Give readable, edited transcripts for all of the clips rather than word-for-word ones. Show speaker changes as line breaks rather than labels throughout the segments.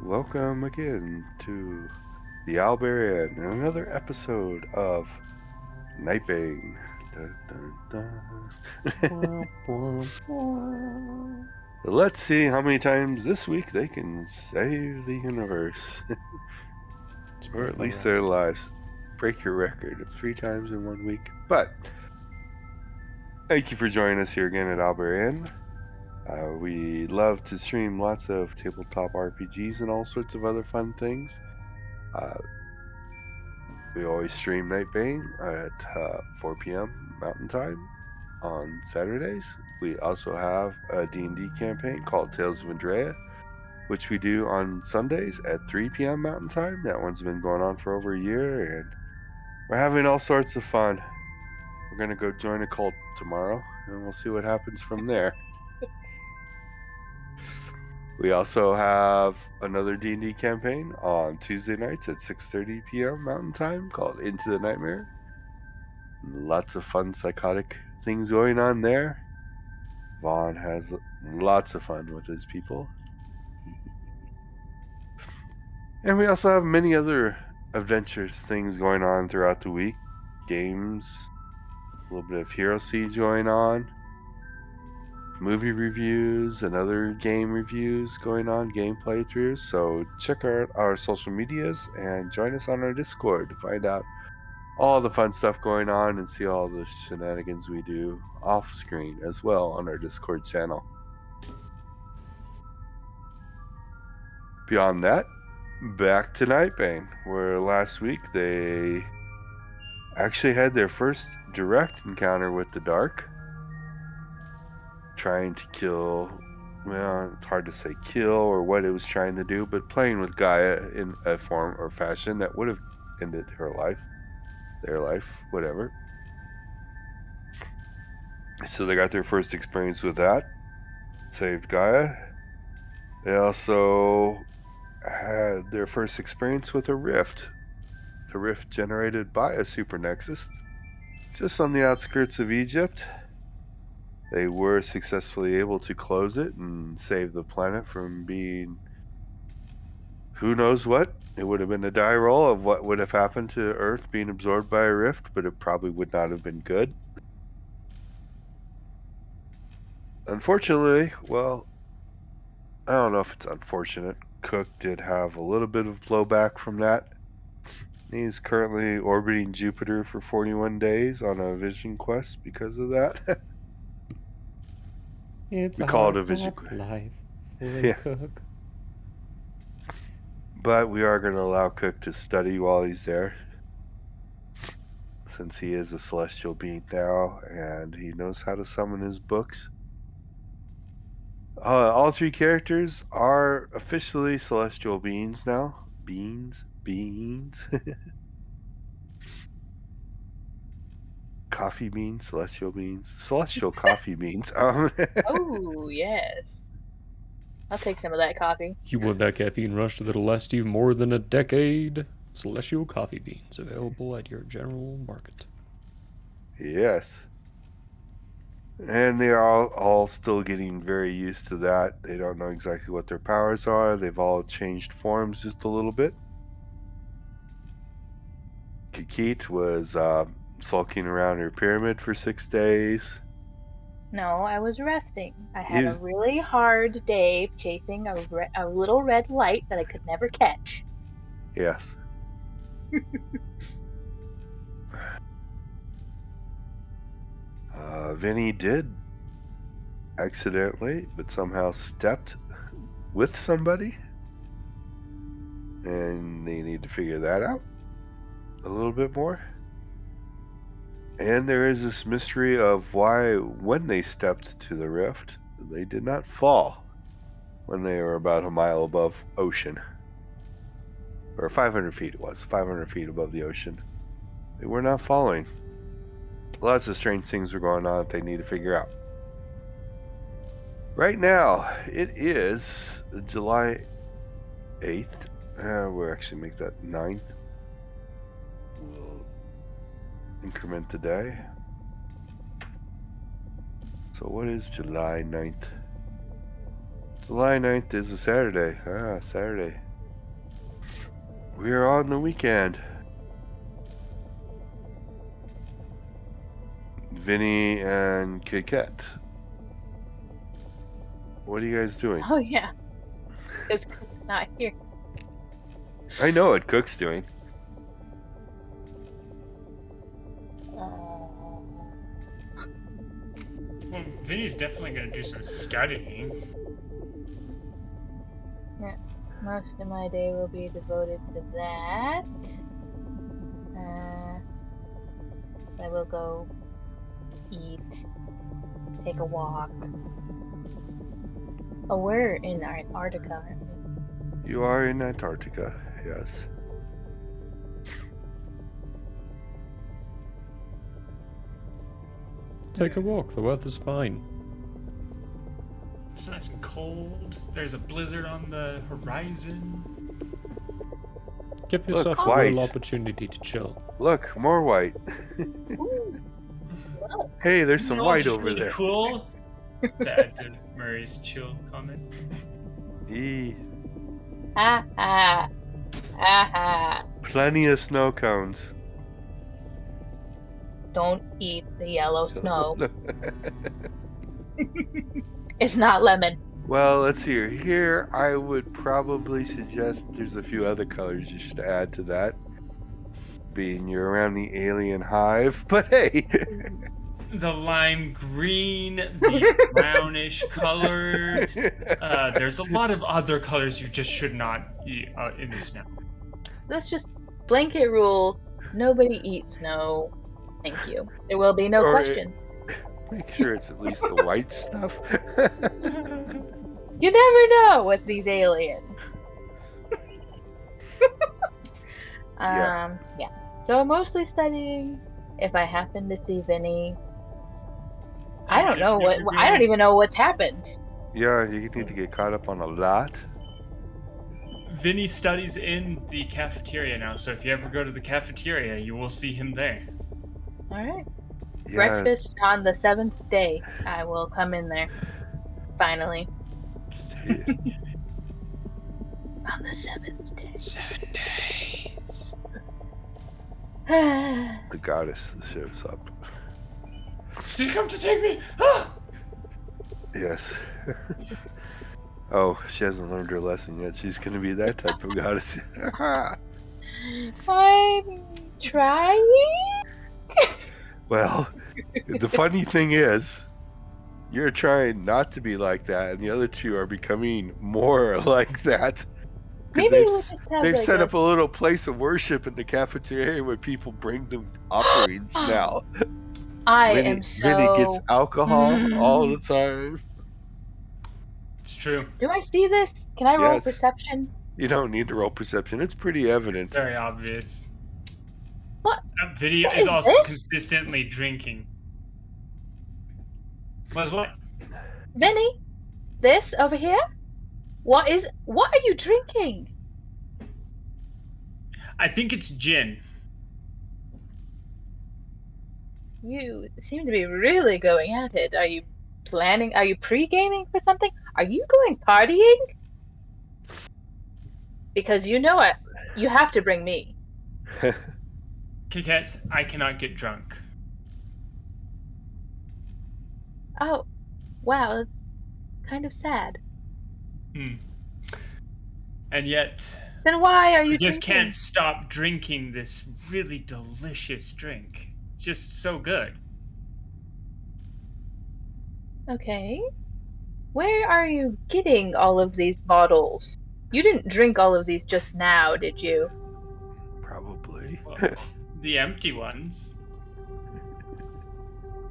Welcome again to the Albarian and another episode of Nightbane. Dun, dun, dun. Let's see how many times this week they can save the universe, or at least their lives. Break your record of 3 times in 1 week. But thank you for joining us here again at Albarian. We love to stream lots of tabletop RPGs and all sorts of other fun things. We always stream Nightbane at 4 p.m. Mountain Time on Saturdays. We also have a D&D campaign called Tales of Andrea, which we do on Sundays at 3 p.m. Mountain Time. That one's been going on for over a year, and we're having all sorts of fun. We're going to go join a cult tomorrow, and we'll see what happens from there. We also have another D&D campaign on Tuesday nights at 6:30 p.m. Mountain Time called Into the Nightmare. Lots of fun psychotic things going on there. Vaughn has lots of fun with his people. And we also have many other adventurous things going on throughout the week. Games, a little bit of Hero Siege going on, movie reviews and other game reviews going on, game playthroughs. So check out our social medias and join us on our Discord to find out all the fun stuff going on and see all the shenanigans we do off screen as well on our Discord channel. Beyond that, back to Nightbane, where last week they actually had their first direct encounter with the dark, trying to kill, well, it's hard to say kill or what it was trying to do, but playing with Gaia in a form or fashion that would have ended her life, their life, whatever. So they got their first experience with that, saved Gaia. They also had their first experience with a rift. The rift generated by a super nexus just on the outskirts of Egypt. They were successfully able to close it and save the planet from being who knows what. It would have been a die roll of what would have happened to Earth being absorbed by a rift, but it probably would not have been good. Unfortunately, well, I don't know if it's unfortunate. Cook did have a little bit of blowback from that. He's currently orbiting Jupiter for 41 days on a vision quest because of that.
It's
We
a
call
hard
it a vision
life for
Yeah.
Cook.
But we are going to allow Cook to study while he's there, since he is a celestial being now and he knows how to summon his books. All 3 characters are officially celestial beings now. Beans. Coffee beans, celestial beans, celestial coffee beans.
Oh, yes. I'll take some of that coffee.
You want that caffeine rush that'll last you more than a decade? Celestial coffee beans available at your general market.
Yes. And they are all still getting very used to that. They don't know exactly what their powers are. They've all changed forms just a little bit. Kikit was sulking around her pyramid for 6 days.
No, I was resting. I had a really hard day chasing a little red light that I could never catch.
Yes. Vinny did accidentally, but somehow stepped with somebody. And they need to figure that out a little bit more. And there is this mystery of why, when they stepped to the rift, they did not fall when they were about a mile above ocean. Or 500 feet it was, 500 feet above the ocean. They were not falling. Lots of strange things were going on that they need to figure out. Right now, it is July 8th. We'll actually make that 9th. We'll increment the day. So what is July 9th? July 9th is a Saturday. Saturday. We're on the weekend. Vinny and Kit Kat. What are you guys doing?
Oh yeah, because Cook's not here.
I know what Cook's doing.
Oh.
Well, Vinny's definitely gonna do some studying.
Most of my day will be devoted to that. I will go eat, take a walk. Oh, we're in Antarctica, aren't we?
You are in Antarctica, yes.
Take a walk. The weather's fine.
It's nice and cold. There's a blizzard on the horizon.
Give
Look,
yourself a
white.
real opportunity to chill.
Look, more white.
Ooh. Whoa.
Hey, there's some
You know
white
what's
over
really
there.
Cool. To add to Murray's chill comment.
Eee,
Ha ha. Ha ha.
plenty of snow cones.
Don't eat the yellow snow. It's not lemon.
Well, let's see here. Here, I would probably suggest there's a few other colors you should add to that. Being you're around the alien hive, but hey.
The lime green, the brownish colored. There's a lot of other colors you just should not eat in the snow.
Let's just blanket rule. Nobody eats snow. Thank you. There will be no
Or-
question.
Make sure it's at least the white stuff.
You never know with these aliens.
Yeah.
Yeah. So mostly studying. If I happen to see Vinny, I don't know what. I don't even know what's happened.
Yeah, you need to get caught up on a lot.
Vinny studies in the cafeteria now, so if you ever go to the cafeteria, you will see him there.
All right.
Yeah,
Breakfast on the 7th day. I will come in there. Finally. On the 7th day.
7 days.
the goddess shows up.
She's come to take me! Ah!
Yes. Oh, she hasn't learned her lesson yet. She's gonna be that type of goddess.
I'm trying.
Well, the funny thing is, you're trying not to be like that, and the other two are becoming more like that.
Maybe
Because
we'll just have
they've
like
set
a-
up a little place of worship in the cafeteria where people bring them offerings now.
I
Vinny,
am so.
Vinny gets alcohol all the time.
It's true.
Do I see this? Can I roll
Yes.
perception?
You don't need to roll perception. It's pretty evident.
Very obvious.
What?
Vinny
What
is
is
also
this?
consistently drinking. What?
Vinny, this over here. What are you drinking?
I think it's gin.
You seem to be really going at it. Are you planning? Are you pre-gaming for something? Are you going partying? Because you know it. You have to bring me.
Kiket, I cannot get drunk.
Oh, wow, that's kind of sad.
And yet,
Then why are you
I just
drinking?
can't stop drinking this really delicious drink. It's just so good.
Okay. Where are you getting all of these bottles? You didn't drink all of these just now, did you?
Probably.
Well, the empty ones.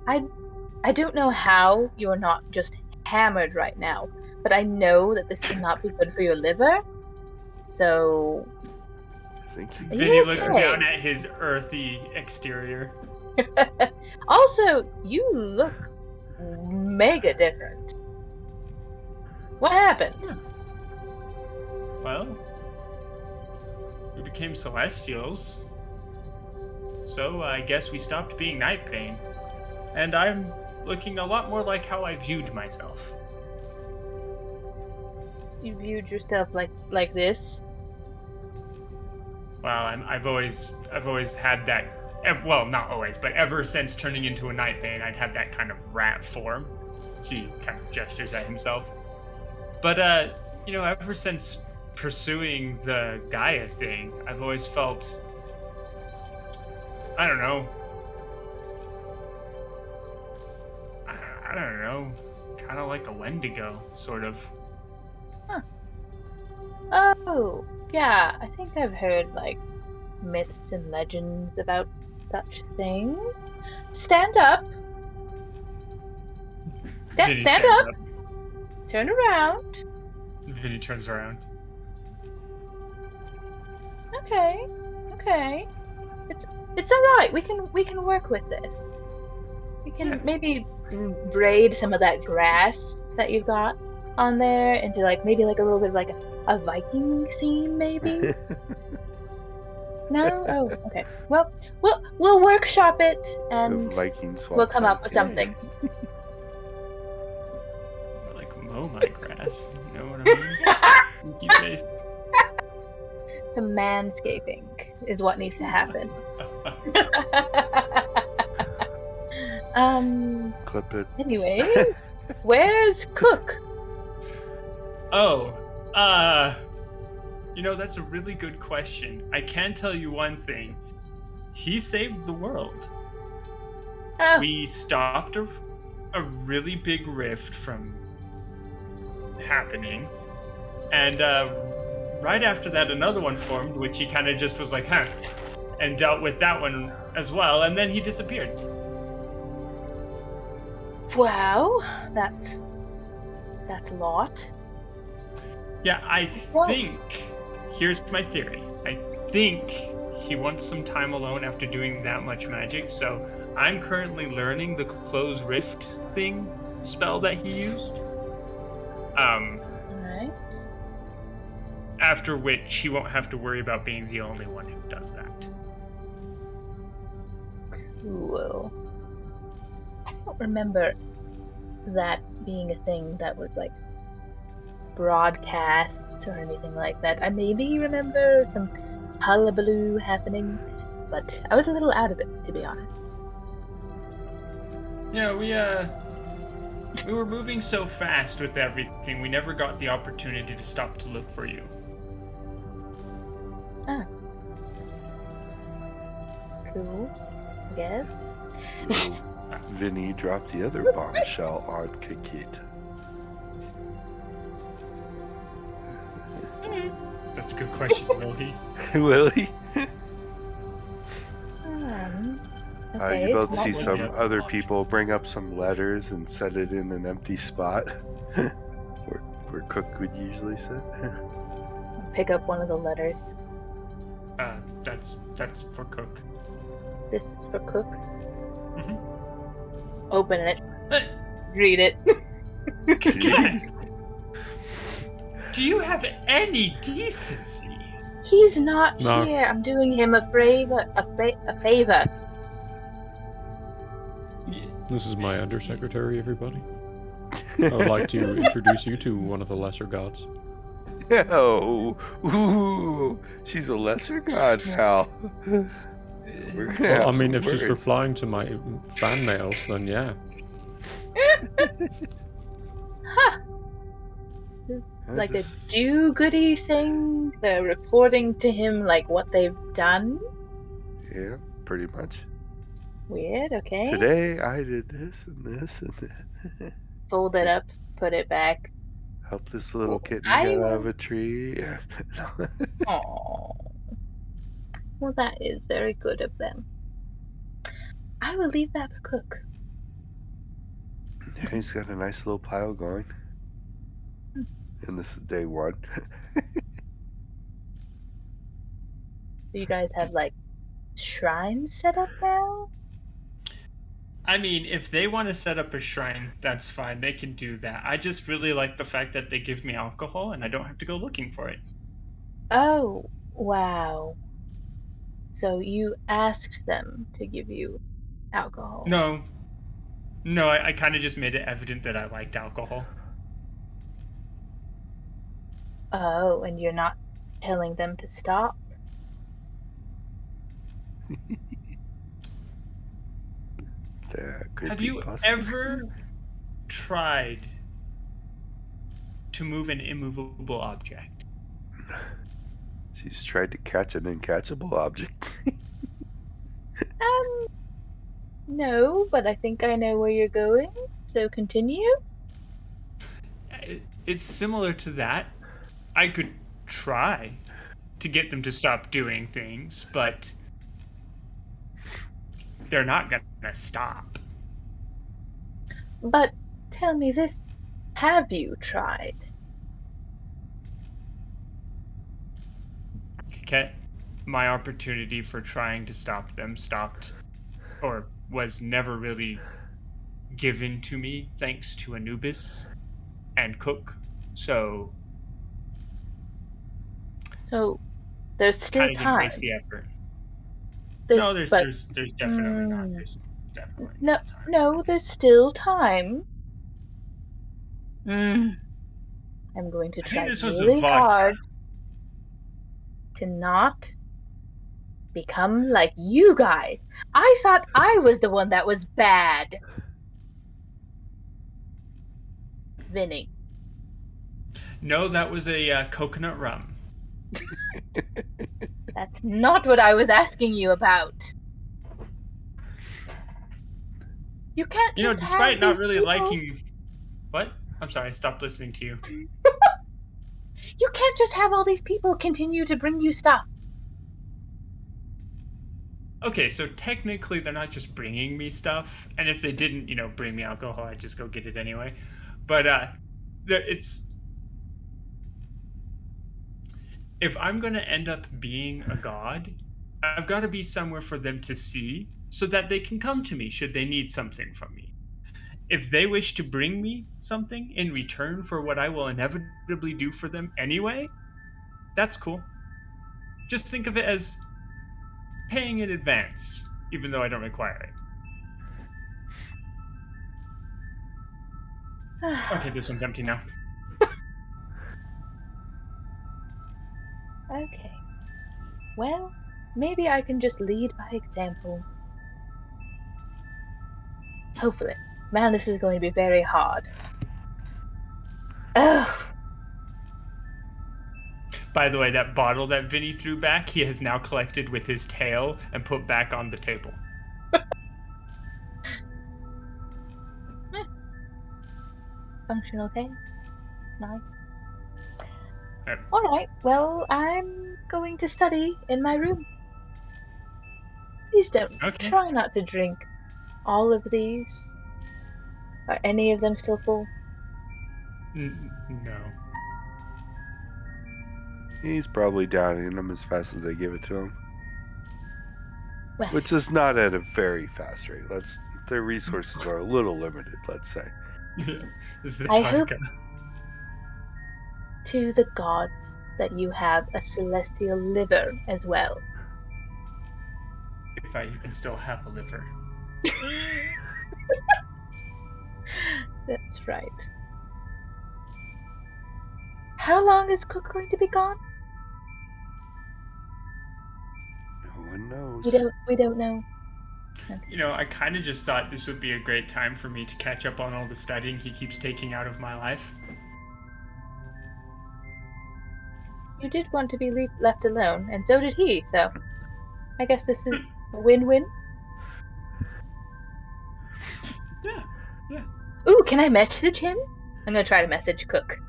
I don't know how you're not just hammered right now, but I know that this cannot be good for your liver. So,
I think he
Are you
Vinny looks
okay?
down at his earthy exterior.
also, you look mega different. What happened?
Well, we became celestials. So I guess we stopped being Nightbane. And I'm looking a lot more like how I viewed myself.
You viewed yourself like this?
Well, I've always had that. Well, not always, but ever since turning into a Nightbane, I'd had that kind of rat form. He kind of gestures at himself. But ever since pursuing the Gaia thing, I've always felt, I don't know. I don't know, kind of like a Wendigo, sort of.
Oh, yeah, I think I've heard, like, myths and legends about such things. Stand up.
Vinny
Stand
stands
up. Turn around.
Vinny turns around.
Okay. It's all right. We can work with this. We can maybe braid some of that grass that you've got on there into maybe a little bit of a Viking scene, maybe. No? Oh, okay. Well, we'll workshop it and
Viking swap.
we'll come up with something.
Like mow my grass. You know what I mean? Winky face.
The manscaping is what needs to happen.
Clip it.
Anyway, where's Cook?
Oh, that's a really good question. I can tell you one thing. He saved the world.
Oh,
We stopped a really big rift from happening. And right after that, another one formed, which he kind of just was like, huh, and dealt with that one as well. And then he disappeared.
wow, that's a lot.
Yeah, I
Well-
think, here's my theory. I think he wants some time alone after doing that much magic, so I'm currently learning the close rift thing spell that he used.
Alright.
After which he won't have to worry about being the only one who does that.
Cool. I don't remember that being a thing that was broadcasts or anything like that. I maybe remember some hullabaloo happening, but I was a little out of it, to be honest.
Yeah, we were moving so fast with everything, we never got the opportunity to stop to look for you.
Cool, I guess.
Will Vinny dropped the other bombshell on Kikit.
That's a good question, will he?
Will he?
Okay,
You'd love to
so
see
that
some
was-
other people bring up some letters and set it in an empty spot where Cook would usually sit.
pick up one of the letters.
That's for Cook.
This is for Cook.
Mhm.
Open it.
Hey,
Read it.
guys, do you have any decency?
He's not
No.
here. I'm doing him a favor. A favor.
This is my undersecretary, everybody. I would like to introduce you to one of the lesser gods.
Oh, ooh, she's a lesser god now. We're gonna
Well, I
have
mean,
some
if she's
words.
replying to my fan mails, then yeah.
Huh.
I
Like
just-
a do-goody thing. They're reporting to him what they've done.
Yeah, pretty much.
Weird. Okay.
Today I did this and this and that.
Fold it up. Put it back.
Help this little
Well,
kitten
I
get out
will-
of a tree.
Oh. Well, that is very good of them. I will leave that for Cook.
Yeah, he's got a nice little pile going. And this is day one.
Do you guys have shrines set up now?
I mean, if they want to set up a shrine, that's fine. They can do that. I just really like the fact that they give me alcohol and I don't have to go looking for it.
Oh, wow. So you asked them to give you alcohol?
No, I kind of just made it evident that I liked alcohol.
Oh, and you're not telling them to stop?
That could
Have
be
you
possible.
ever tried to move an immovable object?
She's tried to catch an uncatchable object.
No, but I think I know where you're going. So continue.
It's similar to that. I could try to get them to stop doing things, but they're not gonna stop.
But tell me this, have you tried?
Okay, my opportunity for trying to stop them stopped, or was never really given to me thanks to Anubis and Cook. So
So there's still
kind of didn't
time.
waste the effort.
There's,
No, there's
but
definitely not. There's definitely
no,
not time.
no, there's still time. I'm going to
I
try
think this one's a
really
vodka.
hard to not become like you guys. I thought I was the one that was bad. Vinny.
No, that was a coconut rum.
That's not what I was asking you about. You can't
You know,
just
despite
have
not
these
really
people.
liking. What? I'm sorry, I stopped listening to you.
You can't just have all these people continue to bring you stuff.
Okay, so technically they're not just bringing me stuff, and if they didn't, bring me alcohol, I'd just go get it anyway. But it's if I'm gonna end up being a god, I've got to be somewhere for them to see, so that they can come to me should they need something from me. If they wish to bring me something in return for what I will inevitably do for them anyway, that's cool. Just think of it as paying in advance, even though I don't require it. Okay, this one's empty now.
Okay. Well, maybe I can just lead by example. Hopefully. Man, this is going to be very hard. Ugh.
By the way, that bottle that Vinny threw back, he has now collected with his tail and put back on the table.
Function okay? Nice.
Yep.
Alright, well, I'm going to study in my room. Please don't.
Okay.
Try not to drink all of these. Are any of them still full?
No.
He's probably downing them as fast as they give it to him,
Well,
which is not at a very fast rate. Their resources are a little limited, let's say.
This is
I hope
Hanukkah.
to the gods that you have a celestial liver as well.
If I even still have a liver.
That's right. How long is Cook going to be gone?
No one knows.
We don't know.
I kind of just thought this would be a great time for me to catch up on all the studying he keeps taking out of my life.
You did want to be left alone, and so did he, so I guess this is a win-win.
Yeah.
Ooh, can I message him? I'm gonna try to message Cook.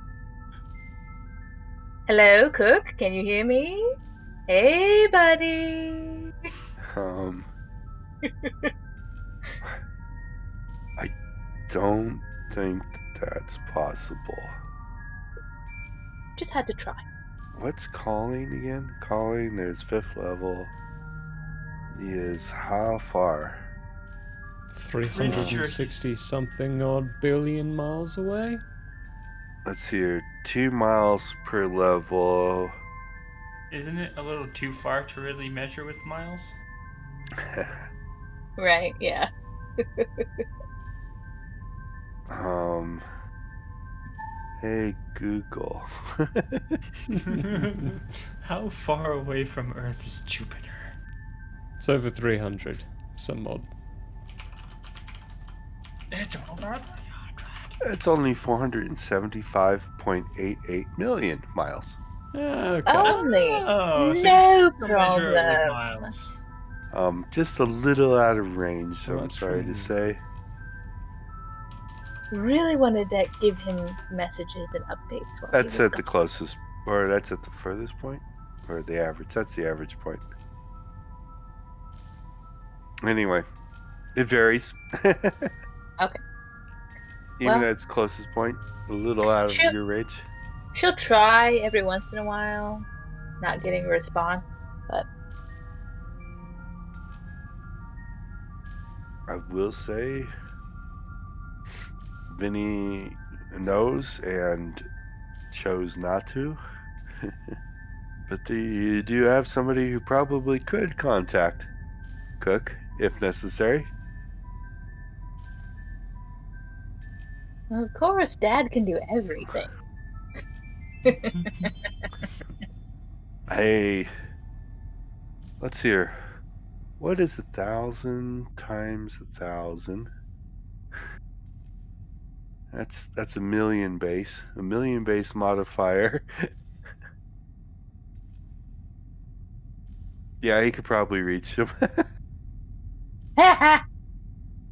Hello, Cook, can you hear me? Hey, buddy.
I don't think that's possible.
Just had to try.
What's calling again? Calling, there's 5th level. He is how far?
360 something odd billion miles away?
Let's see here. 2 miles per level.
Isn't it a little too far to really measure with miles?
Right, yeah.
Hey Google.
How far away from Earth is Jupiter?
It's It's over 300. Some mod.
It's over 300.
It's only 475.88 million miles.
Okay.
Only.
Oh, so
No
you can measure it with
problem.
miles.
Just a little out of range,
Well,
I'm
that's
sorry
from-
to say.
Really wanted to give him messages and updates while
That's
he was
at the closest, or that's at the furthest point, or the average. That's the average point. Anyway, it varies.
Okay.
Even
Well-
at its closest point, a little out of
Sure.
your range.
She'll try every once in a while, not getting a response, but
I will say, Vinny knows and chose not to. But you do have somebody who probably could contact Cook if necessary.
well, of course, Dad can do everything.
Hey, let's hear. What is 1,000 times 1,000? That's a million base. A million base modifier. Yeah, he could probably reach him.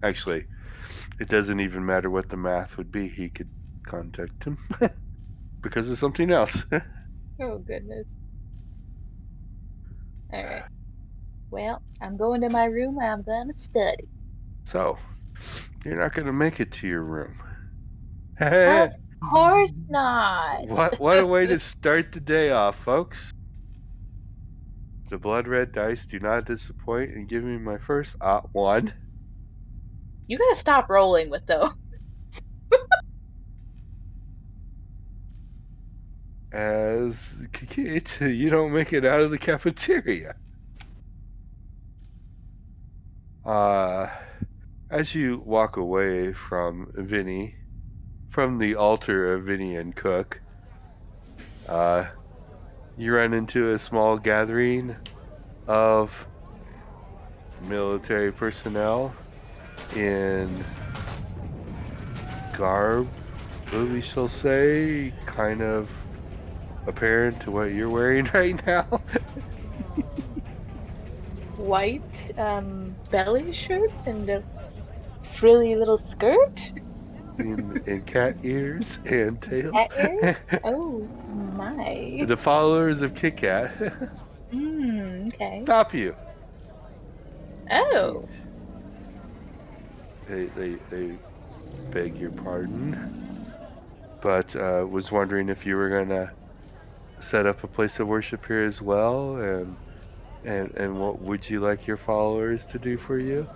Actually, it doesn't even matter what the math would be. He could contact him because of something else.
Oh, goodness. Alright. Well, I'm going to my room. I'm gonna study.
So, you're not going to make it to your room.
Of course not.
What a way to start the day off, folks. The blood red dice do not disappoint and give me my first one.
You gotta stop rolling with those.
As Kikit, you don't make it out of the cafeteria. As you walk away from Vinny, from the altar of Vinny and Cook, you run into a small gathering of military personnel in garb, we shall say, kind of apparent to what you're wearing right now.
White belly shirts and a frilly little skirt.
in cat ears and tails.
Cat ears? Oh my.
The followers of Kit Kat
Okay.
stop you.
Oh.
They beg your pardon, but was wondering if you were gonna set up a place of worship here as well, and what would you like your followers to do for you?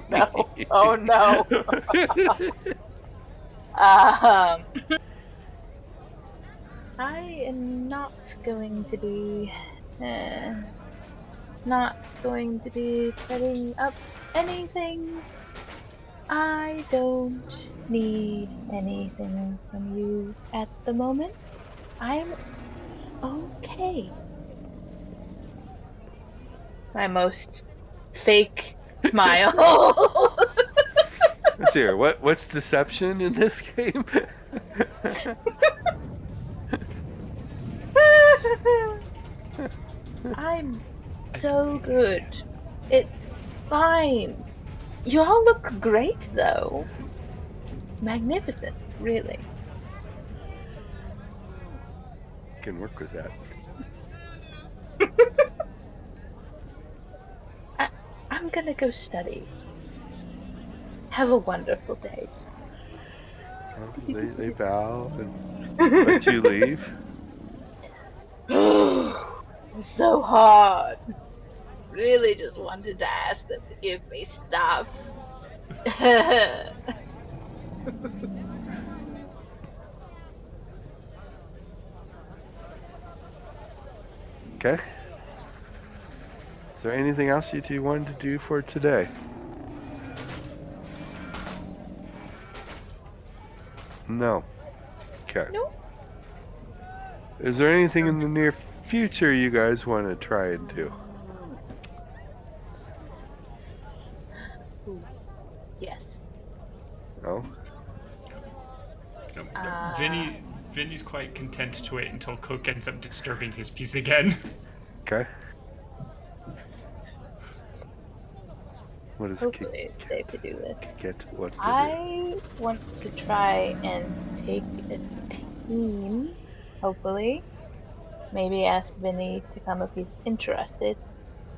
No. Oh no. I am not going to be setting up anything. I don't need anything from you at the moment. I'm okay. My most fake smile.
Let's hear. What's deception in this game?
I'm so good. It's fine. You all look great, though. Magnificent, really.
Can work with that.
I'm gonna go study. Have a wonderful day.
They bow and let you leave.
It's so hard. Really just wanted to ask them to give me stuff.
Okay. Is there anything else you two wanted to do for today? No. Okay.
Nope.
Is there anything in the near future you guys want to try and do?
Ooh. Yes.
No?
No,
Uh,
Vinny's quite content to wait until Cook ends up disturbing his peace again.
Okay. What is
Hopefully it's safe to do this.
get what to do?
I want to try and take a team, hopefully. Maybe ask Vinny to come if he's interested.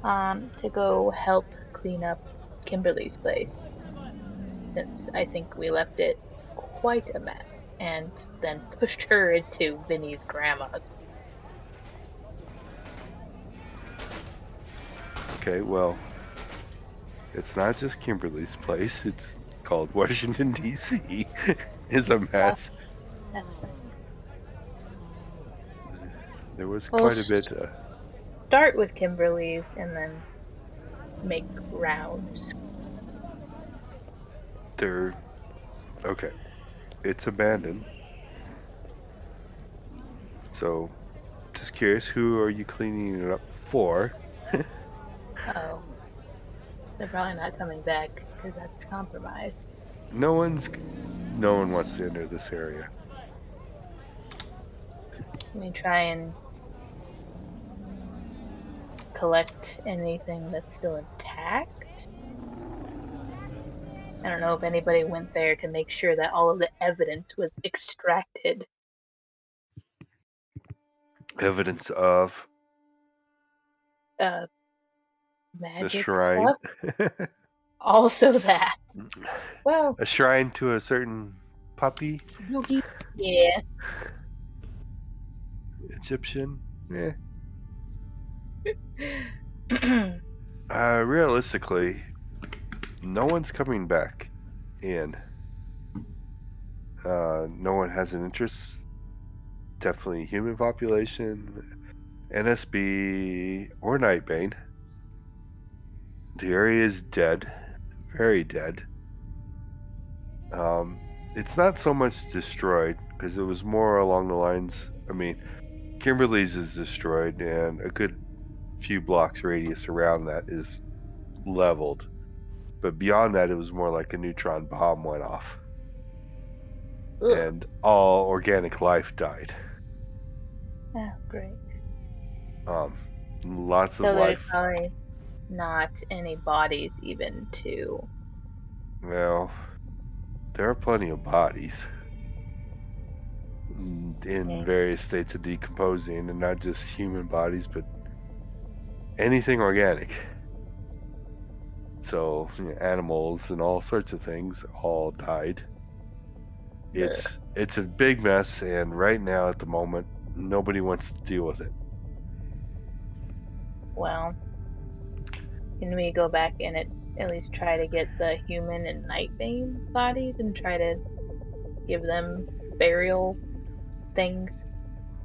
To go help clean up Kimberly's place. Since I think we left it quite a mess and then pushed her into Vinny's grandma's.
Okay, well, it's not just Kimberly's place. It's called Washington, D.C. is a mess.
That's fine.
There was
Well,
quite a bit.
Start with Kimberly's and then make rounds.
Okay. It's abandoned. So, just curious, who are you cleaning it up for?
Oh. They're probably not coming back because that's compromised.
No one wants to enter this area.
Let me try and collect anything that's still intact. I don't know if anybody went there to make sure that all of the evidence was extracted.
Evidence of
Magic
the shrine.
stuff. Also that. Well,
A shrine to a certain puppy
Yugi. Yeah.
Egyptian. Yeah. Realistically, no one's coming back in. No one has an interest. Definitely human population, NSB, or Nightbane. The area is dead. Very dead. It's not so much destroyed, because it was more along the lines, Kimberly's is destroyed, and a good few blocks radius around that is leveled. But beyond that, it was more like a neutron bomb went off.
Ugh.
And all organic life died.
Oh, great.
Lots
So
of
there's
life.
probably not any bodies even to.
Well, there are plenty of bodies in various states of decomposing, and not just human bodies, but anything organic. So, animals and all sorts of things all died. It's a big mess, and right now, at the moment, nobody wants to deal with it.
Well, can we go back and at least try to get the human and Nightbane bodies and try to give them burial things?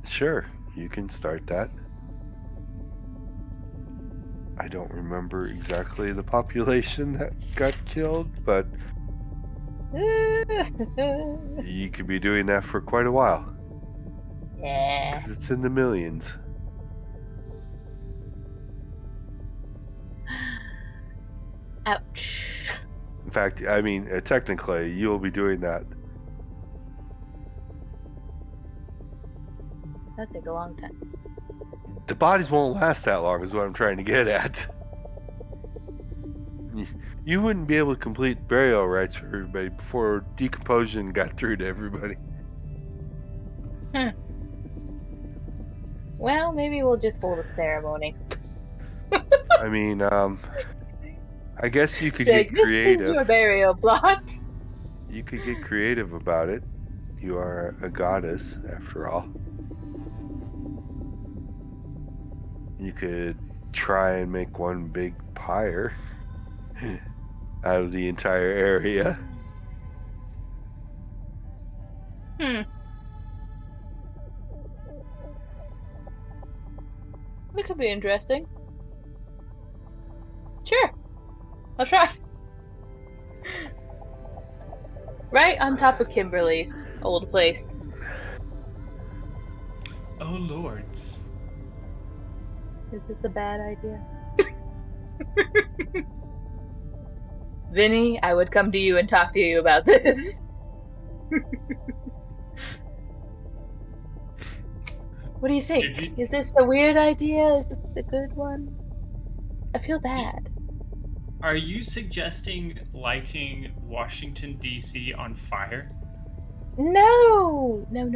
Sure, you can start that. I don't remember exactly the population that got killed, but you could be doing that for quite a while.
Yeah.
Because it's in the millions.
Ouch.
In fact, technically, you'll be doing that.
That'd take a long time.
The bodies won't last that long, is what I'm trying to get at. You wouldn't be able to complete burial rites for everybody before decomposition got through to everybody.
Well, maybe we'll just hold a ceremony.
I guess you could
Like,
get
this is
creative.
your burial plot.
You could get creative about it. You are a goddess, after all. You could try and make one big pyre out of the entire area.
It could be interesting. Sure. I'll try. Right on top of Kimberly's old place.
Oh lords.
Is this a bad idea? Vinny, I would come to you and talk to you about this. What do you think? Is this a weird idea? Is this a good one? I feel bad.
Are you suggesting lighting Washington, D.C. on fire?
No! No.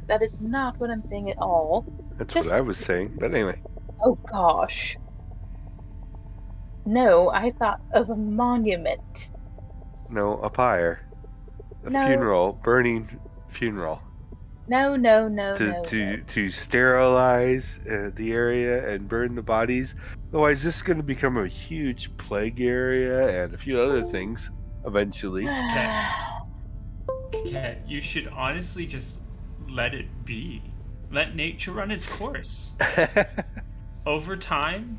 That is not what I'm saying at all.
That's
Just-
what I was saying. But anyway.
Oh gosh. No, I thought of a monument.
No, a pyre. A
No.
funeral. Burning funeral.
No.
To sterilize the area and burn the bodies. Otherwise, this is going to become a huge plague area and a few other things eventually.
Kat, you should honestly just let it be. Let nature run its course. Over time,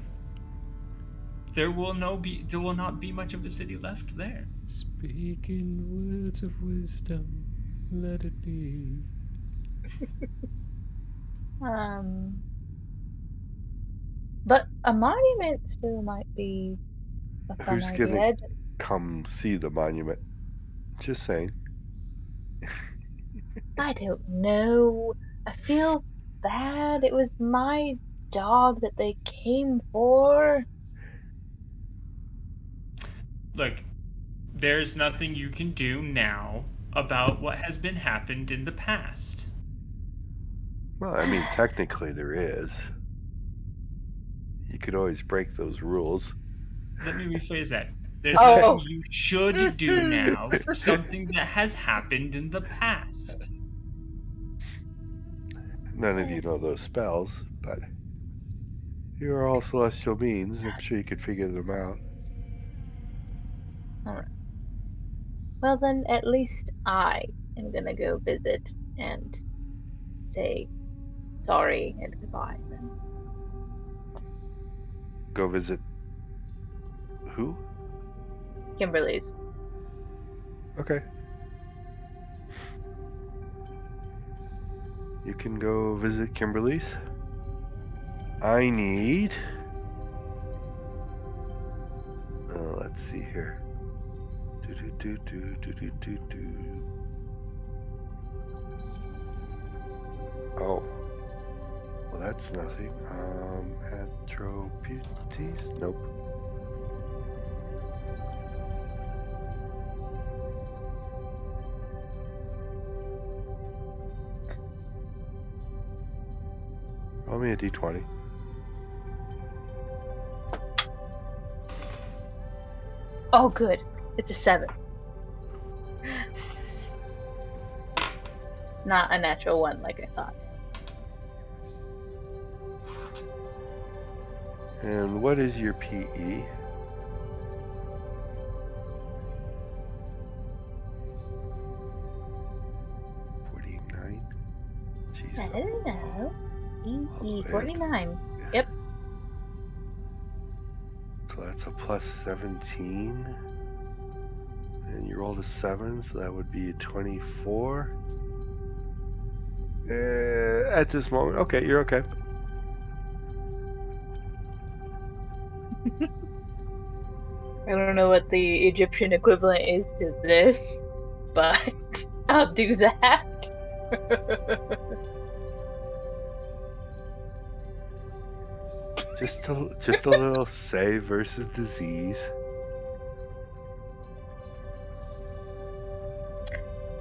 there will not be much of a city left there.
Speaking words of wisdom, let it be.
But a monument still might be a fun
Who's
idea.
gonna come see the monument? Just saying.
I don't know. I feel bad. It was my dog that they came for.
Look, there's nothing you can do now about what has been happened in the past.
Well, I mean, technically there is. You could always break those rules.
Let me rephrase that. There's
Oh.
nothing you should do now for something that has happened in the past.
None of you know those spells, but you are all celestial beings. I'm sure you could figure them out.
Alright. Well, then at least I am gonna go visit and say sorry and goodbye then.
Go visit who?
Kimberly's.
Okay. You can go visit Kimberly's. I need... let's see here. Oh. Well, that's nothing. Attributes? Nope. Roll me a d20.
Oh, good. It's a 7. Not a natural 1 like I thought.
And what is your PE? Jeez.
I don't know.
Oh,
49. Yep.
So that's a plus 17. And you rolled a 7, so that would be a 24. At this moment. Okay, you're okay.
I don't know what the Egyptian equivalent is to this, but I'll do that.
Just a little save versus disease.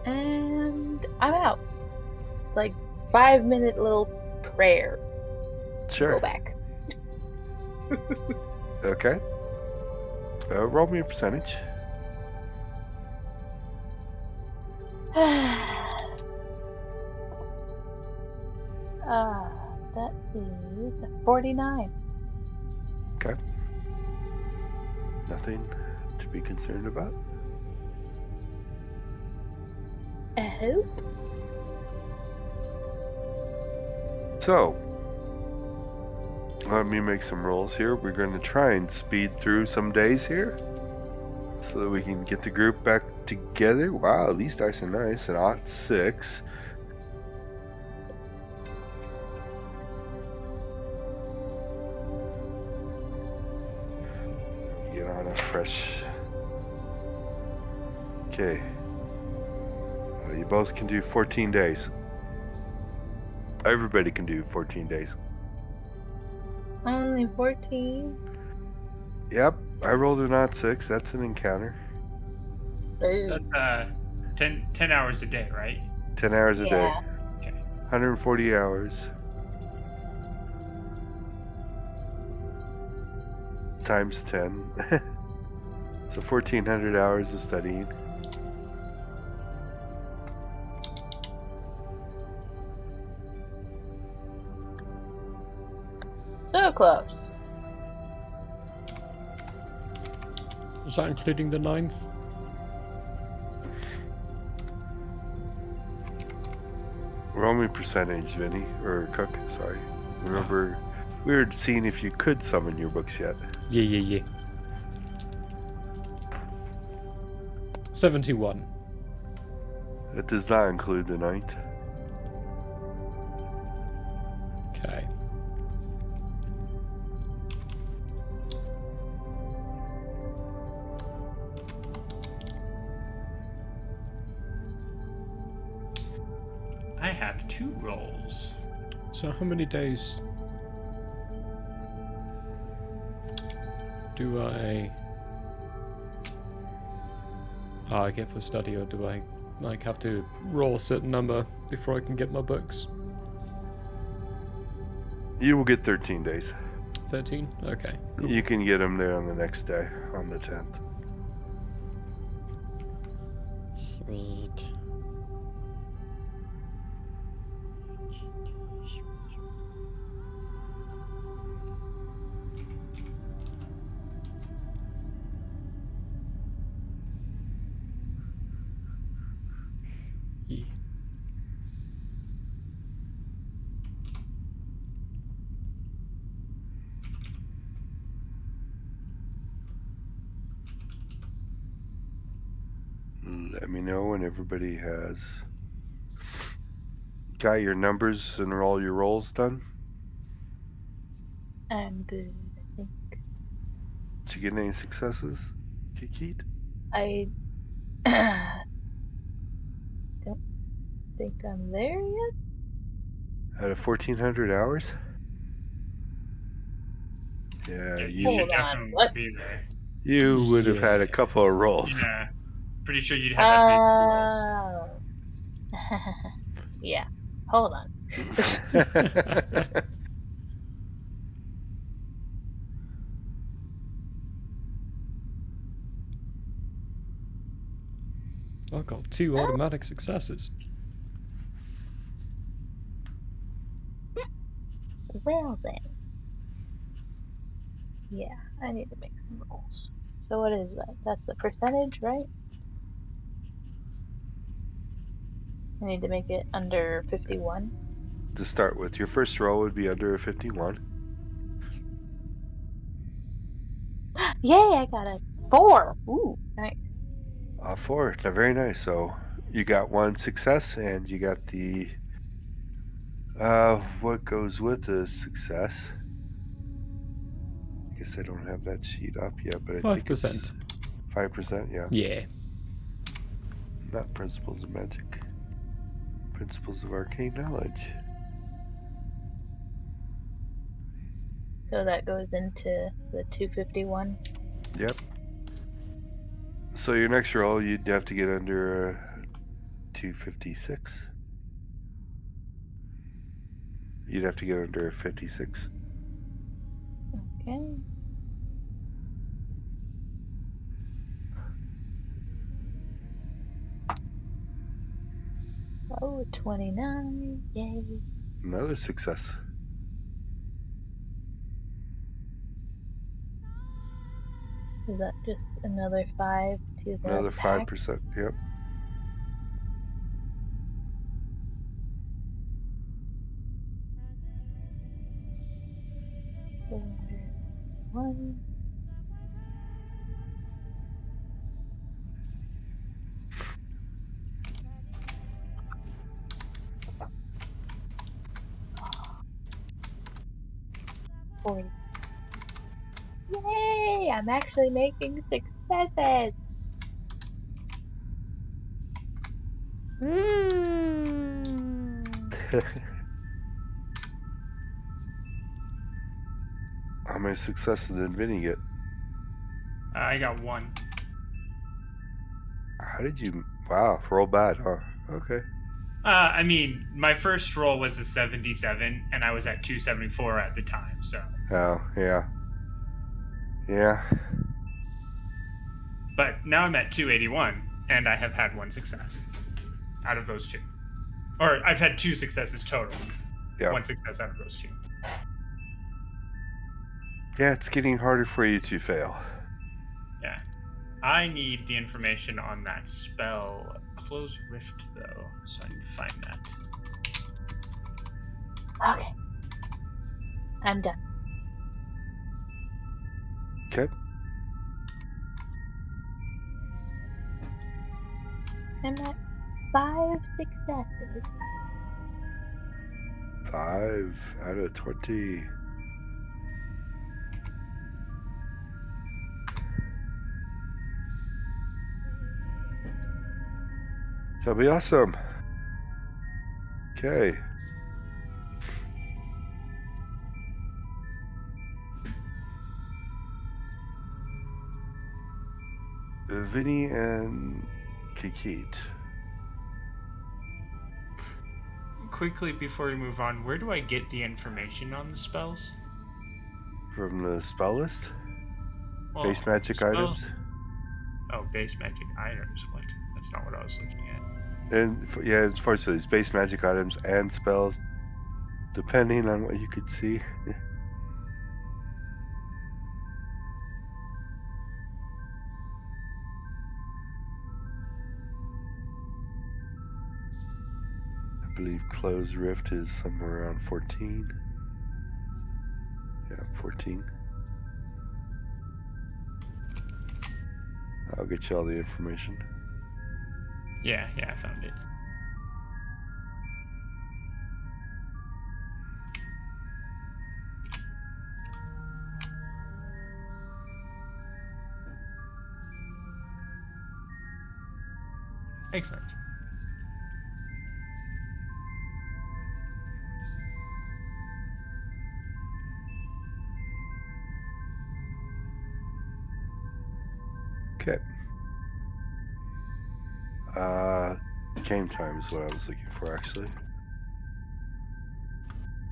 And I'm out. It's like 5-minute little prayer.
Sure.
Go back.
Okay. Roll me a percentage.
That is 49.
Okay. Nothing to be concerned about.
Oh.
So, let me make some rolls here. We're going to try and speed through some days here so that we can get the group back together. Wow, these dice are nice. An ought 6. on a fresh. Okay. You both can do 14 days. Everybody can do 14 days.
Only 14.
Yep, I rolled an odd 6. That's an encounter.
That's 10 hours a day, right?
10 hours a day.
Yeah.
Okay.
140 hours. Times 10. So 1,400 hours of studying.
So close.
Is that including the 9?
Roll me percentage, Vinny. Or Cook, sorry. Remember, we were seeing if you could summon your books yet.
Yeah. 71.
It does not include the 9th.
Okay.
I have 2 rolls.
So how many days do I get for study, or do I like have to roll a certain number before I can get my books?
You will get 13 days.
13? Okay. Cool.
You can get them there on the next day, on the 10th.
Sweet. Yeah.
Let me know when everybody has got your numbers and all your rolls done.
I'm good, I think.
Did you get any successes, Kikit?
I don't think I'm there yet.
Out of 1,400 hours? Yeah,
Yeah,
you
you should
Hold on,
definitely
what?
be there.
you would have had a
Yeah.
couple of rolls.
Yeah. Pretty sure you'd have at least 2 rolls.
Oh. Yeah. Hold on.
I got 2 automatic successes.
Well then. Yeah, I need to make some rolls. So what is that? That's the percentage, right? I need to make it under 51.
To start with, your first roll would be under a 51.
Yay, I got a 4. Ooh, nice.
4. Now, very nice. So you got 1 success, and you got the what goes with the success. I guess I don't have that sheet up yet, but I think it's
5%.
5%. Yeah,
Yeah.
not principles of magic, principles of arcane knowledge.
So that goes into the 251.
Yep. So your next roll, you'd have to get under 256. You'd have to get under 56.
Okay. Oh, 29. Yay.
Another success.
Is that just another 5 to the
Another
back?
5%. Yep.
So there's 1. Yay! Yay! I'm actually making successes.
How many successes did Vinny get?
I got 1.
How did you? Wow, roll bad, huh? Okay.
I mean, my first roll was a 77, and I was at 274 at the time, so.
Oh, yeah. Yeah.
But now I'm at 281, and I have had 1 success out of those 2. Or I've had 2 successes total.
Yeah.
1 success out of those 2.
Yeah, it's getting harder for you to fail.
Yeah. I need the information on that spell. Close Rift, though, so I need to find that.
Okay. I'm done.
Okay.
I'm at 5 successes.
5 out of 20. That'll be awesome. Okay. Vinny and Kikit.
Quickly, before we move on, where do I get the information on the spells?
From the spell list?
Well,
Base magic
spell-
items?
Oh, base magic items. What? That's not what I was looking at.
And yeah, unfortunately, it's base magic items and spells, depending on what you could see. I believe Close Rift is somewhere around 14. Yeah, 14. I'll get you all the information.
Yeah, I found it. Excellent.
Okay. Game time is what I was looking for, actually.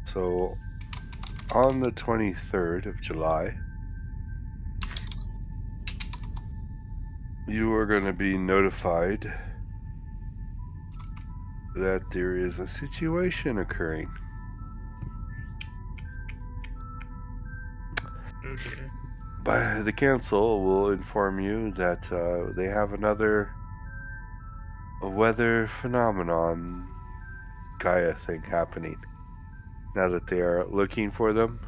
So, on the 23rd of July, you are going to be notified that there is a situation occurring.
Okay.
By the council will inform you that they have another weather phenomenon Gaia thing happening. Now that they are looking for them,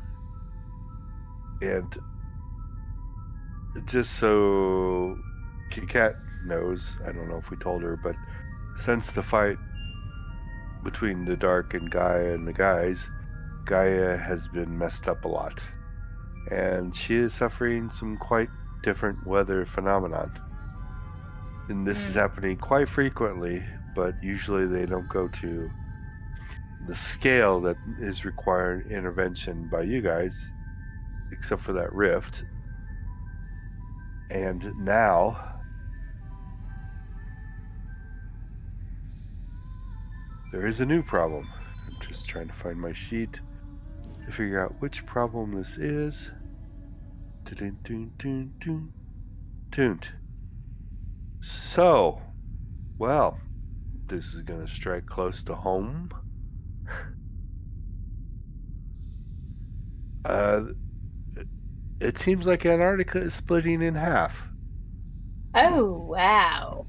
and just so Kikat knows, I don't know if we told her, but since the fight between the Dark and Gaia and the guys, Gaia has been messed up a lot. And she is suffering some quite different weather phenomenon. And this is happening quite frequently, but usually they don't go to the scale that is required intervention by you guys, except for that rift. And now there is a new problem. I'm just trying to find my sheet to figure out which problem this is. Tuned. So, well, this is going to strike close to home. It seems like Antarctica is splitting in half.
Oh, wow.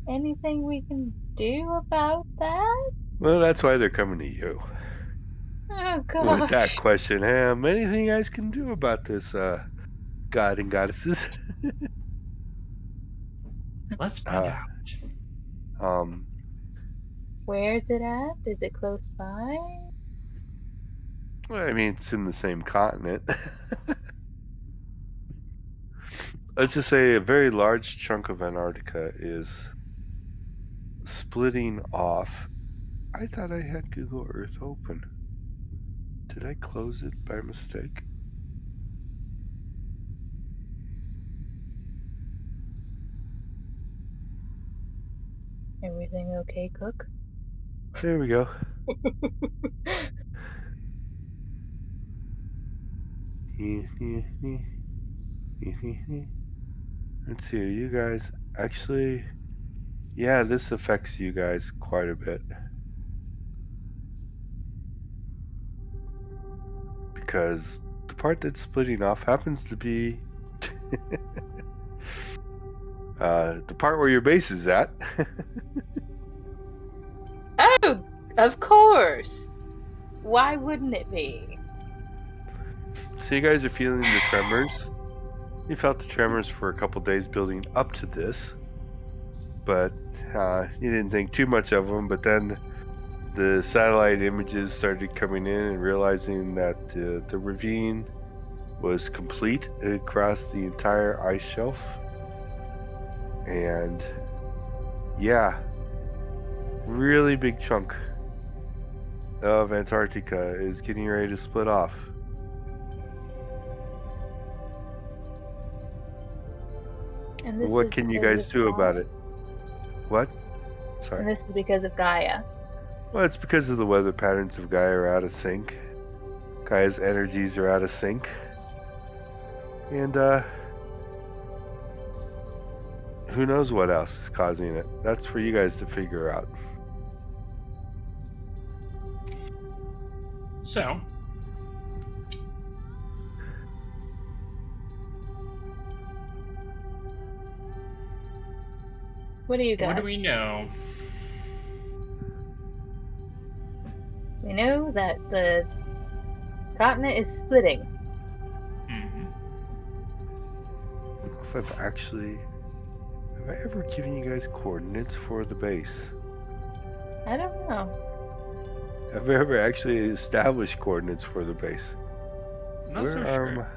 Anything we can do about that?
Well, that's why they're coming to you.
Oh,
With that
gosh.
question, anything you guys can do about this, god and goddesses?
Let's find out.
Where is it at? Is it close by?
Well, I mean, it's in the same continent. Let's just say a very large chunk of Antarctica is splitting off. I thought I had Google Earth open. Did I close it by mistake?
Everything okay, Cook?
There we go. Let's see, you guys actually, yeah, this affects you guys quite a bit. Because the part that's splitting off happens to be the part where your base is at.
Oh, of course. Why wouldn't it be?
So you guys are feeling the tremors. You felt the tremors for a couple days building up to this, but you didn't think too much of them. But then the satellite images started coming in and realizing that the ravine was complete across the entire ice shelf. And yeah, really big chunk of Antarctica is getting ready to split off.
And this
What
is
can you
because
guys
of
do
Gaia?
about it? What?
And
Sorry.
this is because of Gaia.
Well, it's because of the weather patterns of Gaia are out of sync. Gaia's energies are out of sync. And who knows what else is causing it? That's for you guys to figure out.
So,
What do you
what
got?
do we know?
We know that the continent is splitting.
Hmm.
If I've actually... Have I ever given you guys coordinates for the base?
I don't know.
Have I ever actually established coordinates for the base?
Not so sure.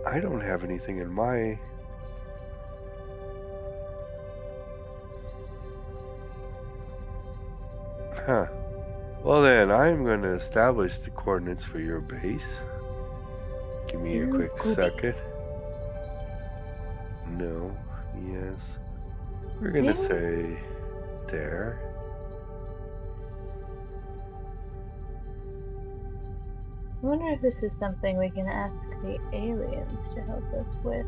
I don't have anything in my... Huh. Well then, I'm going to establish the coordinates for your base. Give me a quick second. No. Yes. We're going to
Really?
say there.
I wonder if this is something we can ask the aliens to help us with.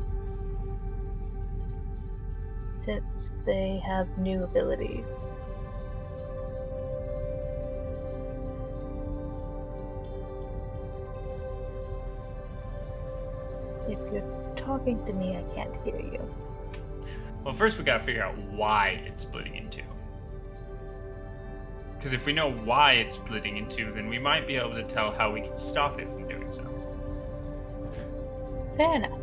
Since they have new abilities. If you're talking to me, I can't hear you.
Well, first we gotta figure out why it's splitting in two. Because if we know why it's splitting in two, then we might be able to tell how we can stop it from doing so.
Fair enough.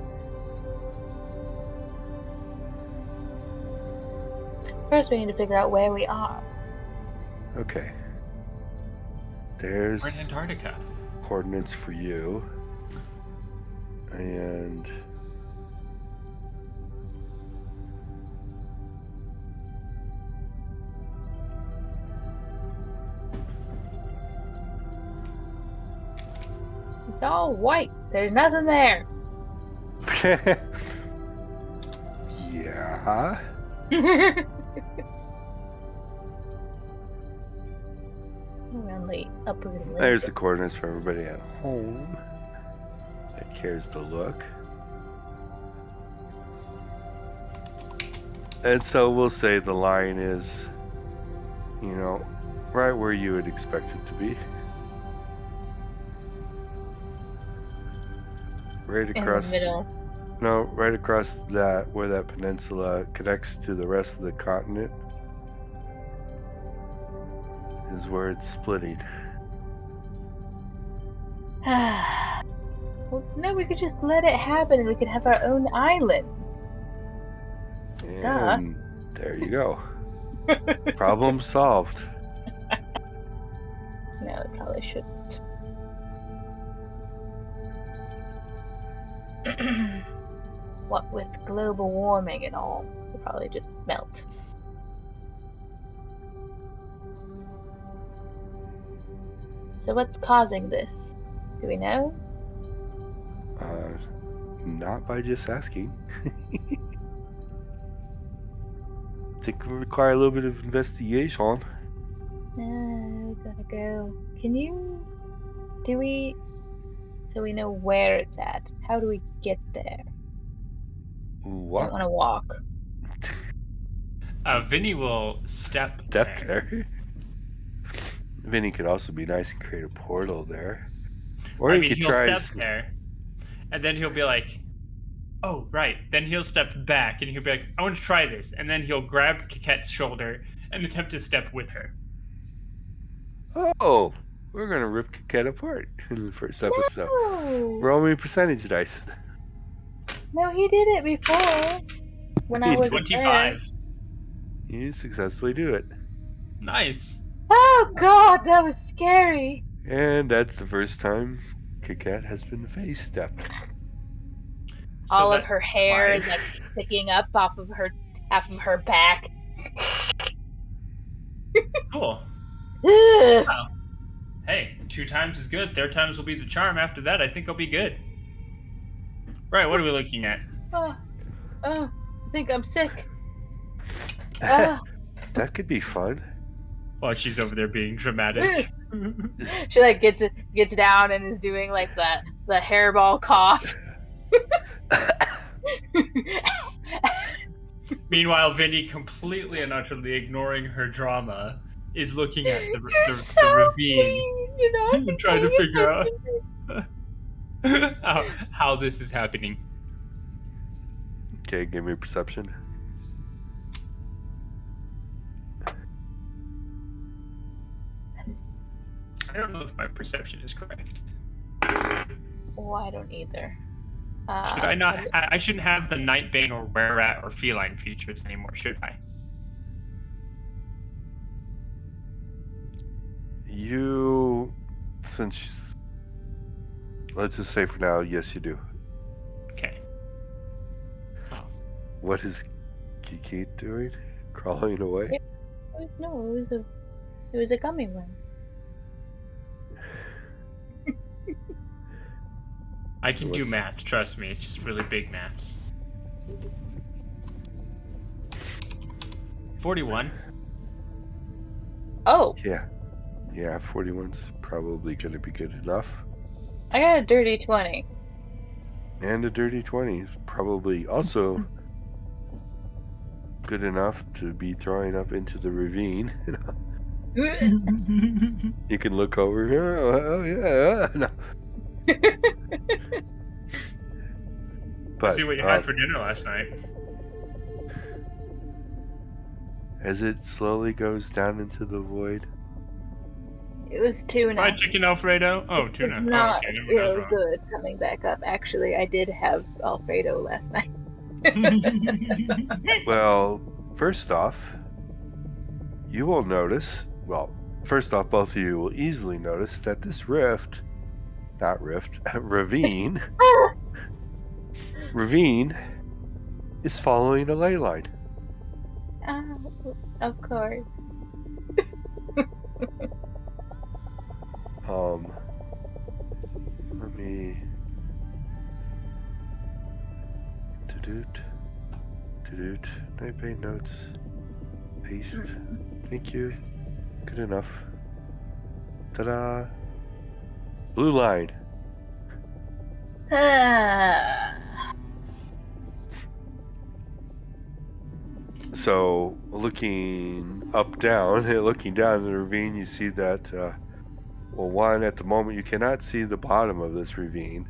First, we need to figure out where we are.
Okay. There's
We're in Antarctica.
coordinates for you. And...
It's all white. There's nothing there.
yeah.
Around the upper limit.
There's the coordinates for everybody at home that cares to look. And so we'll say the line is, you know, right where you would expect it to be. Right across.
In the middle.
No, right across that, where that peninsula connects to the rest of the continent, is where it's splitting.
Well, no, we could just let it happen and we could have our own island.
And there you go. Problem solved.
No, it probably probably shouldn't. What with global warming and all, it'll probably just melt. So what's causing this? Do we know?
Not by just asking. Think it would require a little bit of investigation.
We gotta go. Can you... Do we... So we know where it's at. How do we get there? I don't
What?
want to walk.
Vinny will step
Step
there.
there. Vinny could also be nice and create a portal there. Or
I
he
mean,
could
he'll
try.
step there, and then he'll be like, "Oh, right." Then he'll step back, and he'll be like, "I want to try this," and then he'll grab Kikette's shoulder and attempt to step with her.
Oh, we're gonna rip Kikette apart in the first episode.
No!
Roll me percentage dice.
No, he did it before. When I was
25.
You successfully do it.
Nice.
Oh god, that was scary.
And that's the first time Kikette has been face stepped.
So
All of
that-
her hair
why?
is like sticking up off of her back.
Cool.
Ugh.
Hey, 2 times is good. 3rd times will be the charm. After that, I think I'll be good. Right, what are we looking at?
Oh, I think I'm sick. Oh.
That could be fun.
While she's over there being dramatic.
She like gets down and is doing like the hairball cough.
Meanwhile, Vinny, completely and utterly ignoring her drama, is looking at the
So
ravine
mean, you know,
and trying to figure out how this is happening.
Okay, give me a perception.
I don't know if my perception is correct.
Oh, I don't either.
Should I not? I shouldn't have the Nightbane or Were-Rat or Feline features anymore, should I?
You, since let's just say for now, yes, you do.
Okay.
What is Kiki doing? Crawling away?
It was a gummy worm.
I can do
What's-
math, trust me. It's just really big maths. 41.
Oh,
Yeah. Yeah, 41's probably going to be good enough.
I got a dirty 20.
And a dirty 20 is probably also good enough to be throwing up into the ravine. You can look over here. Oh, yeah. No. But
See what you had for dinner last night.
as it slowly goes down into the void,
It was tuna.
Fried chicken Alfredo? Oh,
It's
tuna.
not
Oh, okay, never
real
mind,
good coming back up. Actually, I did have Alfredo last night.
well, first off, you will notice, well, first off, both of you will easily notice that this ravine is following a ley line.
Of course.
Let me Nightbane notes. Paste. Thank you. Good enough. Ta-da! Blue line. So, looking down in the ravine, you see that, well, one, at the moment, you cannot see the bottom of this ravine.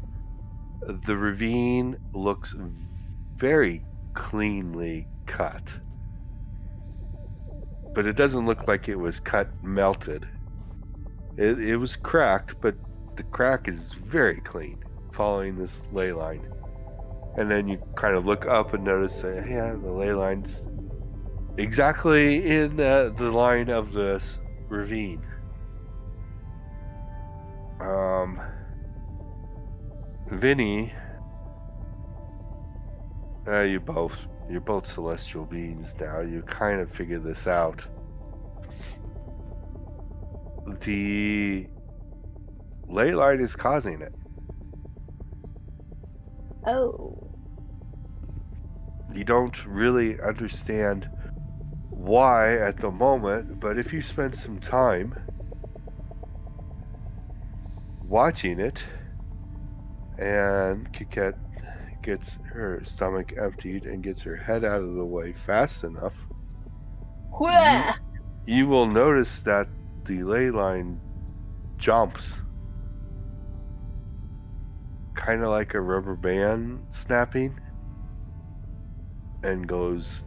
The ravine looks very cleanly cut. But it doesn't look like it was cut melted. It was cracked, but the crack is very clean, following this ley line. And then you kind of look up and notice that, yeah, the ley line's exactly in the line of this ravine. Vinny, you're both celestial beings now. You kind of figured this out. The ley line is causing it.
Oh.
You don't really understand why at the moment, but if you spend some time watching it, and Kiket gets her stomach emptied and gets her head out of the way fast enough,
Wah!
you will notice that the ley line jumps, kind of like a rubber band snapping, and goes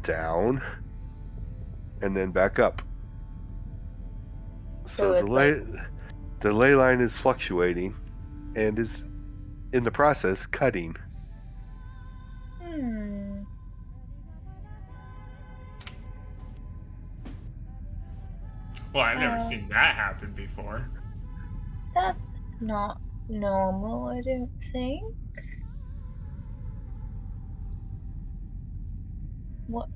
down and then back up. So
So
the ley line is fluctuating and is in the process cutting.
Well, I've never seen that happen before.
That's not normal, I don't think. What?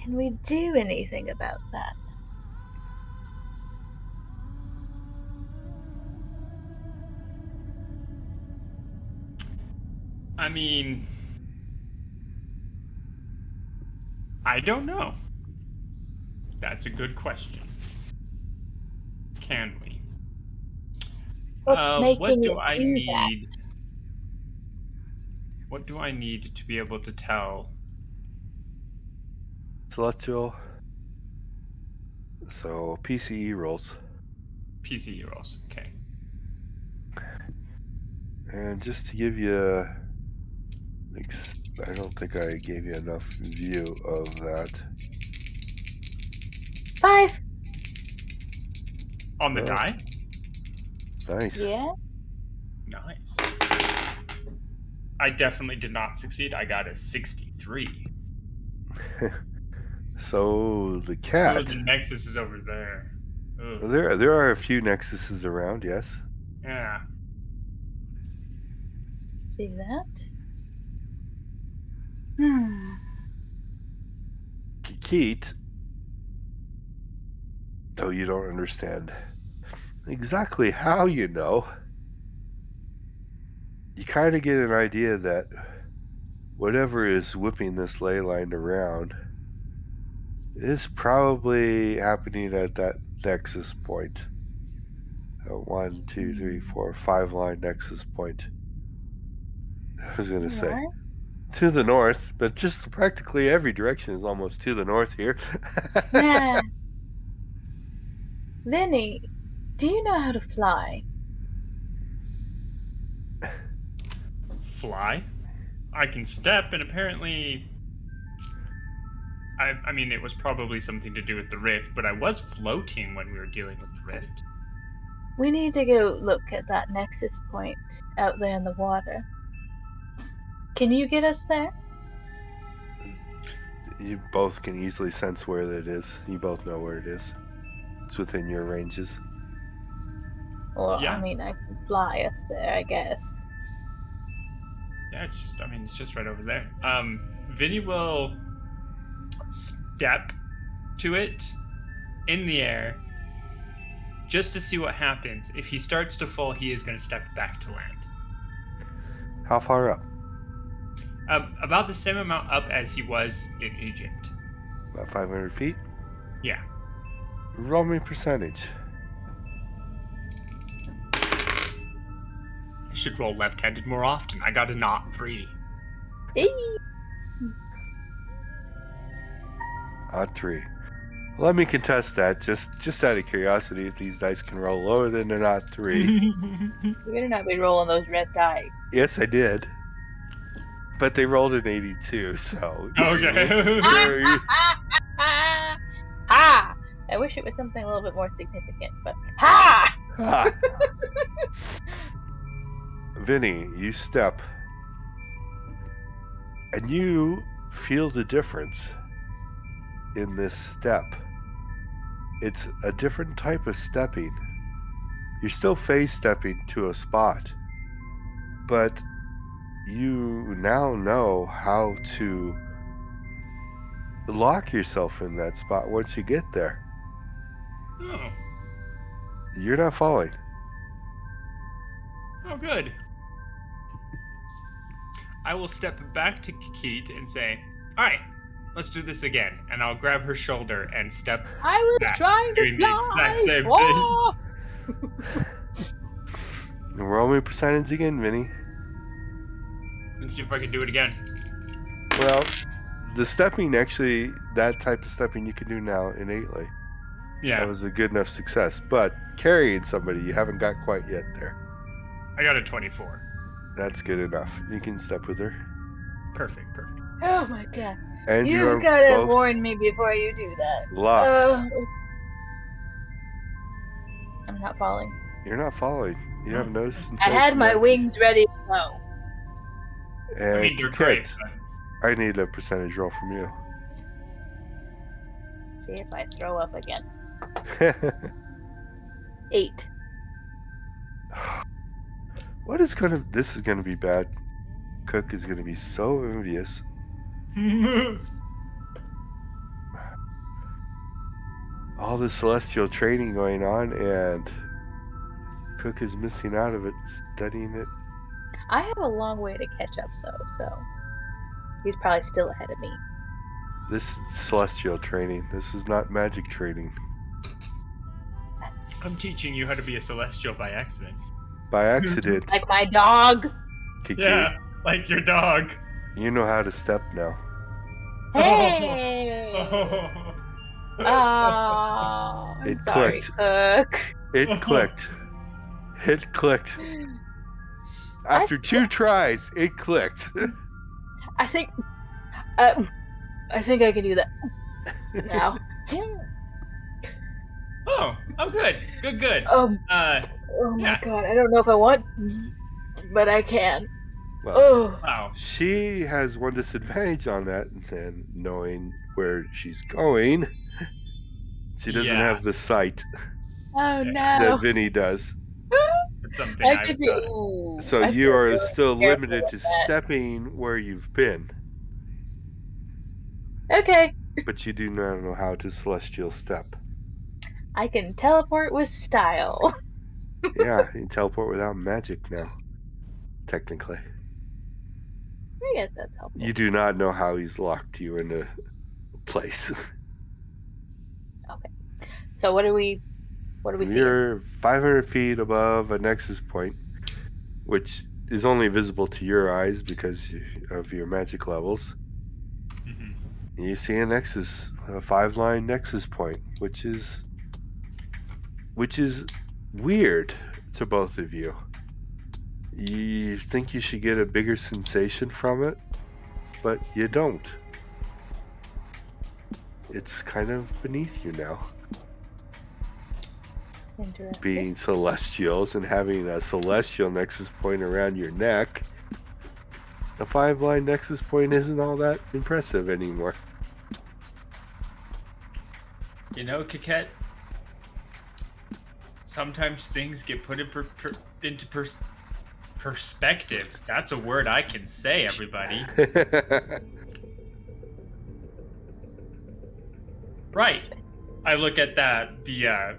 Can we do anything about that?
I mean, I don't know. That's a good question. Can we?
What's making
what do
it
I
do
need? What do I need to be able to tell?
Celestial. So PCE rolls.
PCE rolls. Okay.
And just to give you, I don't think I gave you enough view of that.
5.
On the
Oh.
die?
Nice.
Yeah.
Nice. I definitely did not succeed. I got a 63.
So the
Oh,
cat.
the Nexus is over there. Ugh.
There are a few nexuses around, yes.
Yeah.
See that?
Keat, though you don't understand exactly how you know, you kind of get an idea that whatever is whipping this ley line around is probably happening at that nexus point. 1, 2, 3, 4, 5 line nexus point. I was going to say to the north, but just practically every direction is almost to the north here.
Yeah. Vinny, do you know how to fly?
Fly? I can step, and apparently... I mean, it was probably something to do with the rift, but I was floating when we were dealing with the rift.
We need to go look at that nexus point out there in the water. Can you get us there?
You both can easily sense where it is. You both know where it is. It's within your ranges.
Or,
Yeah.
I mean, I can fly us there, I guess.
Yeah, it's just right over there. Vinny will step to it in the air just to see what happens. If he starts to fall, he is going to step back to land.
How far up?
About the same amount up as he was in Egypt.
About 500 feet?
Yeah.
Roll me percentage.
I should roll left-handed more often. I got a not 3.
Odd 3. Let me contest that, just out of curiosity, if these dice can roll lower than an odd 3.
You better not be rolling those red dice.
Yes, I did. But they rolled an 82, so...
Okay.
Ha! I wish it was something a little bit more significant, but ha!
Ah. Vinny, you step, and you feel the difference in this step. it's a different type of stepping. You're still phase stepping to a spot, but you now know how to lock yourself in that spot once you get there.
Oh.
You're not falling.
Oh, good. I will step back to Keat and say, all right, let's do this again. And I'll grab her shoulder and step
I was
back,
trying to
doing the exact
fly.
same thing.
Oh!
Roll me percentage again, Vinny.
Let's see if I can do it again.
Well, the stepping, actually, that type of stepping you can do now innately.
Yeah,
That was a good enough success. But carrying somebody, you haven't got quite yet there.
I got a 24.
That's good enough. You can step with her.
Perfect.
Oh my god.
And you
You
are
gotta
both
warn me before you do that.
locked.
I'm not falling.
You're not falling. You have no
I
sensation.
had my
that-
wings ready to go.
And
I mean, they're great.
Kit,
But
I need a percentage roll from you.
See if I throw up again. 8.
This is gonna be bad. Cook is gonna be so envious. All this celestial training going on, and Cook is missing out of it, studying it.
I have a long way to catch up though, so he's probably still ahead of me.
This is celestial training. This is not magic training.
I'm teaching you how to be a celestial by accident.
By accident,
Like my dog.
Kiki,
Yeah, like your dog.
you know how to step now.
Hey!
Oh.
Oh, I'm
It
sorry,
clicked.
Cook.
It clicked. It clicked. After 2 tries, it clicked.
I think I can do that now.
Oh, good. Good.
Oh
Uh,
my
Yeah.
god, I don't know if I want, but I can.
Well,
Oh,
wow.
she has one disadvantage on that, and knowing where she's going, she doesn't
Yeah.
have the sight
oh
that
no.
Vinny does.
It's something
I
I've
could be.
done.
Ooh,
So
I
you
feel
are
really
still
careful
limited
with
to
that.
stepping where you've been,
Okay,
but you do not know how to celestial step.
I can teleport with style.
Yeah, you can teleport without magic now, technically.
I guess that's helpful.
You do not know how he's locked you in a place.
So what do we see?
You're 500 feet above a nexus point, which is only visible to your eyes because of your magic levels.
Mhm.
You see a nexus, a 5-line nexus point, which is weird to both of you. You think you should get a bigger sensation from it, but you don't. It's kind of beneath you now.
Interesting.
Being celestials and having a celestial nexus point around your neck. A 5-line nexus point isn't all that impressive anymore.
You know, Coquette, sometimes things get put in into perspective. That's a word I can say, everybody. Right. I look at the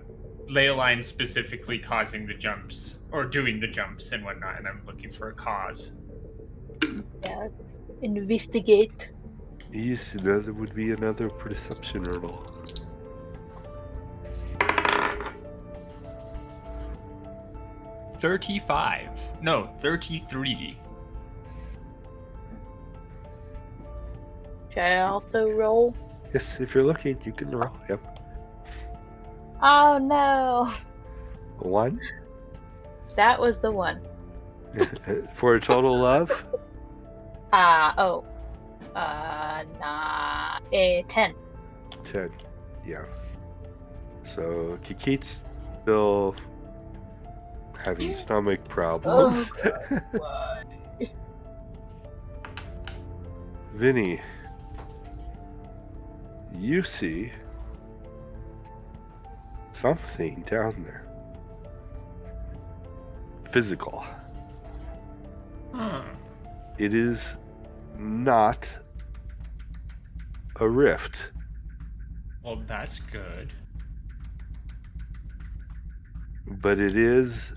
ley line specifically causing the jumps, or doing the jumps and whatnot, and I'm looking for a cause.
Yeah, let's investigate.
Yes, that would be another perception roll.
No, 33.
Should I also roll?
Yes, if you're looking, you can roll. Yep.
Oh no,
1
that was the one.
for a total of.
Nah, a 10.
10. Yeah. So Kikit's still having stomach problems.
Why?
Vinny, you see something down there. Physical.
Huh.
It is not a rift.
Well, that's good.
But it is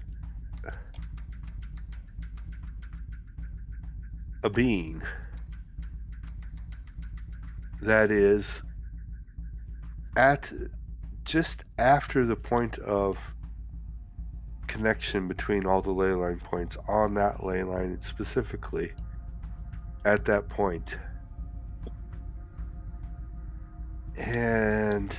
a being that is at just after the point of connection between all the ley line points on that ley line, specifically at that point. And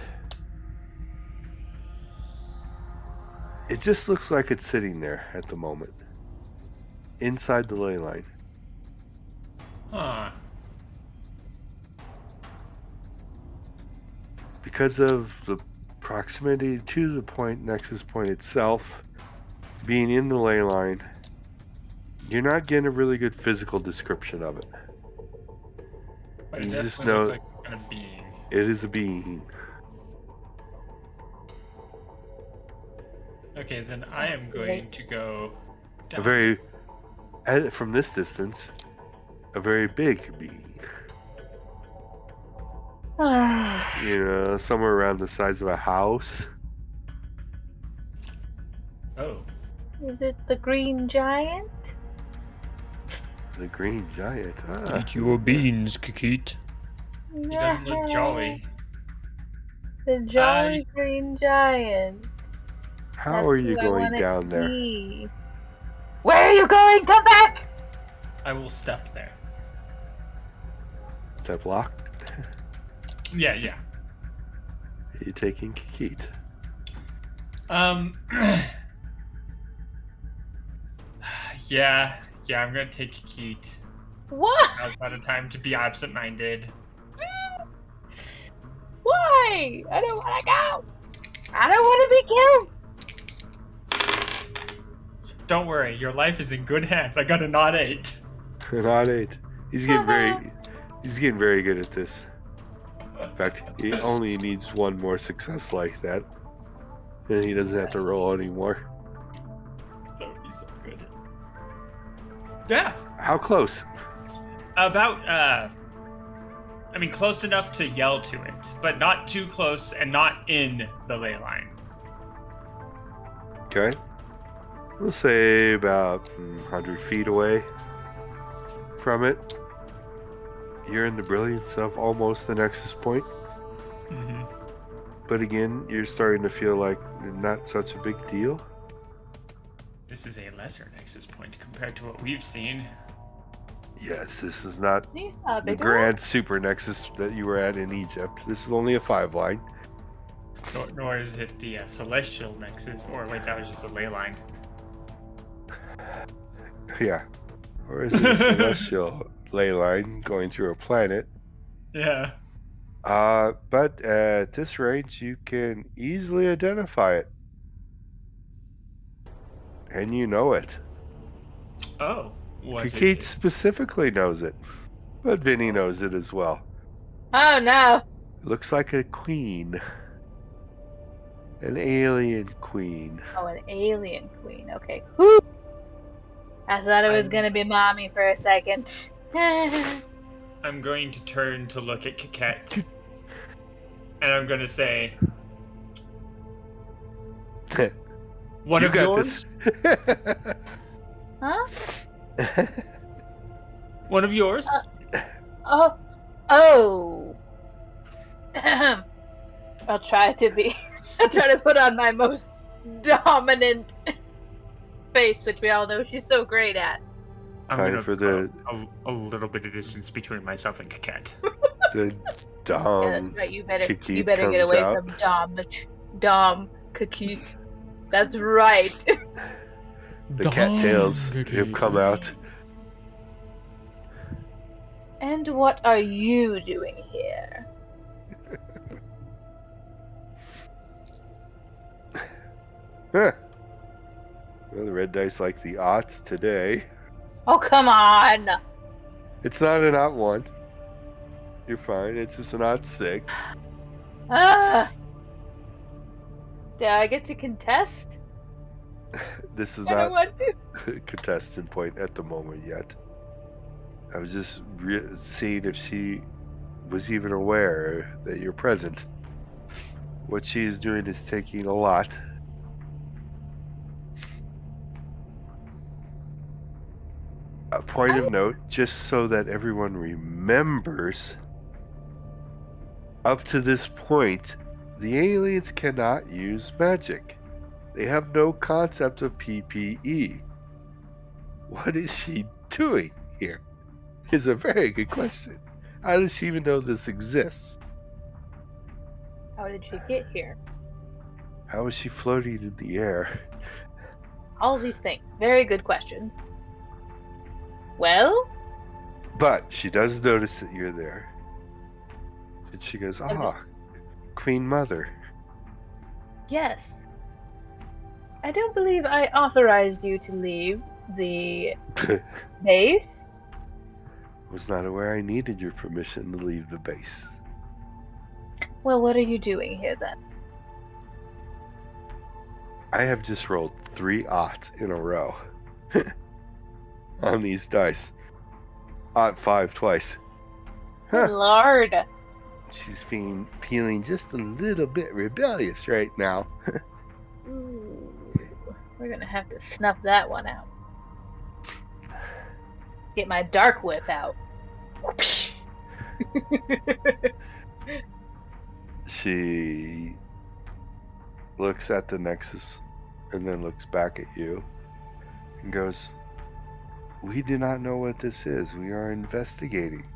it just looks like it's sitting there at the moment inside the ley line.
Huh.
Because of the proximity to the point, nexus point itself, being in the ley line, you're not getting a really good physical description of it.
But it
You just
definitely looks
know
like some kind of being.
it is a being.
Okay, then I am going to go down.
A very, from this distance, a very big being. You know, somewhere around the size of a house.
Oh.
Is it the green giant?
The green giant. Ah.
Eat your beans, Kikit.
He doesn't look jolly.
The jolly green giant.
How
That's
are you
who I
going
wanna
down there?
see. Where are you going? Come back!
I will step there.
Step locked.
Yeah, yeah.
Are you taking Kikit?
Yeah, I'm gonna take Keat.
What?
Now's not a time to be absent-minded.
Why? I don't want to go. I don't want to be killed.
Don't worry, your life is in good hands. I got a not 8.
Not 8. He's getting very good at this. In fact, he only needs one more success like that. Then he doesn't have to roll anymore.
That would be so good. Yeah.
How close?
About, close enough to yell to it, but not too close and not in the ley line.
Okay. We'll say about 100 feet away from it. You're in the brilliance of almost the nexus point.
Mm-hmm.
But again, you're starting to feel like not such a big deal.
This is a lesser nexus point compared to what we've seen.
Yes, this is not
You saw a
the
big
grand super nexus that you were at in Egypt. This is only a 5 line.
Nor is it the celestial nexus. Or wait, that was just a ley line.
Yeah. Or is it a celestial ley line going through a planet?
Yeah.
But at this range, you can easily identify it. And you know it.
Oh. What is
Kikit
it?
specifically knows it. But Vinny knows it as well.
Oh no.
It looks like a queen. An alien queen.
Oh, an alien queen. Okay. Whew. I thought it was gonna be mommy for a second.
I'm going to turn to look at Kikette. And I'm going to say, one
You
of
got
yours?
this.
Huh?
One of yours?
Oh. I'll try to put on my most dominant face, which we all know she's so great at.
I'm
Time
gonna
for
put a little bit of distance between myself and Kikette.
the
Yeah,
Dom.
that's right. You better
Kikit
get
comes
away
out.
from Dom Kikit. That's right.
The cattails have come out.
And what are you doing here?
Huh. Well, the red dice like the odds today.
Oh, come on.
It's not an odd 1. You're fine. It's just an odd 6.
Ah. Do I get to contest?
This is
I don't
not
want to.
a contestant point at the moment yet. I was just seeing if she was even aware that you're present. What she is doing is taking a lot. A point of note, just so that everyone remembers, up to this point, the aliens cannot use magic. They have no concept of PPE. What is she doing here? Is a very good question. How does she even know this exists?
How did she get here?
How is she floating in the air?
All these things. Very good questions. Well,
But she does notice that you're there. And she goes, Queen Mother.
yes. I don't believe I authorized you to leave the base.
Was not aware I needed your permission to leave the base.
Well, what are you doing here then?
I have just rolled 3 odds in a row on these dice. Odd 5 twice. Huh.
Lord.
She's feeling just a little bit rebellious right now.
Ooh, we're gonna have to snuff that one out. Get my dark whip out.
She looks at the Nexus and then looks back at you and goes, we do not know what this is. We are investigating.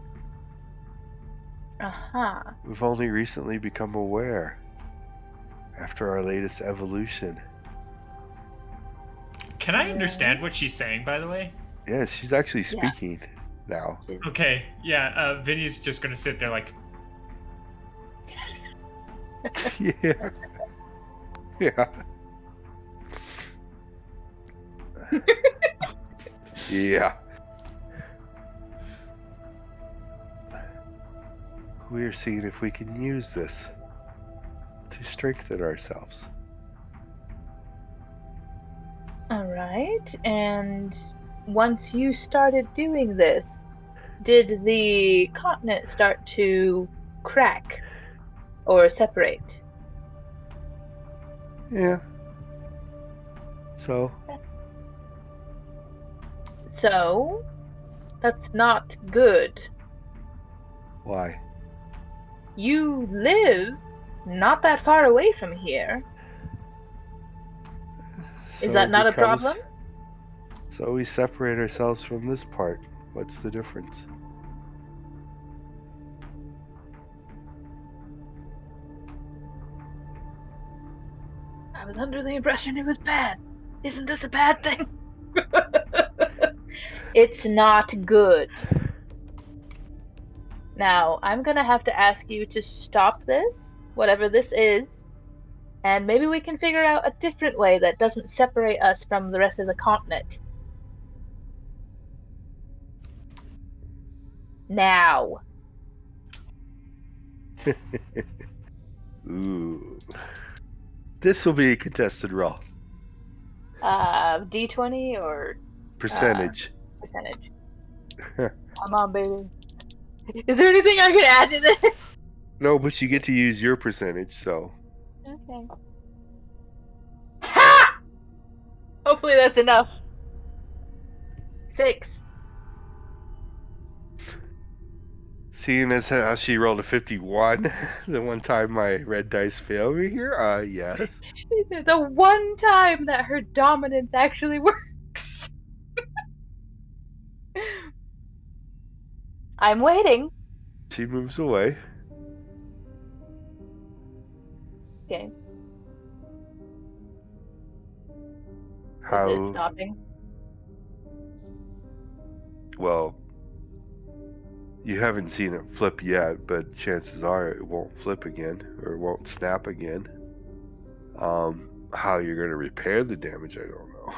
Uh-huh.
We've only recently become aware after our latest evolution.
Can I understand what she's saying, by the way?
Yeah, she's actually speaking now.
Okay, yeah, Vinny's just gonna sit there like,
Yeah. Yeah. Yeah. We're seeing if we can use this to strengthen ourselves.
Alright, and once you started doing this, did the continent start to crack or separate?
Yeah. So,
So, that's not good.
why?
You live not that far away from here.
So
Is that not a
because-
problem?
So we separate ourselves from this part. What's the difference?
I was under the impression it was bad. Isn't this a bad thing? It's not good. Now, I'm gonna have to ask you to stop this, whatever this is, and maybe we can figure out a different way that doesn't separate us from the rest of the continent. Now.
Ooh. This will be a contested roll.
D20 or
Percentage.
percentage? Come on, baby. Is there anything I could add to this?
No, but you get to use your percentage, so.
Okay. Ha! Hopefully that's enough. 6.
Seeing as how she rolled a 51, the one time my red dice failed me here, yes.
The one time that her dominance actually works. I'm waiting.
She moves away.
Okay. Is it
How?
stopping?
Well, you haven't seen it flip yet, but chances are it won't flip again or won't snap again. How you're going to repair the damage, I don't know.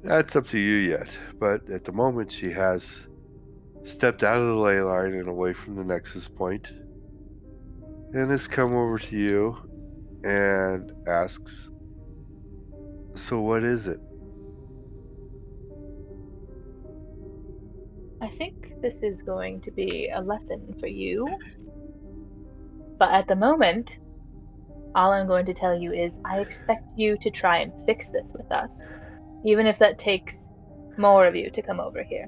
That's up to you yet. But at the moment, she has stepped out of the ley line and away from the nexus point and has come over to you and asks, "So what is it?"
I think this is going to be a lesson for you. But at the moment, all I'm going to tell you is I expect you to try and fix this with us. Even if that takes more of you to come over here.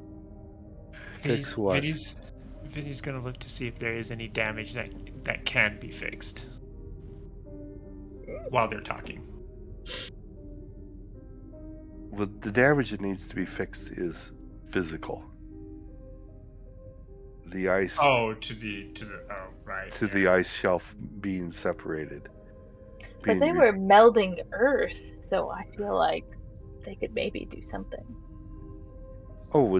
Fix what?
Vinny's gonna look to see if there is any damage that can be fixed while they're talking.
Well, the damage that needs to be fixed is physical. The ice
To the right.
to the ice shelf being separated.
But they were melding Earth, so I feel like they could maybe do something.
Oh,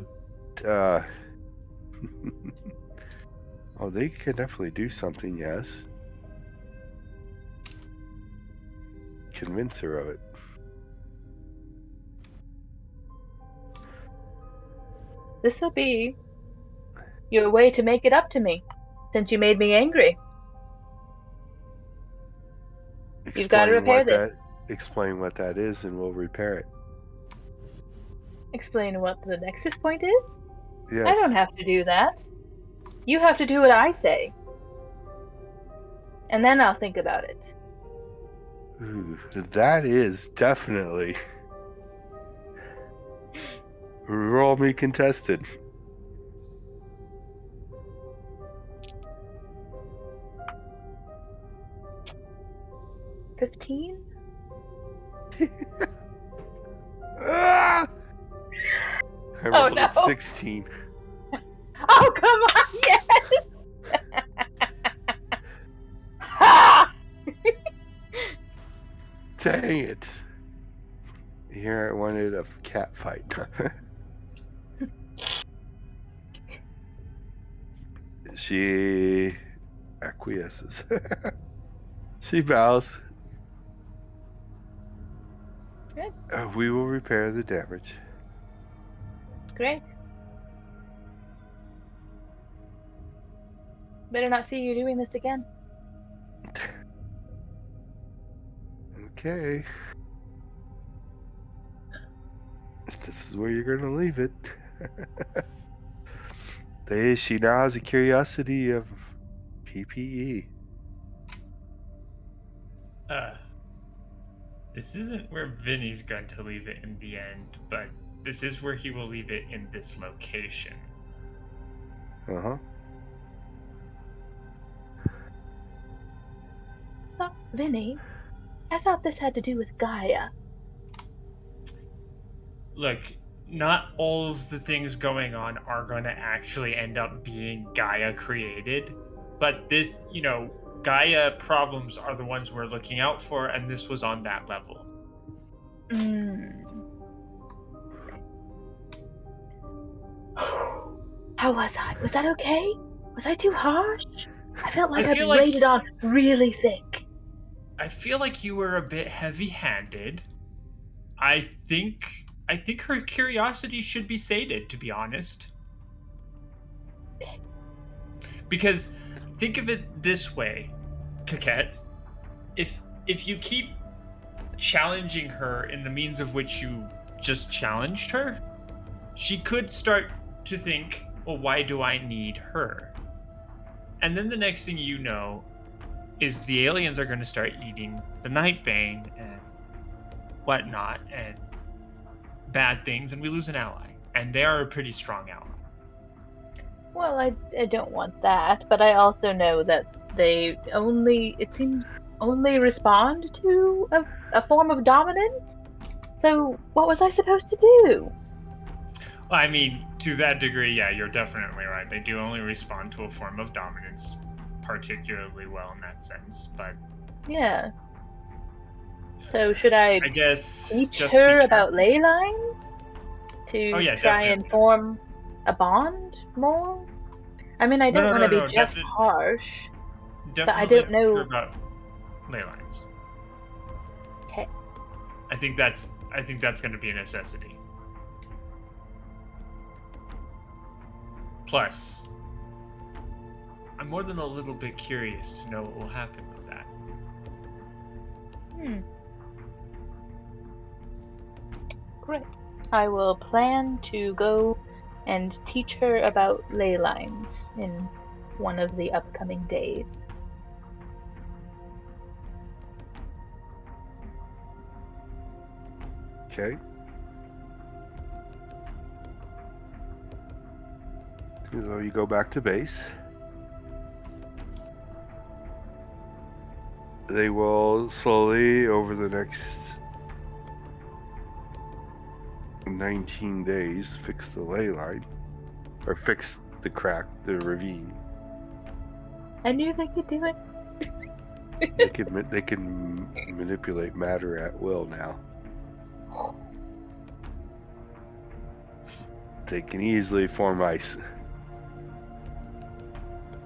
oh, they can definitely do something, yes. Convince her of it.
This will be your way to make it up to me, since you made me angry. You've got to repair this.
Explain what that is, and we'll repair it.
Explain what the nexus point is?
Yes.
I don't have to do that. You have to do what I say. And then I'll think about it.
Ooh, that is definitely roll me contested.
$15?
Ah! I rolled
no.
a 16.
Oh, come on, yes! Ha!
Dang it. Here I wanted a cat fight. She acquiesces. She bows.
Good.
We will repair the damage.
Great. Better not see you doing this again.
Okay. This is where you're going to leave it. She now has a curiosity of PPE.
This isn't where Vinny's going to leave it in the end, but this is where he will leave it in this location.
Uh-huh.
Vinny, I thought this had to do with Gaia.
Look, not all of the things going on are going to actually end up being Gaia created, but this, Gaia problems are the ones we're looking out for, and this was on that level.
How was I? Was that okay? Was I too harsh? I felt like I
like
laid it on really thick.
I feel like you were a bit heavy-handed. I think her curiosity should be sated, to be honest. Because think of it this way, Coquette. If you keep challenging her in the means of which you just challenged her, she could start to think, well, why do I need her? And then the next thing you know is the aliens are going to start eating the Nightbane and whatnot and bad things, and we lose an ally. And they are a pretty strong ally.
Well, I don't want that, but I also know that they only respond to a form of dominance. So what was I supposed to do?
Well, I mean, to that degree, yeah, you're definitely right. They do only respond to a form of dominance particularly well in that sense, but...
Yeah. So should I
guess
teach
just
her
be
about
careful.
ley lines? To try
definitely.
and form a bond more? I mean, I don't want to be just harsh.
Definitely,
but I don't know
about ley lines.
Okay.
I think that's going to be a necessity. Plus, I'm more than a little bit curious to know what will happen with that.
Great. I will plan to go and teach her about ley lines in one of the upcoming days.
Okay. So you go back to base. They will slowly, over the next 19 days, fix the ley line. Or fix the crack, the ravine.
I knew they could do it.
They can manipulate matter at will now. They can easily form ice.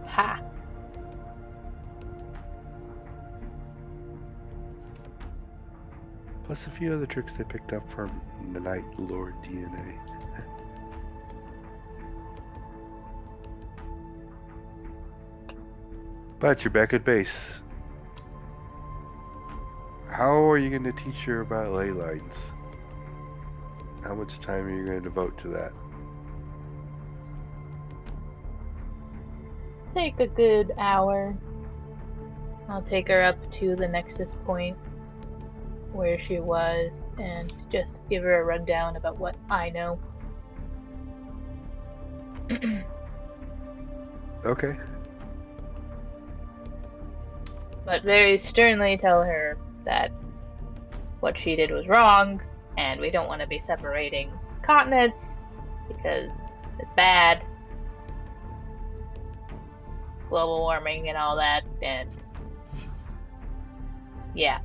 Ha.
Plus a few other tricks they picked up from the Night Lord DNA. But you're back at base. How are you going to teach her about ley lines? How much time are you going to devote to that?
Take a good hour. I'll take her up to the Nexus point where she was and just give her a rundown about what I know.
Okay.
But very sternly tell her that what she did was wrong and we don't want to be separating continents because it's bad. Global warming and all that, and yeah.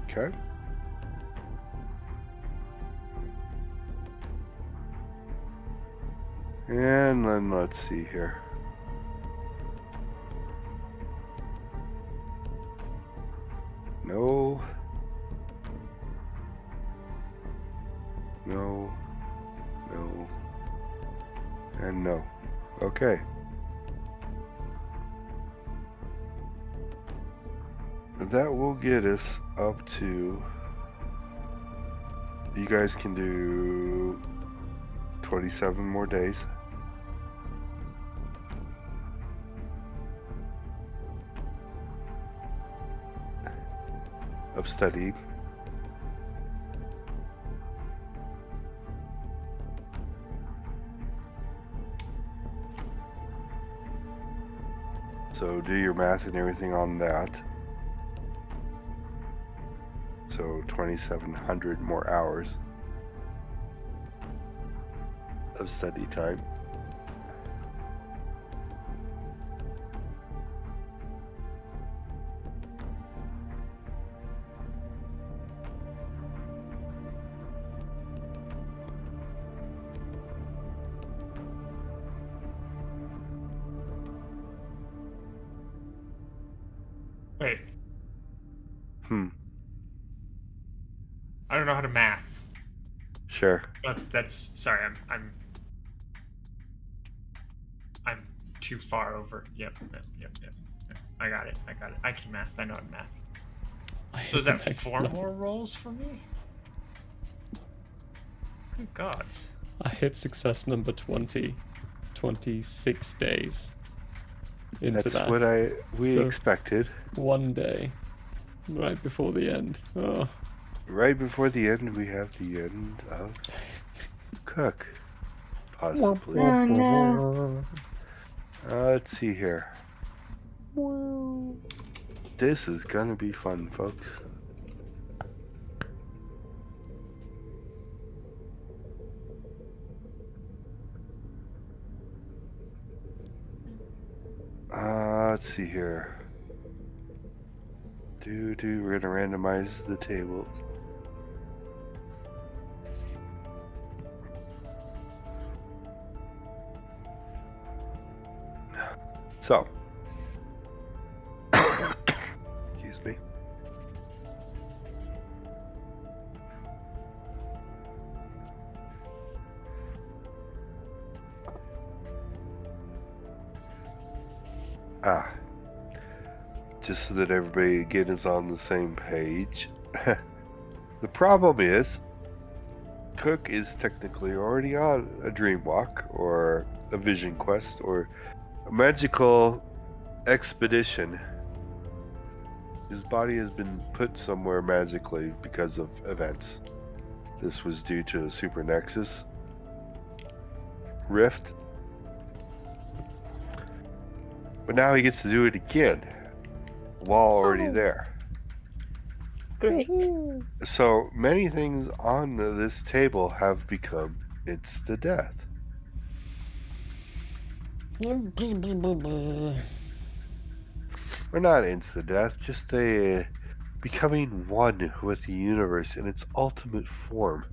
Okay. And then let's see here. No. No. No. And no. Okay. That will get us up to... You guys can do 27 more days. Of studying. So do your math and everything on that. So 2,700 more hours of study time.
Wait, I don't know how to math.
Sure.
But that's sorry. I'm too far over. Yep. I got it. I can math. I know how to math. So is that
Next
4
level.
more rolls for me? Good gods.
I hit success number 20. 26 days into
That's
that.
what we
So-
expected.
One day. Right before the end. Oh.
Right before the end, we have the end of Cook. Possibly.
Oh, no.
Let's see here. This is gonna be fun, folks. Let's see here. We're gonna randomize the tables. So, excuse me. just so that everybody again is on the same page. The problem is, Cook is technically already on a dream walk or a vision quest or a magical expedition. His body has been put somewhere magically because of events. This was due to a super nexus rift. But now he gets to do it again while already there.
Great.
So many things on this table have become insta-death. Or not insta-death, just a becoming one with the universe in its ultimate form.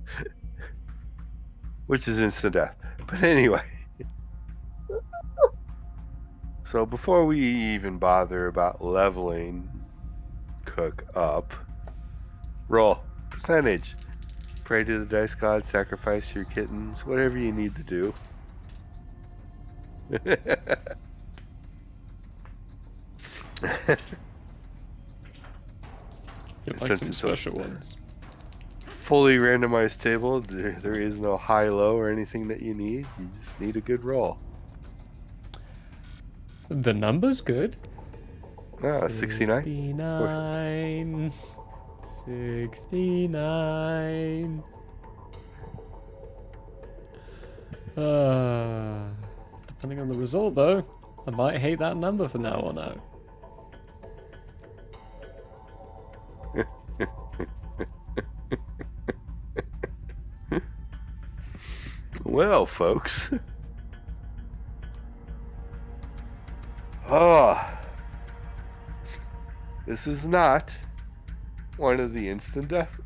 Which is insta-death. But anyway. So before we even bother about leveling Cook up, roll percentage. Pray to the dice god, sacrifice your kittens, whatever you need to do.
Get like some special ones.
Fully randomized table, there is no high-low or anything that you need. You just need a good roll.
The number's good.
69.
69. 69. Depending on the result, though, I might hate that number from now on out.
Well, folks. This is not one of the instant death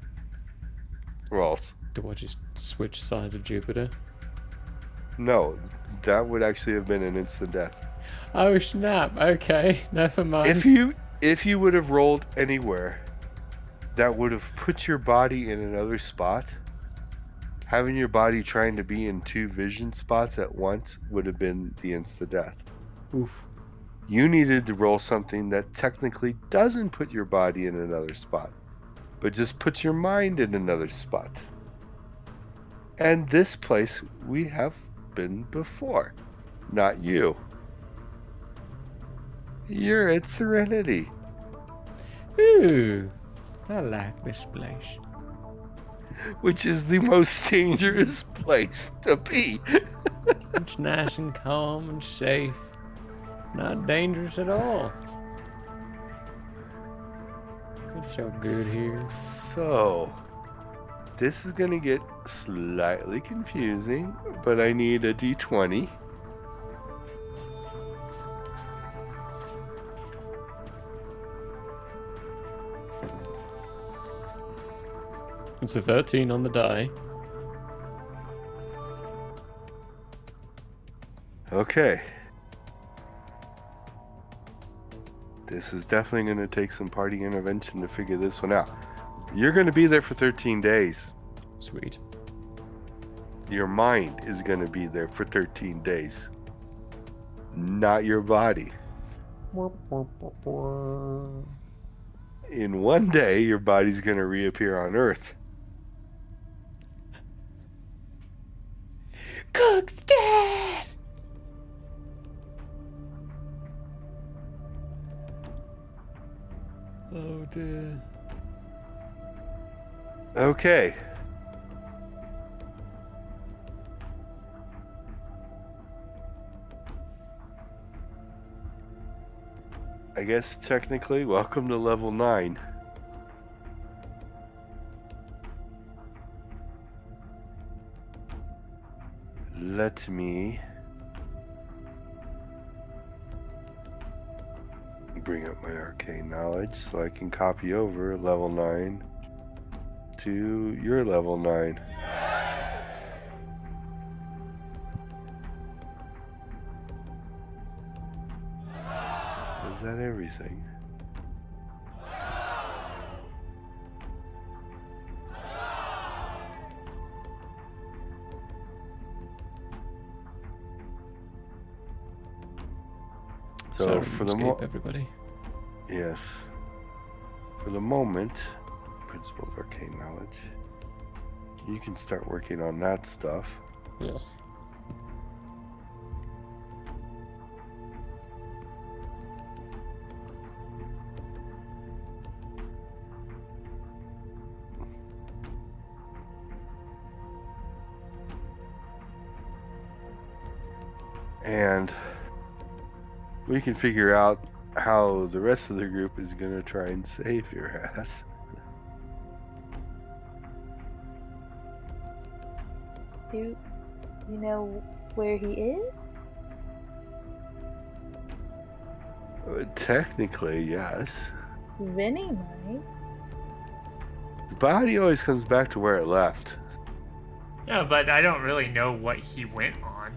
rolls.
Do I just switch sides of Jupiter?
No, that would actually have been an instant death.
Oh snap! Okay, never mind.
If you would have rolled anywhere, that would have put your body in another spot. Having your body trying to be in two vision spots at once would have been the insta death.
Oof.
You needed to roll something that technically doesn't put your body in another spot, but just puts your mind in another spot. And this place we have been before, not you. You're at Serenity.
Ooh, I like this place.
Which is the most dangerous place to be.
It's nice and calm and safe. Not dangerous at all. It's so good here.
So, this is going to get slightly confusing, but I need a d20.
It's a 13 on the die.
Okay. This is definitely going to take some party intervention to figure this one out. You're going to be there for 13 days.
Sweet.
Your mind is going to be there for 13 days. Not your body. In one day, your body's going to reappear on Earth.
Cook's dead! Oh dear.
Okay. I guess technically, welcome to level 9. Let me bring up my arcane knowledge so I can copy over level 9 to your level 9. Is that everything? So for the
Syrinscape, everybody.
Yes. For the moment, Principal's Arcane Knowledge. You can start working on that stuff.
Yeah.
And we can figure out how the rest of the group is going to try and save your ass.
Do you know where he is?
Technically, yes.
Vinny might.
The body always comes back to where it left.
Yeah, but I don't really know what he went on.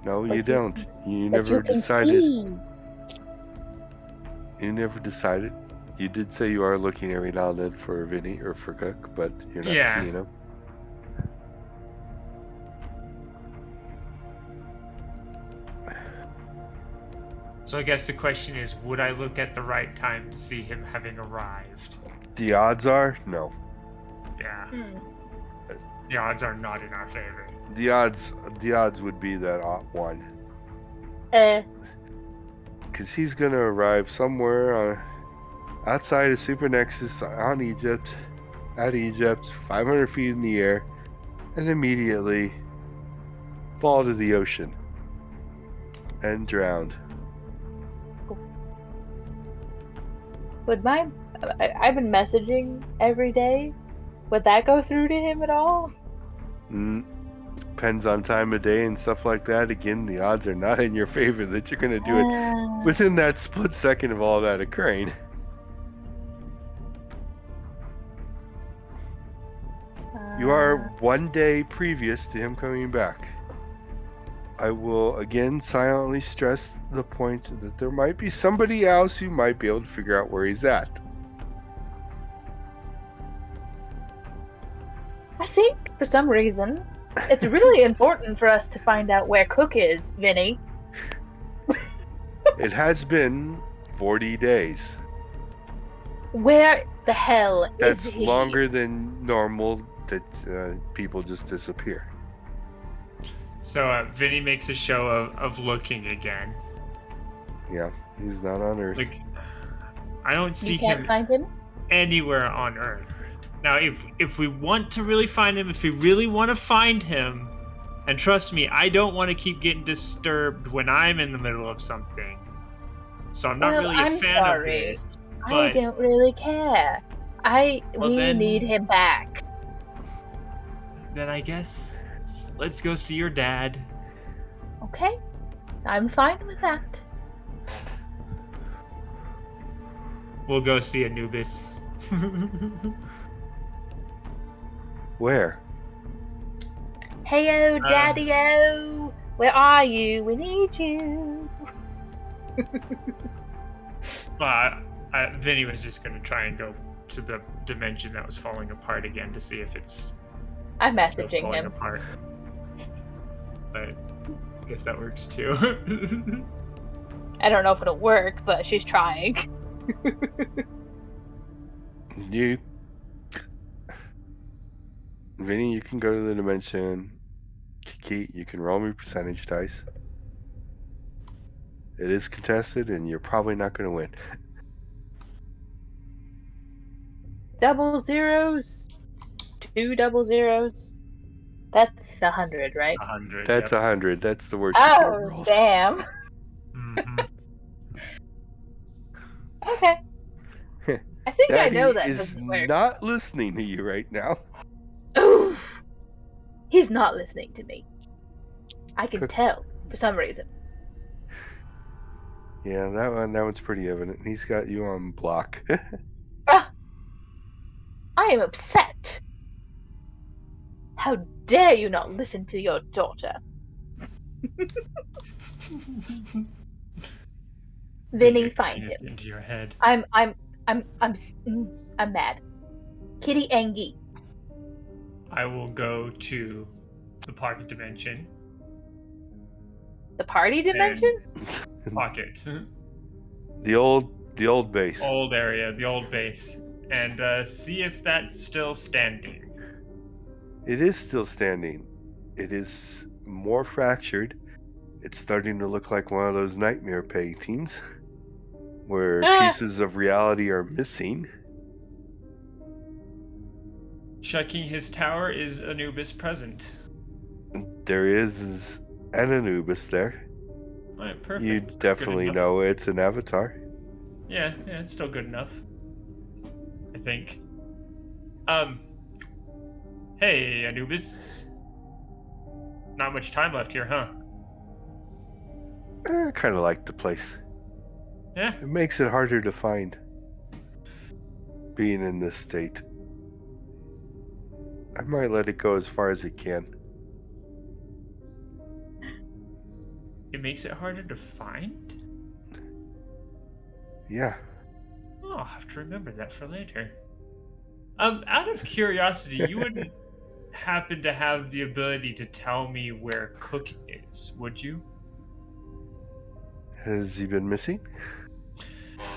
No,
But
you don't. You
But
never
you can
decided.
see.
You never decided. You did say you are looking every now and then for Vinny or for Cook, but you're not
Yeah.
seeing him.
So I guess the question is, would I look at the right time to see him having arrived?
The odds are no.
Yeah,
Hmm.
the odds are not in our favor.
The odds would be that one, because he's gonna arrive somewhere outside of Super Nexus on Egypt, at Egypt, 500 feet in the air, and immediately fall to the ocean and drowned.
Would I've been messaging every day. Would that go through to him at all?
Depends on time of day and stuff like that. Again, the odds are not in your favor that you're gonna do it within that split second of all that occurring. You are 1 day previous to him coming back. I will again silently stress the point that there might be somebody else who might be able to figure out where he's at.
I think for some reason it's really important for us to find out where Cook is, Vinny.
It has been 40 days.
Where the hell
That's
is he?
longer than normal that people just disappear.
So Vinny makes a show of looking again.
Yeah, he's not on Earth.
Like, I don't see
You can't
him
find him?
anywhere on Earth. Now, if we want to really find him, if we really want to find him, and trust me, I don't want to keep getting disturbed when I'm in the middle of something. So I'm not really a
I'm
fan
sorry.
of this.
I
But
don't really care. We
then-
need him back.
then I guess let's go see your dad.
Okay? I'm fine with that.
We'll go see Anubis.
Where?
Heyo, Daddy-o! Where are you? We need you.
Vinny was just going to try and go to the dimension that was falling apart again to see if it's
I'm
still
messaging
falling
him.
apart. But I guess that works too.
I don't know if it'll work, but she's trying.
Vinny, you can go to the dimension. Kiki, you can roll me percentage dice. It is contested, and you're probably not going to win.
Double zeros. 2 double zeros. That's 100, right?
100.
That's
yep.
100. That's the worst you could have
Oh,
rolled.
damn.
Mhm.
Okay. I think I know
Daddy
that
is
doesn't work.
not listening to you right now.
Oof. He's not listening to me. I can
Cook.
tell for some reason.
Yeah, that one's pretty evident. He's got you on block.
I am upset. How dare you not listen to your daughter? Vinny, find
Just
him.
into your head.
I'm mad. Kitty Angie.
I will go to the pocket dimension.
The party dimension?
Pocket.
The old The old base.
old area, the old base, and see if that's still standing.
It is still standing. It is more fractured. It's starting to look like one of those nightmare paintings where pieces of reality are missing.
Checking his tower, is Anubis present?
There is an Anubis there.
All right, perfect.
You
Good
definitely
enough.
know it's an avatar.
Yeah, it's still good enough. I think. Hey, Anubis. Not much time left here, huh?
I kind of like the place.
Yeah.
It makes it harder to find being in this state. I might let it go as far as it can.
It makes it harder to find?
Yeah.
Oh, I'll have to remember that for later. Out of curiosity, you wouldn't happen to have the ability to tell me where Cook is, would you?
Has he been missing?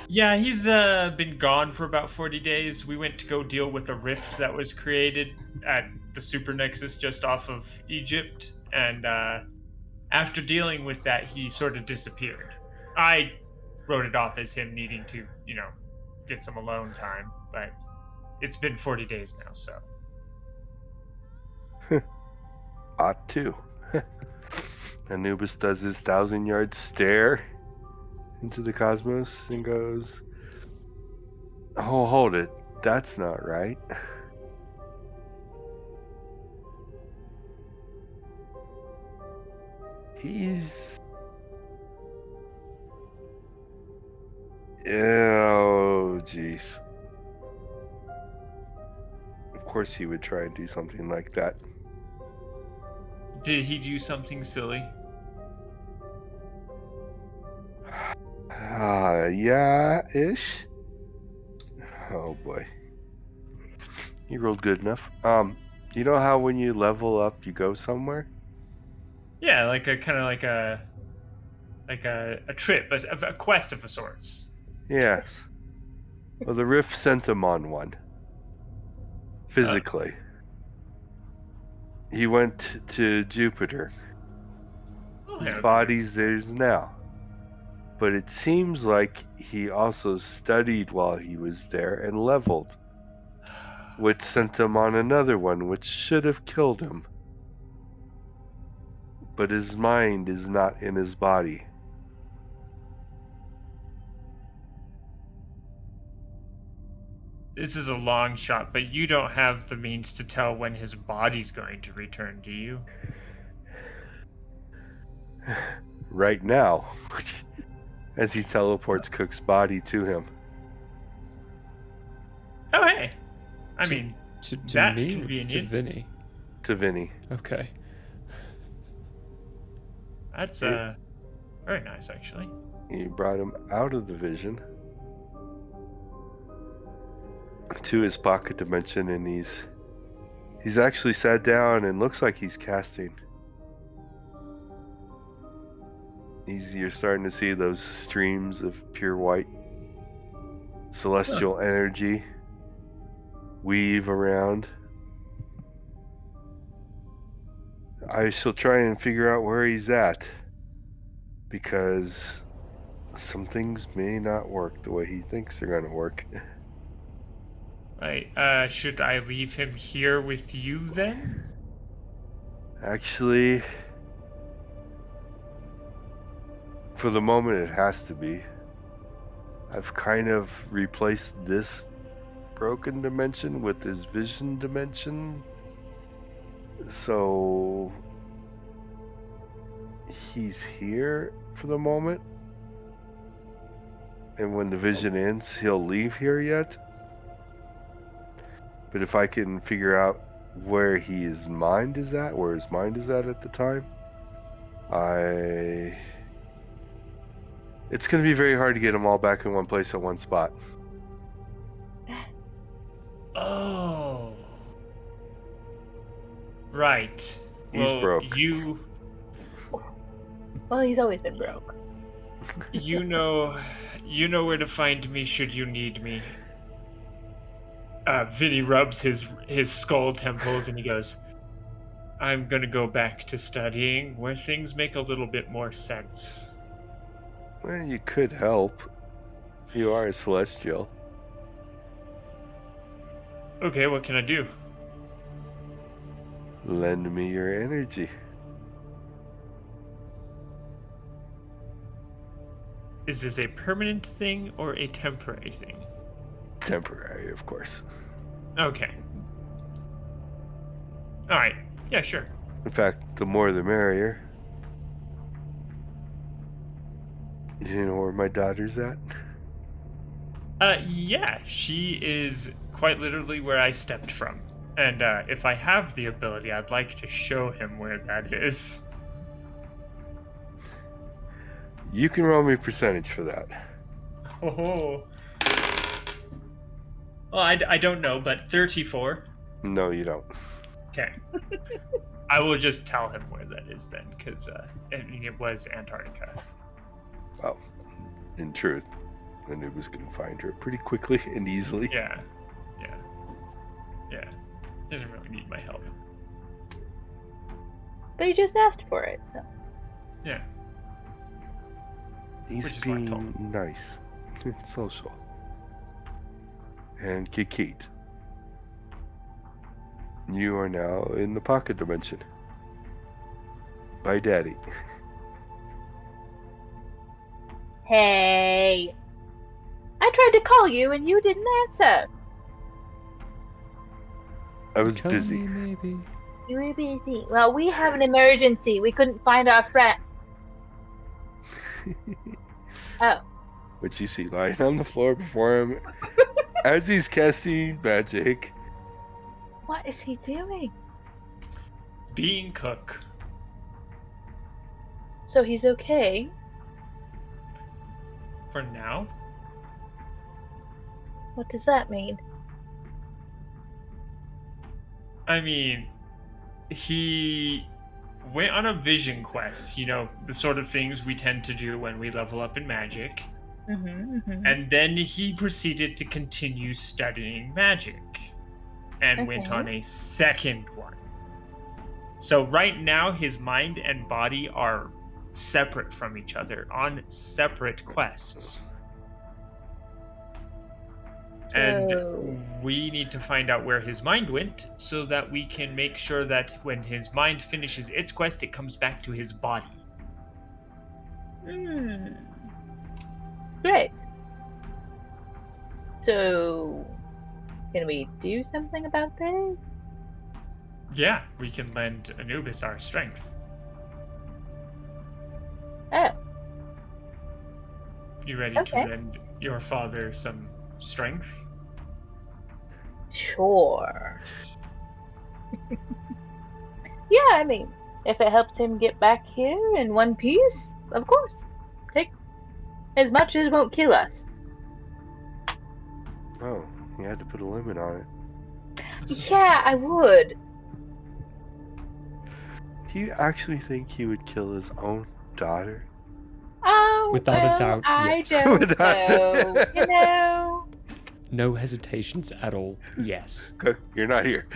Yeah, he's been gone for about 40 days. We went to go deal with a rift that was created at the Super Nexus just off of Egypt, and after dealing with that, he sort of disappeared. I wrote it off as him needing to, get some alone time, but it's been 40 days now, so.
Ought to. Anubis does his 1,000-yard stare into the cosmos and goes, "Oh, hold it. That's not right." He's... Oh, jeez. Of course he would try and do something like that.
Did he do something silly?
Yeah-ish. Oh boy. He rolled good enough. You know how when you level up, you go somewhere?
Yeah, like a kind of like a trip, a quest of a sorts.
Yes. Well, the Rift sent him on one. Physically. He went to Jupiter.
Oh,
His
yeah.
body's theirs now. But it seems like he also studied while he was there and leveled, which sent him on another one, which should have killed him. But his mind is not in his body.
This is a long shot, but you don't have the means to tell when his body's going to return, do you?
Right now, as he teleports Cook's body to him.
Oh, hey. I
To-
mean,
To
That's
me, or
convenient.
to Vinny.
To Vinny.
Okay.
that's very nice, actually.
He brought him out of the vision to his pocket dimension, and he's actually sat down and looks like he's casting. You're starting to see those streams of pure white celestial energy weave around. I shall try and figure out where he's at, because some things may not work the way he thinks they're going to work.
Right, should I leave him here with you then?
Actually, for the moment, it has to be. I've kind of replaced this broken dimension with his vision dimension. So he's here for the moment. And when the vision ends, he'll leave here yet. But if I can figure out where his mind is at the time, it's going to be very hard to get them all back in one place at one spot.
Oh. Right.
He's broke.
You...
Well, he's always been broke.
You know where to find me should you need me. Vinny rubs his skull temples and he goes, I'm gonna go back to studying where things make a little bit more sense.
Well, you could help. You are a celestial.
Okay, what can I do?
Lend me your energy.
Is this a permanent thing or a temporary thing?
Temporary, of course.
Okay. Alright. Yeah, sure.
In fact, the more the merrier. You know where my daughter's at?
Yeah, she is quite literally where I stepped from. And if I have the ability, I'd like to show him where that is.
You can roll me percentage for that.
Oh. Well, I don't know, but 34.
No, you don't.
Okay. I will just tell him where that is then, because it was Antarctica.
Well, in truth, Anubis can find her pretty quickly and easily.
Yeah. Doesn't really need my help.
But you just asked for it, so.
Yeah.
He's
Which is what I told
being nice and social. And Kikit, you are now in the pocket dimension. By Daddy.
Hey. I tried to call you and you didn't answer.
I was
Come
busy.
me, maybe.
You were busy. Well, we have an emergency. We couldn't find our friend. Oh.
What you see lying on the floor before him as he's casting magic.
What is he doing?
Being cook.
So he's okay?
For now.
What does that mean?
I mean, he went on a vision quest, you know, the sort of things we tend to do when we level up in magic. And then he proceeded to continue studying magic and went
Okay.
on a second one. So right now, his mind and body are separate from each other on separate quests. And
So-
we need to find out where his mind went so that we can make sure that when his mind finishes its quest, it comes back to his body.
Great. So, can we do something about this?
Yeah, we can lend Anubis our strength.
Oh,
You ready
Okay.
to lend your father some strength?
sure. Yeah, I mean, if it helps him get back here in one piece, of course. Take as much as won't kill us.
Oh, you had to put a limit on it.
Yeah, I would.
Do you actually think he would kill his own daughter?
Oh,
Without a
well,
doubt,
I
yes.
don't
Without-
know. You know.
No hesitations at all. Yes.
Cook, you're not here.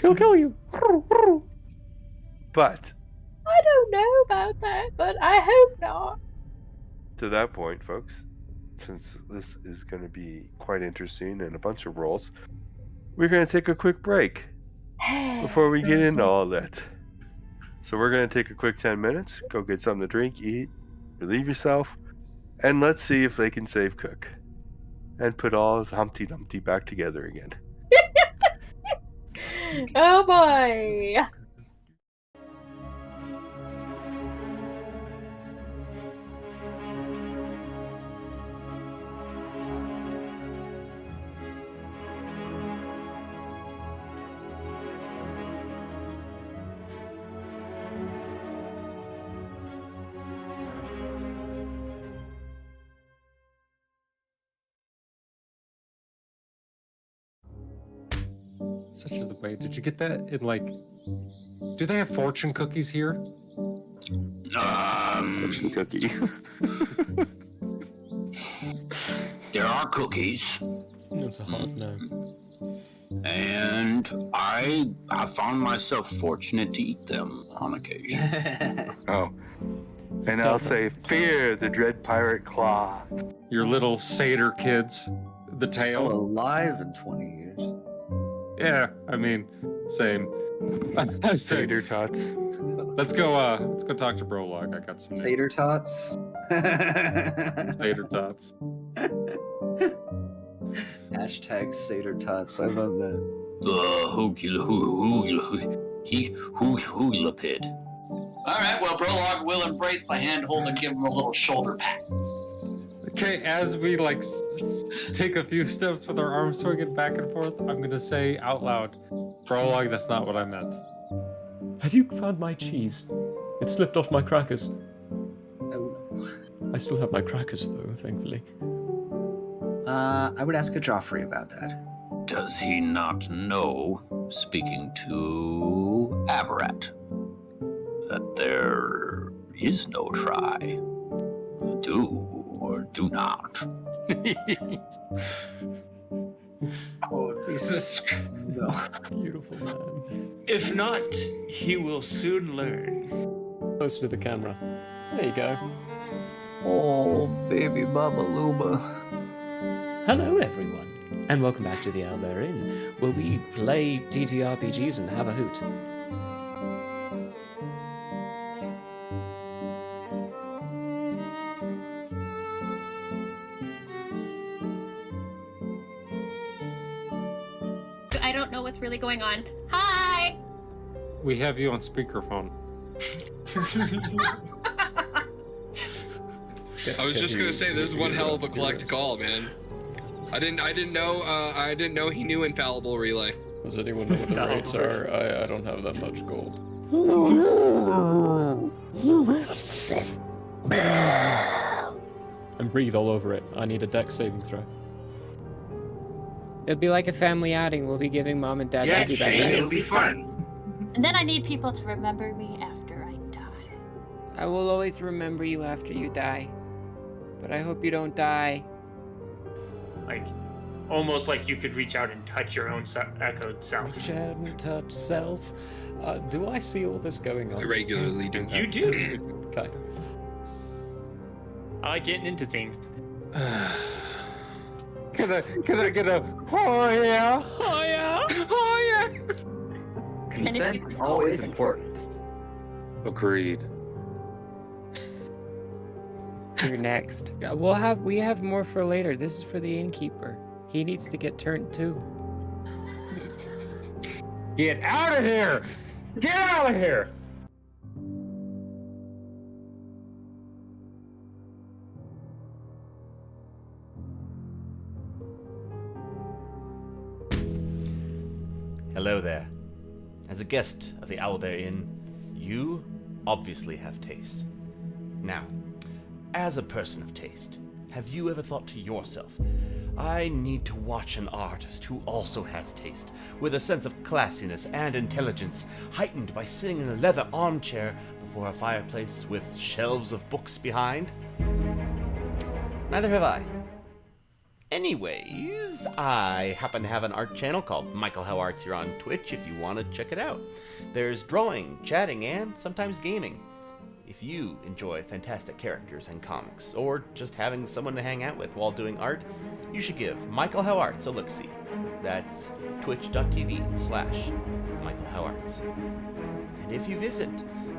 He'll kill you.
But
I don't know about that, but I hope not.
to that point, folks, since this is going to be quite interesting and a bunch of rolls, we're going to take a quick break before we get into all that. So we're going to take a quick 10 minutes, go get something to drink, eat, relieve yourself, and let's see if they can save Cook and put all Humpty Dumpty back together again.
Oh boy.
Such is the way. Did you get that? In like, do they have fortune cookies here? Cookie. There are cookies,
That's a hard no.
and I have found myself fortunate to eat them on occasion.
Oh. And I'll say, fear the dread pirate claw.
Your little satyr kids. The
Still
tail.
alive in 20 years.
Yeah, I mean, same. I say,
Satyr tots.
let's go talk to Brolog. I got some
Satyr tots.
satyr tots.
Hashtag Satyr tots. I love that.
Hoogilapid.
All right, well, Brolog will embrace the handhold and give him a little shoulder pat.
Okay, as we take a few steps with our arms swinging back and forth, I'm gonna say out loud, Prologue, that's not what I meant.
Have you found my cheese? It slipped off my crackers.
Oh.
I still have my crackers though, thankfully.
I would ask a Joffrey about that.
Does he not know, speaking to Aberrat, that there is no try? Do or do not.
Oh,
Jesus.
no.
Beautiful man.
If not, he will soon learn.
Close to the camera. There you go.
Oh, baby Baba Luba.
Hello everyone, and welcome back to the Owlbear Inn, where we play TTRPGs and have a hoot.
I don't know what's really going on. Hi!
We have you on speakerphone.
I was just gonna say, this is one hell of a collect call, man. I didn't know he knew infallible relay.
Does anyone know what the rates are? I don't have that much gold. And breathe all over it. I need a dex saving throw.
It'll be like a family outing. We'll be giving mom and dad
Yeah,
Maggie
Shane,
back.
it'll be fun.
And then I need people to remember me after I die.
I will always remember you after you die. But I hope you don't die.
Like, almost like you could reach out and touch your own echoed self.
Reach out and touch self. Do I see all this going on?
I regularly do.
You do.
Okay.
I like getting into things.
Can I get a oh yeah,
Oh yeah!
oh yeah?
Consent
is always important.
Agreed.
You're next. We have more for later. This is for the innkeeper. He needs to get turned too.
Get out of here! Get out of here!
Hello there. As a guest of the Owlbear Inn, you obviously have taste. Now, as a person of taste, have you ever thought to yourself, I need to watch an artist who also has taste, with a sense of classiness and intelligence, heightened by sitting in a leather armchair before a fireplace with shelves of books behind? Neither have I. Anyways, I happen to have an art channel called Michael How Arts here on Twitch if you want to check it out. There's drawing, chatting, and sometimes gaming. If you enjoy fantastic characters and comics, or just having someone to hang out with while doing art, you should give Michael How Arts a look-see. That's twitch.tv/Michael How Arts. And if you visit,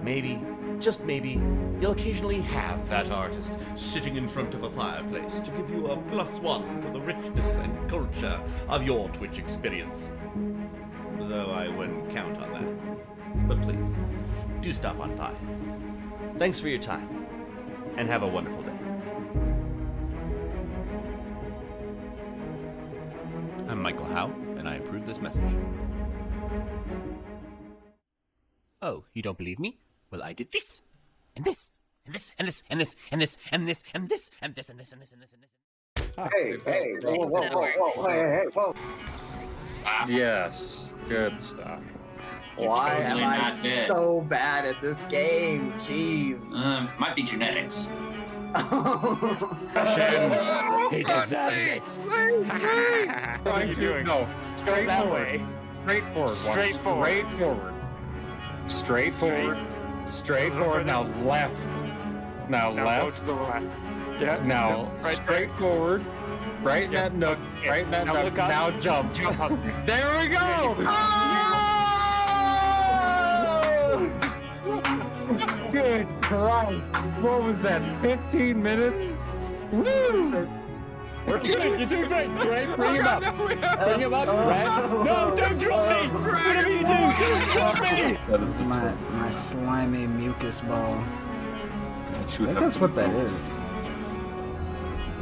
maybe, just maybe, you'll occasionally have that artist sitting in front of a fireplace to give you a +1 to the richness and culture of your Twitch experience. Though I wouldn't count on that. But please, do stop on by. Thanks for your time, and have a wonderful day.
I'm Michael Howe, and I approve this message. Oh, you don't believe me? Well, I did this, and this, and this, and this, and this, and this, and this, and this, and this, and this, and this, and this, and this.
Hey, whoa, hey.
Yes, good stuff.
Why am
totally
I
not dead.
so bad at this game? Jeez.
Might be genetics.
He deserves it.
What are you doing? No, straightforward. Straightforward. Straightforward. Straightforward. Straightforward. Now left. Now left.
Go to the left. Yeah.
Now
right
straightforward. Right in that nook. Right in that
Now
nook.
look up.
Now jump.
Jump up.
There we go. Good Christ. What was that? 15 minutes? Woo!
You're doing great. Great. Bring him up. Bring him up. Red. No, don't drop me. Whatever you do, don't drop me.
That is
My slimy mucus ball. I
you
think
have
that's
to
what that
vote.
is.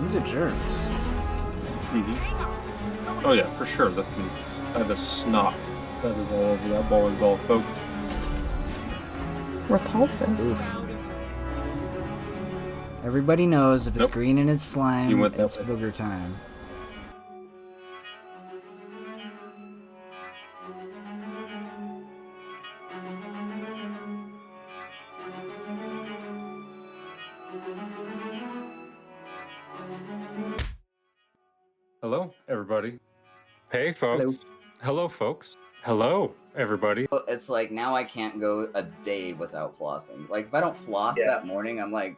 These are germs.
Oh yeah, for sure. That's mucus. That is snot. That is all over that bowling ball, folks.
Repulsive.
Oof. Everybody knows if it's
Nope.
green and it's slime,
You went that
it's
way.
booger time.
Hello, everybody. Hey, folks. Hello, folks. Hello, everybody.
It's like now I can't go a day without flossing. Like if I don't floss that morning, I'm like,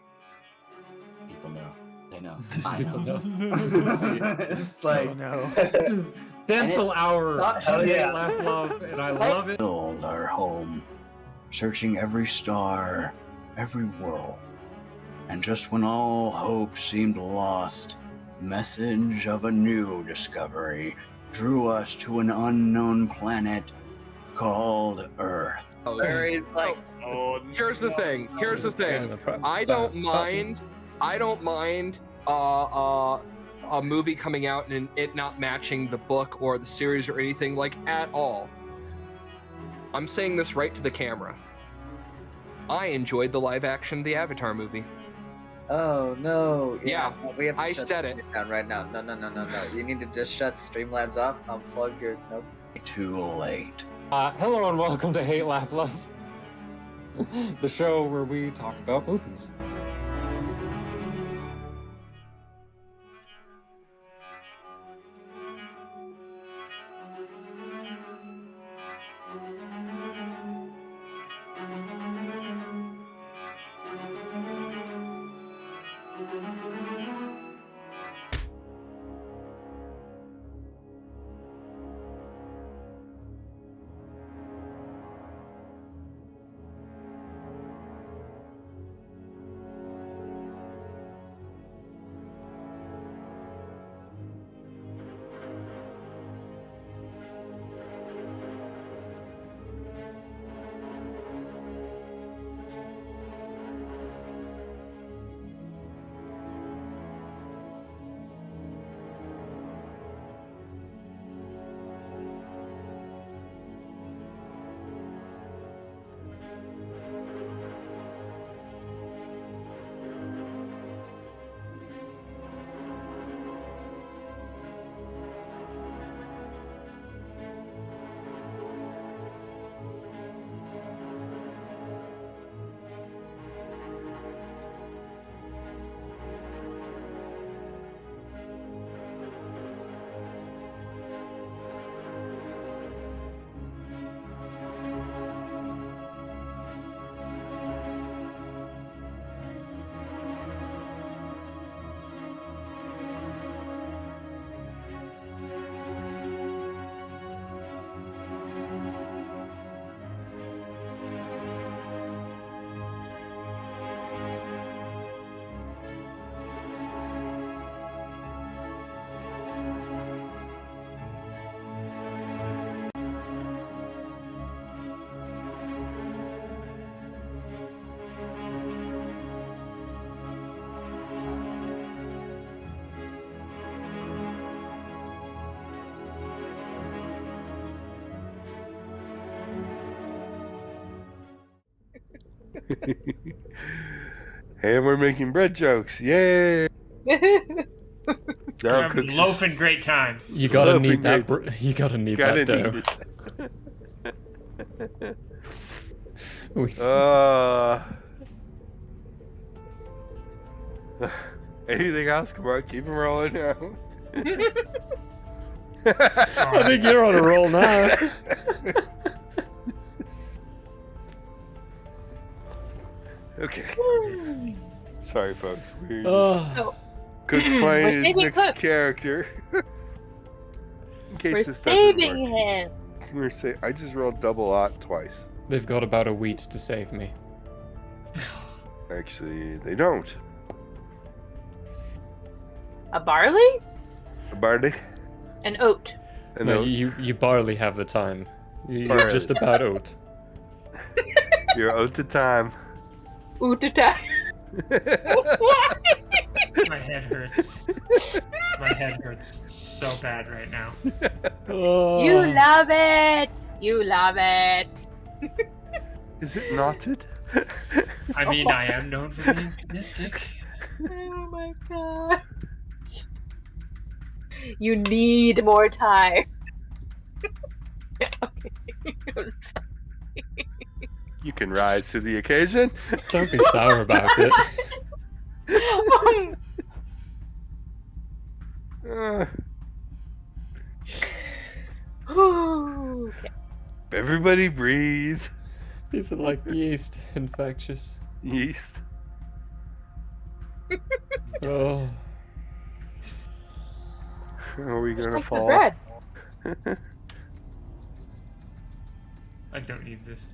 people know. They know. I know. It's like
This is dental
And it's-
hour.
Hell yeah.
Laugh, love, and I love it.
Build our home, searching every star, every world. And just when all hope seemed lost, message of a new discovery drew us to an unknown planet called Earth.
where he's like,
Here's the thing. Here's the thing. I don't mind a movie coming out and it not matching the book or the series or anything like at all. I'm saying this right to the camera. I enjoyed the live action of the Avatar movie.
oh no.
Yeah,
no, we have to
I
shut
said
this
it.
down right now. No. You need to just shut Streamlabs off, unplug your. Nope.
Too late.
Hello and welcome to Hate, Laugh, Love, the show where we talk about movies.
And we're making bread jokes. Yay! Now
I'm loafing great time.
You gotta
Loafing
need that.
great.
You gotta need
Gotta
that dough.
need it. Anything else? Come on, keep him rolling now.
I think you're on a roll now.
Okay. Sorry, folks. We're
Oh.
Cook's
We're
playing his
saving
next
Cook.
character. In case
We're
this doesn't
saving
work.
him.
I just rolled double aught twice.
They've got about a wheat to save me.
Actually, they don't.
A barley?
A barley?
An oat.
An
No,
oat?
you barely have the time. You're
Barley.
just about oat.
You're out of time.
Ootata.
My head hurts. My head hurts so bad right now.
You love it. You love it.
Is it knotted?
I mean, I am known for being sadistic.
Oh my god. You need more time.
You can rise to the occasion.
Don't be sour about it.
Okay.
Everybody breathe.
Is it like yeast infectious?
Yeast.
Oh.
Are we gonna
Like the
fall?
bread.
I don't need this.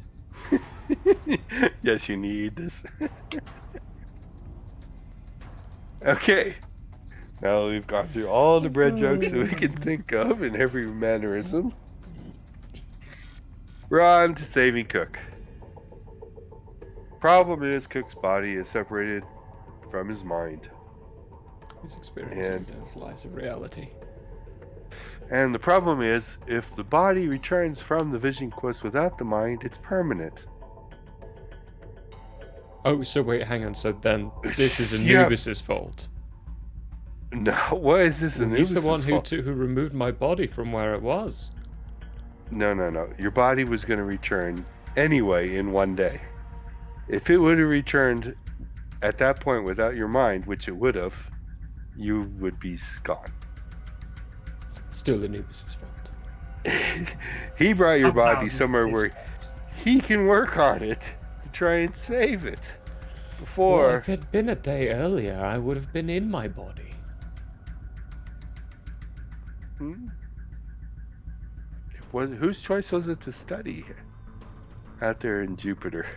Yes, you need this. Okay. Now that we've gone through all the bread jokes that we can think of in every mannerism, we're on to saving Cook. Problem is, Cook's body is separated from his mind.
His experience is a slice of reality.
And the problem is, if the body returns from the vision quest without the mind, it's permanent.
Oh, so wait, hang on. So then this is
Yeah.
Anubis's fault.
No, why is this
He's
Anubis's
the one
fault?
who removed my body from where it was.
No. Your body was going to return anyway in one day. If it would have returned at that point without your mind, which it would have, you would be gone.
Still Anubis's fault.
He brought your
Somehow
body
this
somewhere
is-
where he can work on it to try and save it. Before...
Well, if it had been a day earlier, I would have been in my body.
Whose choice was it to study out there in Jupiter?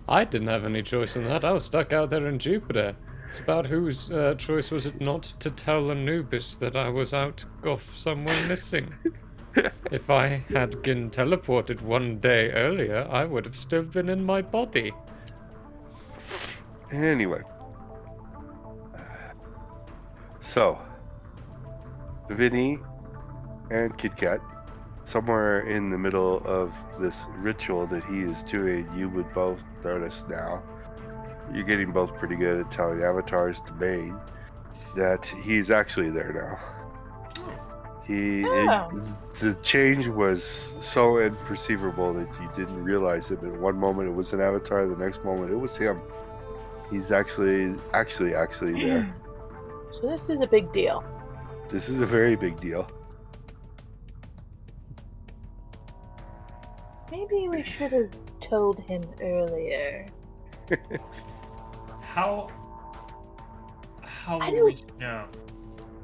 I didn't have any choice in that. I was stuck out there in Jupiter. It's about whose choice was it not to tell Anubis that I was out off somewhere missing. If I had been teleported one day earlier, I would have still been in my body.
Anyway. So, Vinny and Kit Kat, somewhere in the middle of this ritual that he is doing, you would both notice now, you're getting both pretty good at telling avatars to Bane, that he's actually there now. The change was so imperceivable that you didn't realize it, but one moment it was an avatar, the next moment it was him. He's actually there.
So this is a big deal.
This is a very big deal.
Maybe we should have told him earlier.
How
I
will we know?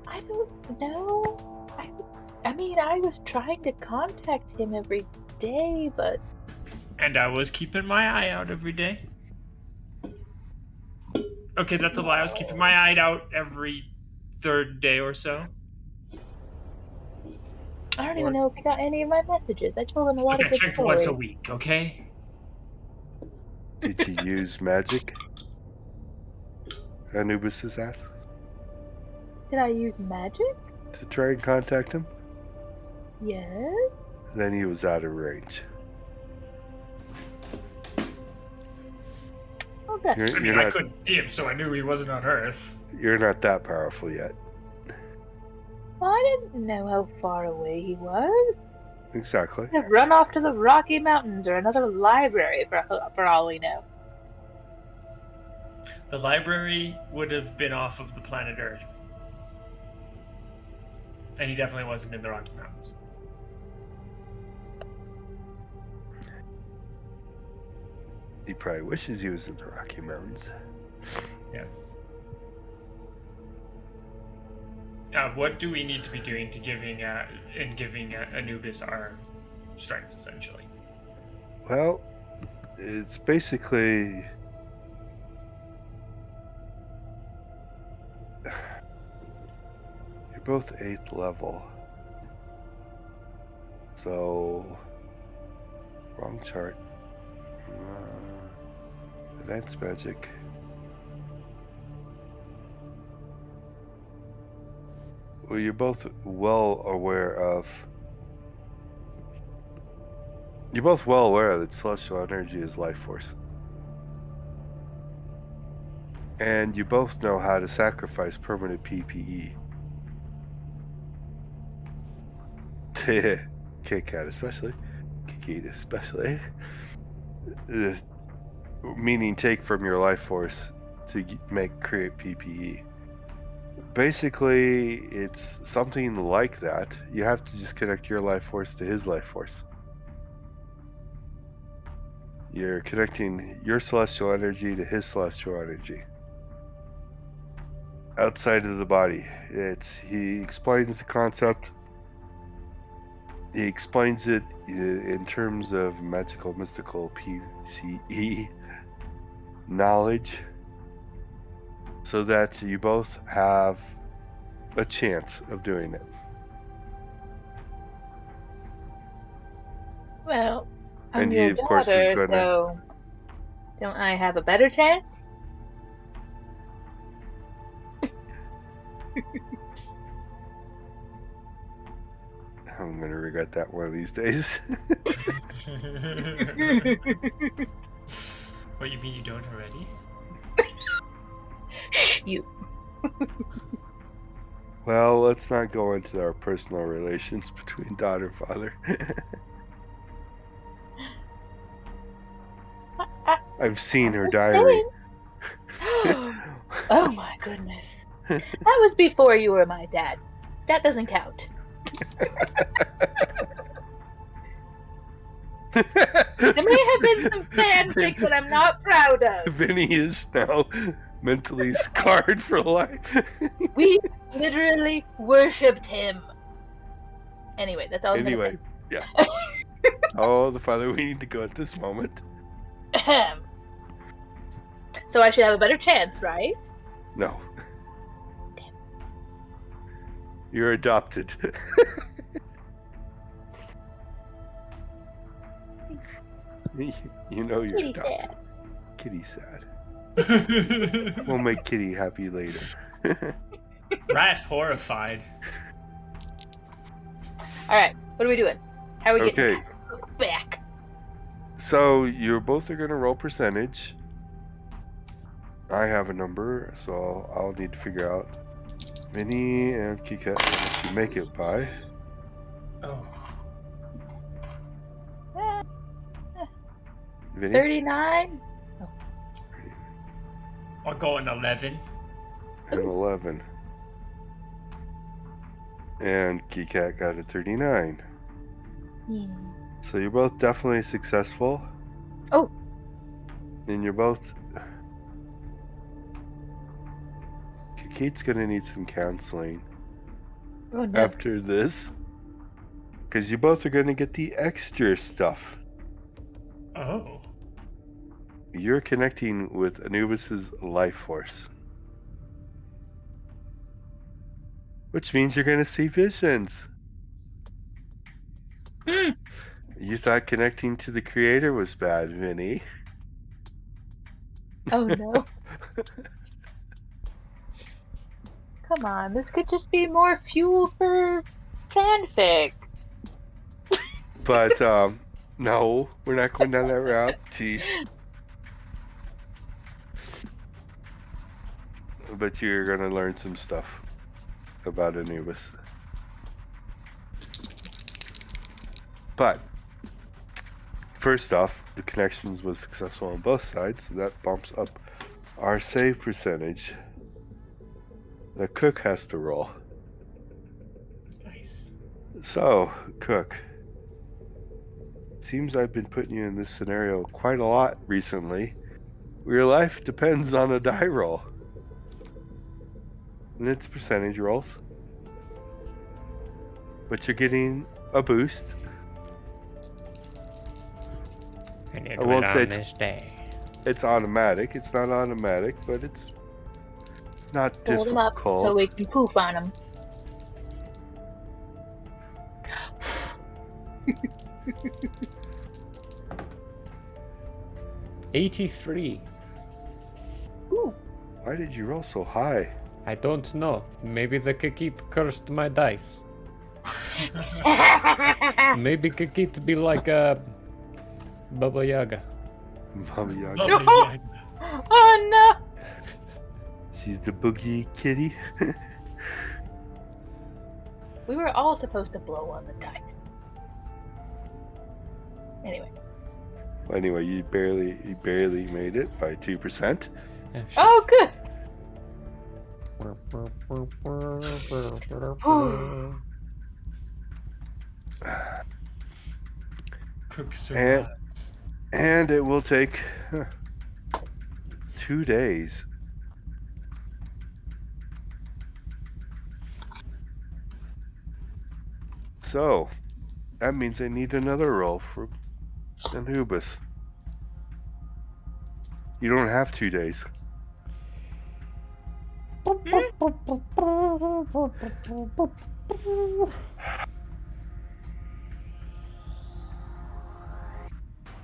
I don't know. I mean, I was trying to contact him every day, but
And I was keeping my eye out every day. Okay, that's a lie. I was keeping my eye out every third day or so.
I don't even know if he got any of my messages. I told him a lot
I
of good
checked
stories.
once a week, okay?
Did you use magic? Anubis has asked.
Did I use magic?
To try and contact him?
Yes.
Then he was out of range.
Oh, that's
You're-
I mean,
you're
I
not-
couldn't see him, so I knew he wasn't on Earth.
You're not that powerful yet.
Well, I didn't know how far away he was.
Exactly.
Run off to the Rocky Mountains or another library for all we know.
The library would have been off of the planet Earth. And he definitely wasn't in the Rocky Mountains.
He probably wishes he was in the Rocky Mountains.
Yeah. What do we need to be doing to giving Anubis our strength, essentially?
Well, it's basically... You're both 8th level. So... Wrong chart. Advanced magic. Well, you're both well aware that celestial energy is life force. And you both know how to sacrifice permanent PPE. Kit-Kat especially. Kit especially. Meaning take from your life force to create PPE. Basically, it's something like that. You have to just connect your life force to his life force. You're connecting your celestial energy to his celestial energy. Outside of the body. He explains the concept. He explains it in terms of magical, mystical, PCE knowledge, so that you both have a chance of doing it.
Well, I'm
And he,
your
of course, is
daughter,
gonna...
so don't I have a better chance?
I'm going to regret that one of these days.
What, you mean you don't already?
You.
Well, let's not go into our personal relations between daughter and father. I've seen her diary.
Oh my goodness. That was before you were my dad. That doesn't count. There may have been some fanfic that I'm not proud of.
Vinny is now mentally scarred for life.
We literally worshipped him. Anyway, that's all I'm gonna say.
Yeah. Oh, the farther we need to go at this moment.
So I should have a better chance, right?
No. You're adopted. You know you're
Kitty
adopted.
sad.
Kitty sad. We'll make Kitty happy later.
Rat horrified.
Alright, what are we doing? How are we getting
Okay.
back?
So you both are going to roll percentage. I have a number, so I'll need to figure out Vinny and Kika what you make it by.
Oh.
Vinny?
39?
I'll go an 11.
And 11. And Keycat got a 39. So you're both definitely successful.
Oh.
And you're both... Kate's gonna need some counseling after this. Because you both are gonna get the extra stuff.
Oh.
You're connecting with Anubis's life force. Which means you're gonna see visions. You thought connecting to the creator was bad, Vinny.
Oh no. Come on, this could just be more fuel for fanfic.
But, no, we're not going down that route. Jeez. But you're gonna learn some stuff about Anubis. But first off, the connections was successful on both sides, so that bumps up our save percentage. The Cook has to roll.
Nice.
So, Cook, seems I've been putting you in this scenario quite a lot recently. Your life depends on a die roll. And it's percentage rolls. But you're getting a boost.
And you
I
do
won't
it
say
on this day.
it's automatic. It's not automatic, but it's not
Hold them up
difficult.
so we can poof on them.
83.
Ooh.
Why did you roll so high?
I don't know. Maybe the Kikit cursed my dice. Maybe Kikit be like a Baba Yaga.
Baba Yaga.
No! Oh no!
She's the boogie kitty.
We were all supposed to blow on the dice. Anyway.
Anyway, you barely made it by 2%.
Oh, good.
Cook survives.
And it will take 2 days. So, that means I need another roll for Anubis. You don't have 2 days.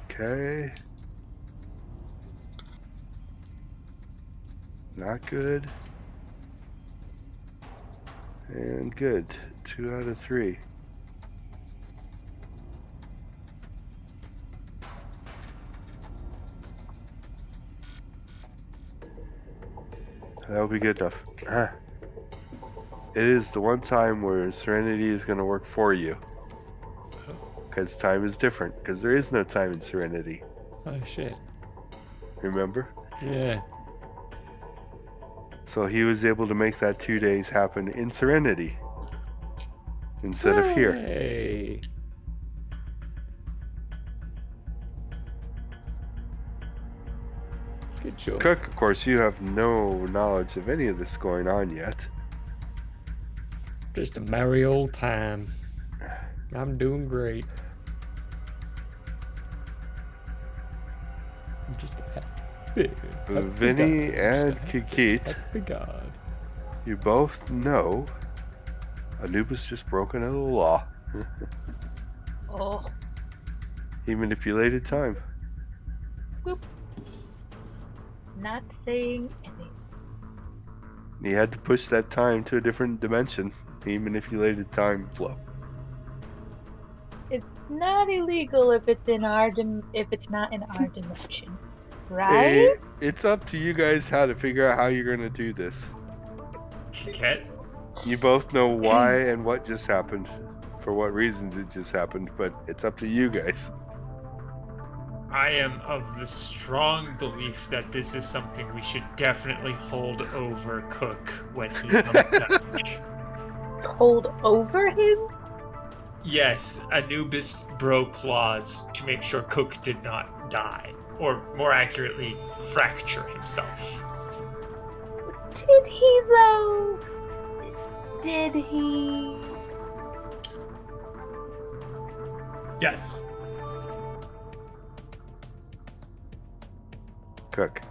Okay. Not good. And good. 2 out of 3. That'll be good enough. It is the one time where Serenity is going to work for you. Because time is different. Because there is no time in Serenity.
Oh shit.
Remember?
Yeah.
So he was able to make that 2 days happen in Serenity. Instead of here.
Hey. Good job.
Cook, of course, you have no knowledge of any of this going on yet.
Just a merry old time. I'm doing great. I'm just happy.
Vinny and Kikit,
Happy God.
you both know Anubis just broken a law.
Oh.
He manipulated time.
Whoop. Not saying anything.
He had to push that time to a different dimension. He manipulated time flow.
It's not illegal if it's in our if it's not in our dimension, right?
It's up to you guys how to figure out how you're going to do this.
Okay.
You both know why and what just happened, for what reasons it just happened, but it's up to you guys.
I am of the strong belief that this is something we should definitely hold over Cook when he comes back.
Hold over him?
Yes, Anubis broke laws to make sure Cook did not die, or more accurately, fracture himself.
Did he though? Did he?
Yes.
Cook,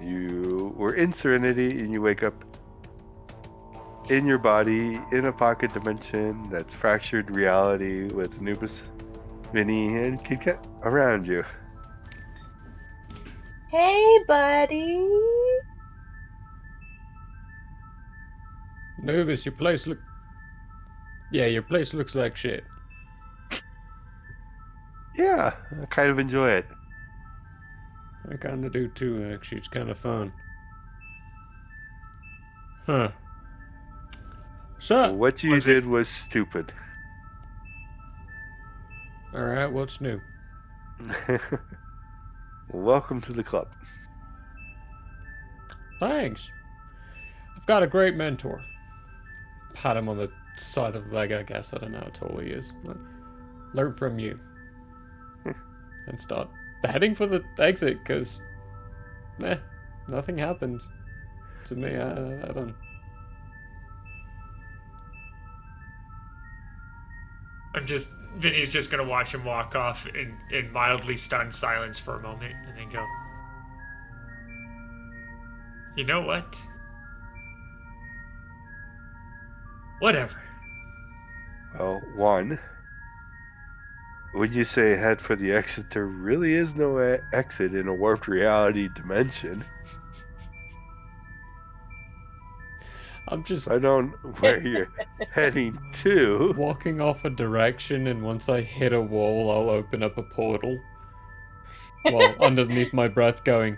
you were in Serenity and you wake up in your body in a pocket dimension that's fractured reality with Anubis, Vinny, and Kit Kat around you.
Hey, buddy.
Anubis, your place look... Yeah, your place looks like shit.
Yeah, I kind of enjoy it.
I kinda do too, actually. It's kinda fun. Huh. So,
What you did was stupid.
Alright, what's new?
Welcome to the club.
Thanks. I've got a great mentor. Pat him on the side of the leg, I guess. I don't know how tall he is. But learn from you. And start heading for the exit, because nothing happened to me. I don't.
Vinny's just gonna watch him walk off in mildly stunned silence for a moment and then go, you know what? Whatever.
Well, one, when you say head for the exit, there really is no exit in a warped reality dimension.
I'm just...
I don't know where you're heading to.
Walking off a direction, and once I hit a wall, I'll open up a portal. While underneath my breath going,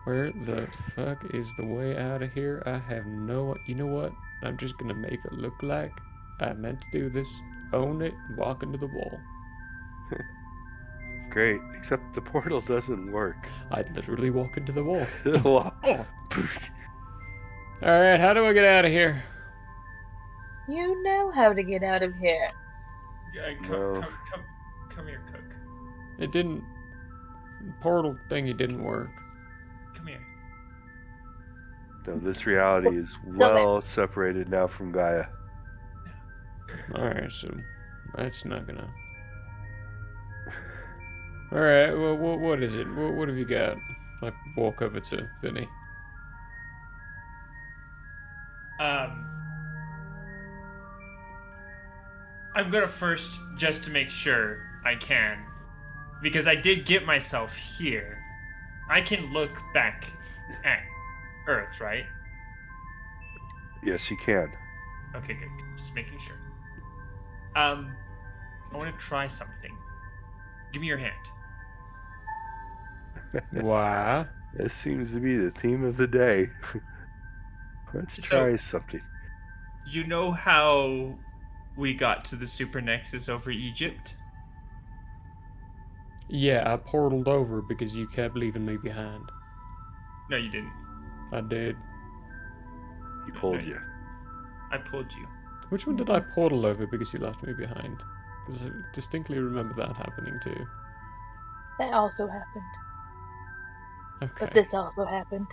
where the fuck is the way out of here? I have no... You know what? I'm just gonna make it look like I meant to do this. Own it, walk into the wall.
Great, except the portal doesn't work.
I'd literally walk into the wall.
Oh.
Alright, how do I get out of here?
You know how to get out of here.
Yeah, come here, Cook.
It didn't... Portal thingy didn't work.
Come here.
No, this reality is well separated now from Gaia.
Alright, so that's not gonna... Alright, well, what is it? What have you got? I walk over to Vinny.
I'm gonna first, just to make sure I can, because I did get myself here, I can look back at Earth, right?
Yes, you can.
Okay, good. Just making sure. I want to try something. Give me your hand.
Wow.
This seems to be the theme of the day. Let's try something.
You know how we got to the Super Nexus over Egypt?
Yeah, I portaled over because you kept leaving me behind.
No, you didn't.
I did.
He pulled you.
I pulled you.
Which one did I portal over because you left me behind? Because I distinctly remember that happening too.
That also happened.
Okay.
But this also happened.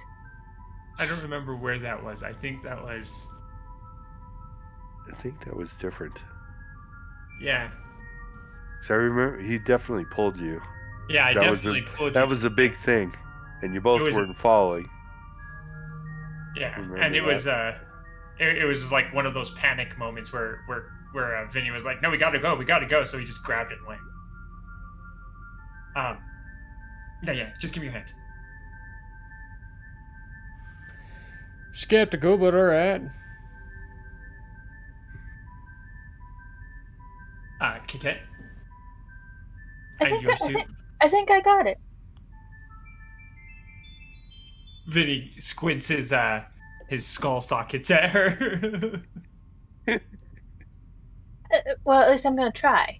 I don't remember where that was. I think that was...
different.
Yeah.
So I remember he definitely pulled you.
Yeah, I definitely pulled you.
That was a big thing. And you both weren't falling.
Yeah, and it was it was like one of those panic moments where Vinny was like, "No, we gotta go," so he just grabbed it and went. Yeah, just give me your hand.
Skeptical, but alright.
Kiket?
I think I got it.
Vinny squints his skull sockets at her.
Well, at least I'm gonna try.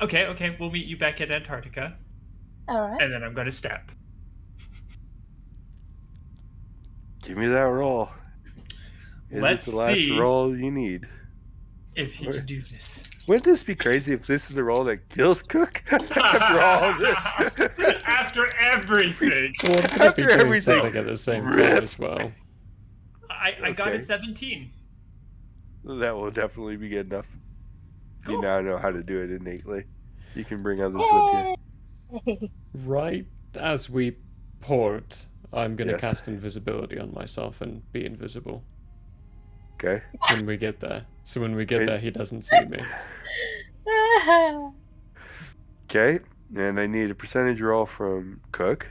Okay, we'll meet you back at Antarctica.
Alright.
And then I'm gonna step.
Give me that roll.
Let's
it the last
see
roll you need?
If you can do this.
Wouldn't this be crazy if this is the roll that kills Cook? After all this.
After everything.
Well, I'm gonna be doing something at the same time as well.
I got a 17.
That will definitely be good enough. Cool. You now know how to do it innately. You can bring others with you.
Right as we port, I'm gonna cast invisibility on myself and be invisible.
Okay.
When we get there. So when we get there, he doesn't see me.
Okay. And I need a percentage roll from Cook.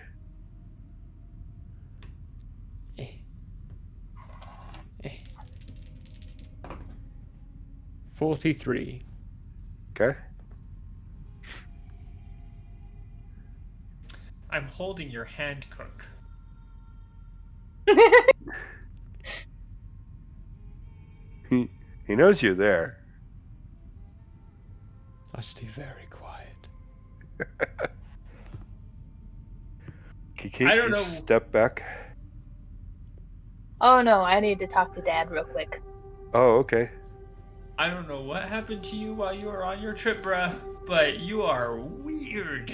43.
Okay.
I'm holding your hand, Cook.
He knows you're there.
I stay very quiet.
Kiki,
I don't
you
know.
step back.
Oh no, I need to talk to Dad real quick.
Oh, okay.
I don't know what happened to you while you were on your trip, bruh, but you are weird.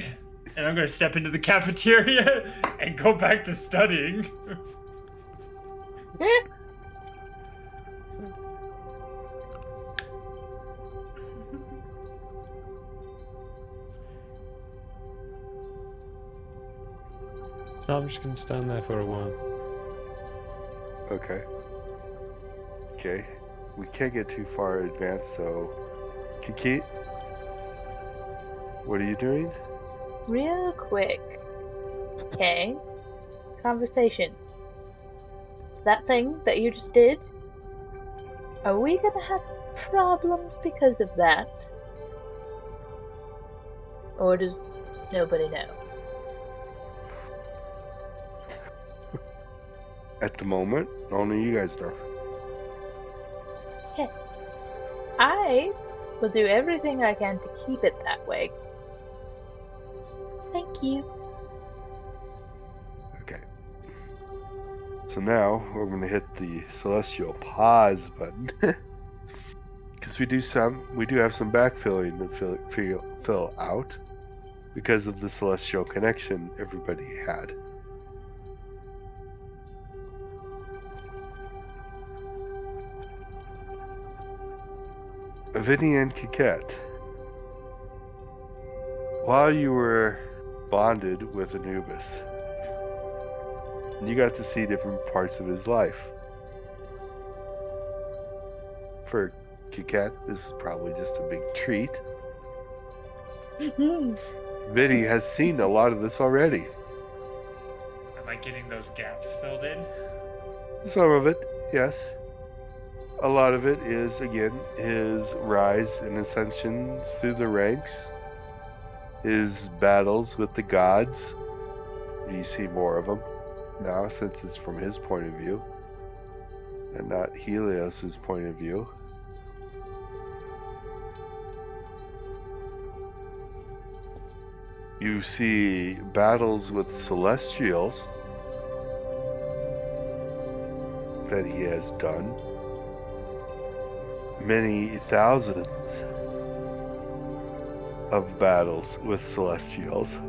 And I'm gonna step into the cafeteria and go back to studying.
No, I'm just gonna stand there for a while.
Okay. Okay. We can't get too far advanced, so... Kiki? What are you doing?
Real quick. Okay. Conversation. That thing that you just did, are we gonna have problems because of that? Or does nobody know?
At the moment, only you guys know.
Okay. I will do everything I can to keep it that way. Thank you.
Okay. So now, we're going to hit the celestial pause button. Because we do have some backfilling to fill out. Because of the celestial connection everybody had. Vinny and Kikette, while you were bonded with Anubis, you got to see different parts of his life. For Kikette, this is probably just a big treat. Vinny has seen a lot of this already.
Am I getting those gaps filled in?
Some of it, yes. A lot of it is, again, his rise and ascension through the ranks, his battles with the gods. You see more of them now since it's from his point of view and not Helios's point of view. You see battles with celestials that he has done. Many thousands of battles with celestials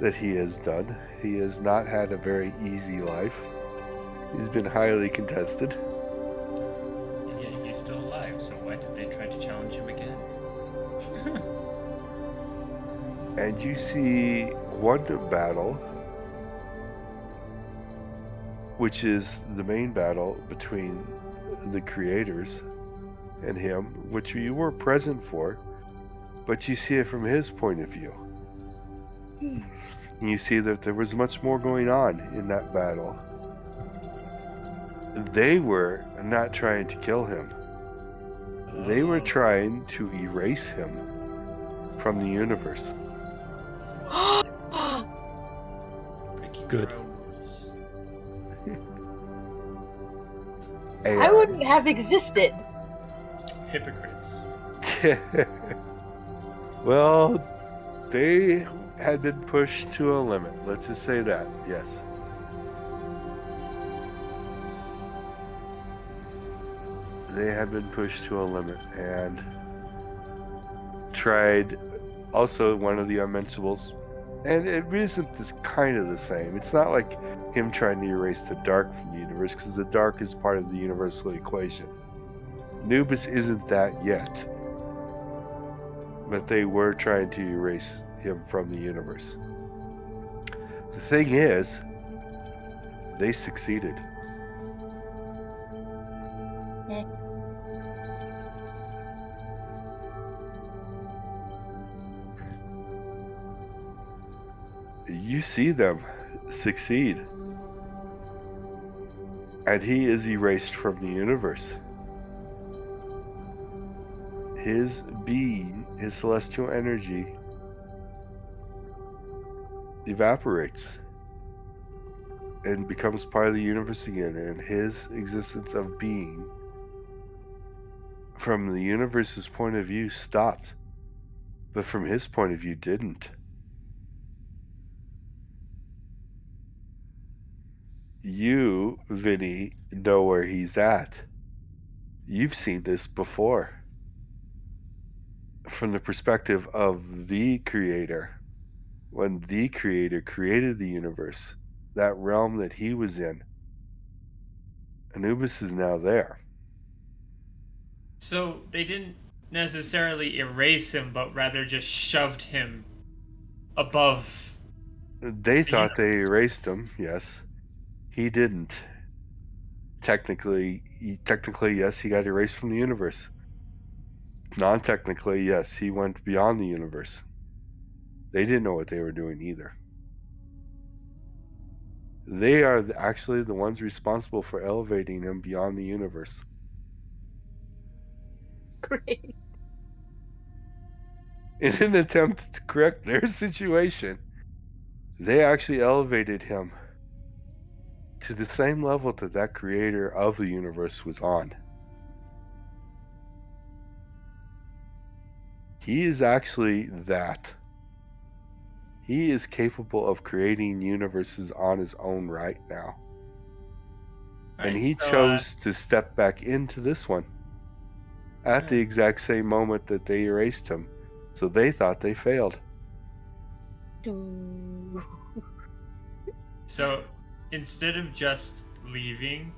that he has done. He has not had a very easy life. He's been highly contested.
And yet he's still alive, so why did they try to challenge him again?
And you see one battle, which is the main battle between the creators and him, which you were present for, but you see it from his point of view. And you see that there was much more going on in that battle. They were not trying to kill him. They were trying to erase him from the universe.
Good.
I wouldn't have existed.
Hypocrites.
Well, they had been pushed to a limit. Let's just say that, yes. They had been pushed to a limit and tried also one of the unmentionables. And it isn't this kind of the same. It's not like him trying to erase the dark from the universe, because the dark is part of the universal equation. Anubis isn't that yet. But they were trying to erase him from the universe. The thing is, they succeeded. You see them succeed. And he is erased from the universe. His being, his celestial energy, evaporates and becomes part of the universe again, and his existence of being from the universe's point of view stopped. but from his point of view, didn't. You, Vinny, know where he's at. You've seen this before. From the perspective of the creator. When the creator created the universe, that realm that he was in, Anubis is now there.
So they didn't necessarily erase him, but rather just shoved him above.
They thought they erased him, yes. He didn't. Technically, yes, he got erased from the universe. Non-technically, yes, he went beyond the universe. They didn't know what they were doing either. They are actually the ones responsible for elevating him beyond the universe.
Great.
In an attempt to correct their situation, they actually elevated him to the same level that that creator of the universe was on. He is actually that. He is capable of creating universes on his own right now. And he chose to step back into this one at the exact same moment that they erased him. So they thought they failed.
So instead of just leaving,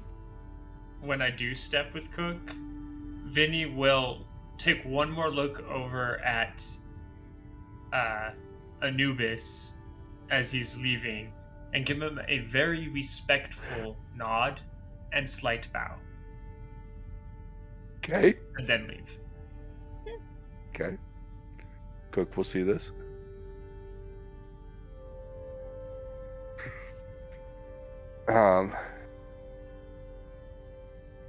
when I do step with Cook, Vinny will take one more look over at Anubis as he's leaving and give him a very respectful nod and slight bow.
Okay.
And then leave.
Okay. Cook will see this.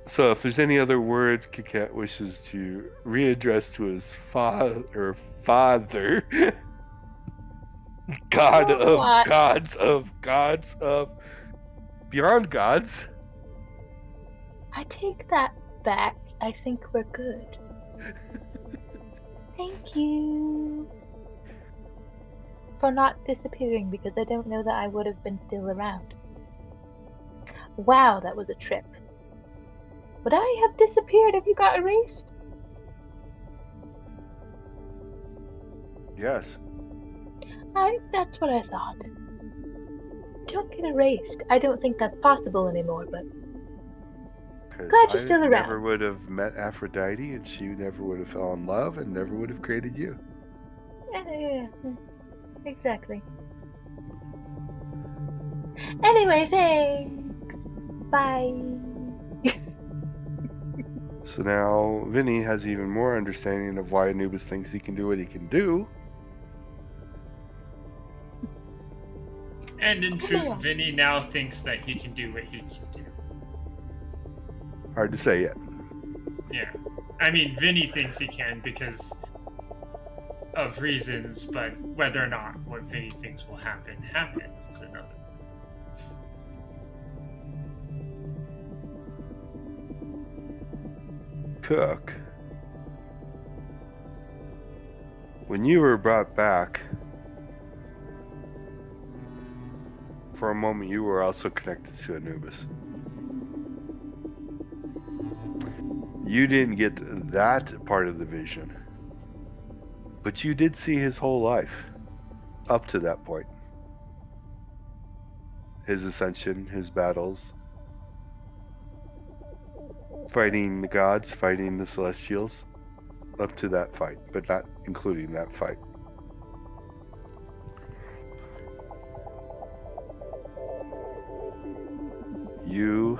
So if there's any other words Kiket wishes to readdress to his father, God of gods of beyond gods.
I take that back. I think we're good. Thank you for not disappearing, because I don't know that I would have been still around. Wow, that was a trip. Would I have disappeared if you got erased?
Yes.
That's what I thought. Don't get erased. I don't think that's possible anymore, but glad you're still around.
I never would have met Aphrodite, and she never would have fell in love, and never would have created you.
Yeah, exactly. Anyway, thanks. Bye.
So now Vinny has even more understanding of why Anubis thinks he can do what he can do.
And in truth, Vinny now thinks that he can do what he can do.
Hard to say yet.
Yeah. I mean, Vinny thinks he can because of reasons, but whether or not what Vinny thinks will happen happens is another.
Cook, when you were brought back, for a moment you were also connected to Anubis. You didn't get that part of the vision, but you did see his whole life up to that point. His ascension, his battles, fighting the gods, fighting the celestials, up to that fight, but not including that fight. You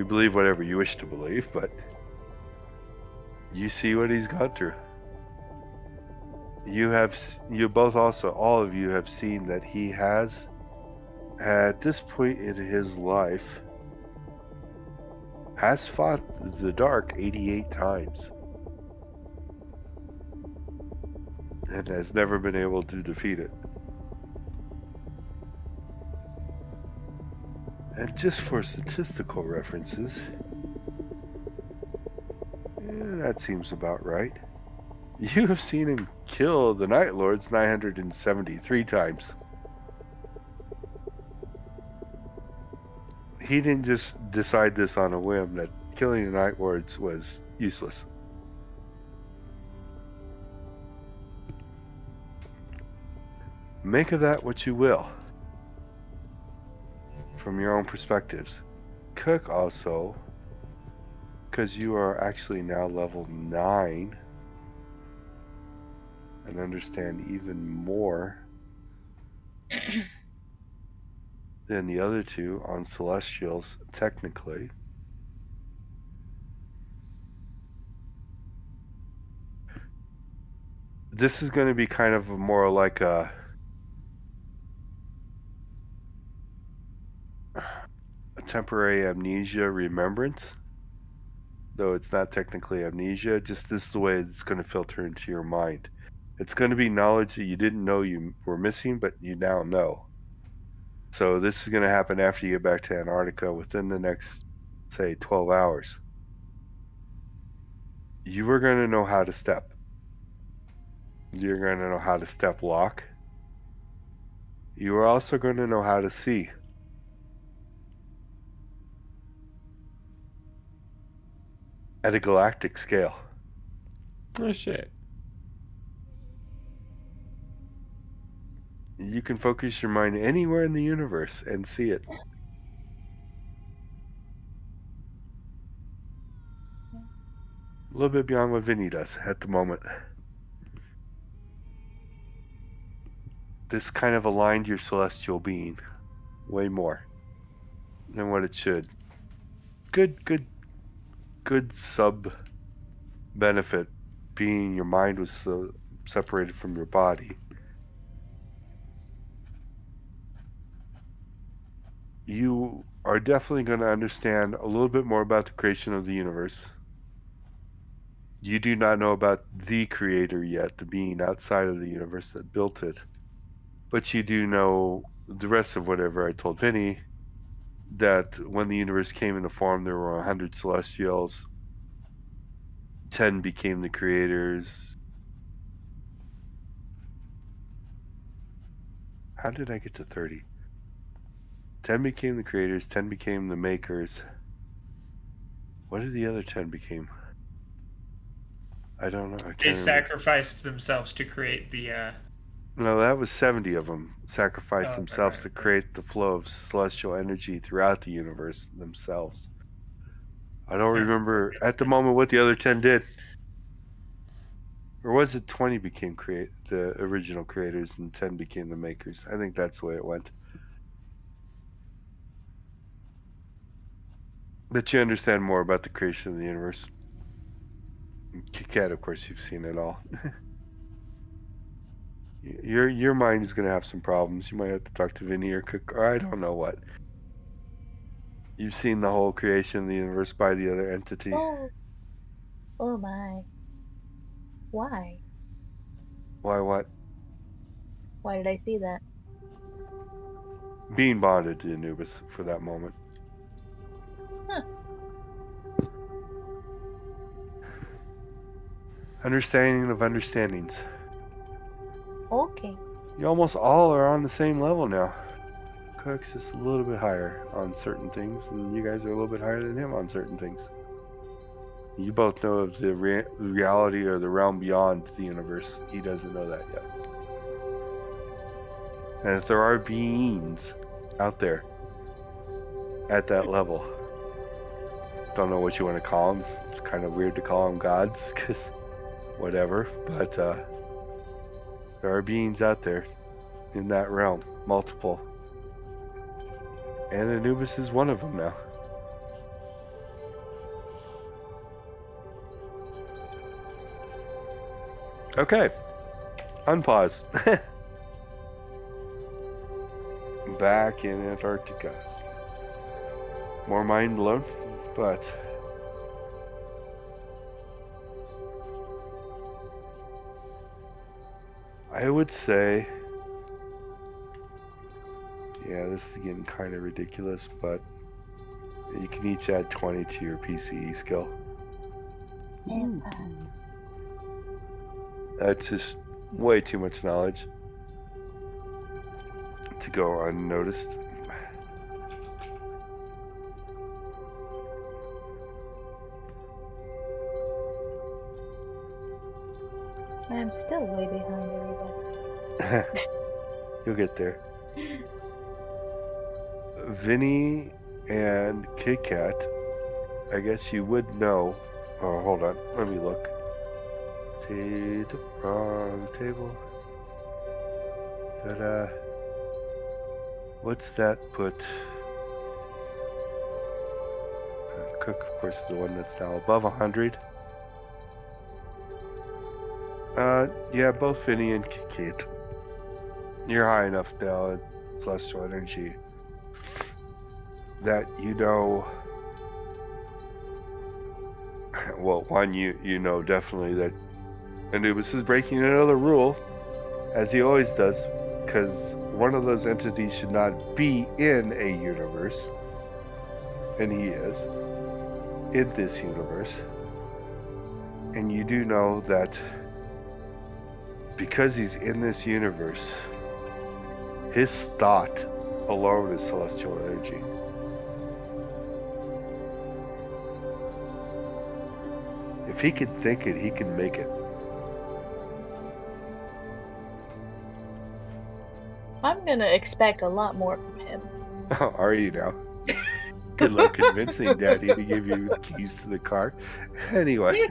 believe whatever you wish to believe, but you see what he's gone through. You both also, all of you have seen that he has, at this point in his life, has fought the dark 88 times. And has never been able to defeat it. And just for statistical references, that seems about right. You have seen him kill the Night Lords 973 times. He didn't just decide this on a whim that killing the Night Lords was useless. Make of that what you will, from your own perspectives. Cook also, because you are actually now level 9 and understand even more than the other two on Celestials, technically. This is going to be kind of more like a temporary amnesia remembrance, though it's not technically amnesia. Just this is the way it's going to filter into your mind. It's going to be knowledge that you didn't know you were missing, but you now know. So this is going to happen after you get back to Antarctica within the next, say, 12 hours. You are going to know how to step. You're going to know how to step lock. You are also going to know how to see. At a galactic scale.
Oh shit.
You can focus your mind anywhere in the universe and see it. A little bit beyond what Vinny does at the moment. This kind of aligned your celestial being way more than what it should. Good sub benefit being your mind was so separated from your body. You are definitely going to understand a little bit more about the creation of the universe. You do not know about the creator yet, the being outside of the universe that built it. But you do know the rest of whatever I told Vinny, that when the universe came into form, there were 100 celestials. 10 became the creators. How did I get to 30? 10 became the creators, 10 became the makers. What did the other 10 become? I don't know. I can't
They
remember.
sacrificed themselves to create the.
No, that was 70 of them sacrificed
Oh,
themselves
right.
to create the flow of celestial energy throughout the universe themselves. I don't remember at the moment what the other 10 did. Or was it 20 became the original creators and 10 became the makers? I think that's the way it went. But you understand more about the creation of the universe. Cat, of course, you've seen it all. Your mind is going to have some problems. You might have to talk to Vinny or Cook, or I don't know what. You've seen the whole creation of the universe by the other entity.
Oh my. Why?
Why what?
Why did I see that?
Being bonded to Anubis for that moment.
Huh.
Understanding of understandings.
Okay.
You almost all are on the same level now. Cook's just a little bit higher on certain things, and you guys are a little bit higher than him on certain things. You both know of the reality or the realm beyond the universe. He doesn't know that yet. And if there are beings out there at that level, don't know what you want to call them. It's kind of weird to call them gods, because whatever. But there are beings out there in that realm, multiple. And Anubis is one of them now. Okay. Unpause. Back in Antarctica. More mind blown, but I would say, yeah, this is getting kind of ridiculous, but you can each add 20 to your PCE skill. That's just way too much knowledge to go unnoticed.
I'm still way behind everybody.
You'll get there. Vinny and Kit Kat, I guess you would know. Oh, hold on. Let me look. Wrong table. Ta-da. What's that put? Cook, of course, the one that's now above 100. Yeah, both Vinny and Kit. You're high enough now at celestial energy that you know. Well, one, you know definitely that Anubis is breaking another rule, as he always does, because one of those entities should not be in a universe, and he is in this universe. And you do know that because he's in this universe, his thought alone is celestial energy. If he can think it, he can make it.
I'm gonna expect a lot more from him.
Oh, are you now? Good luck convincing Daddy to give you the keys to the car. Anyway.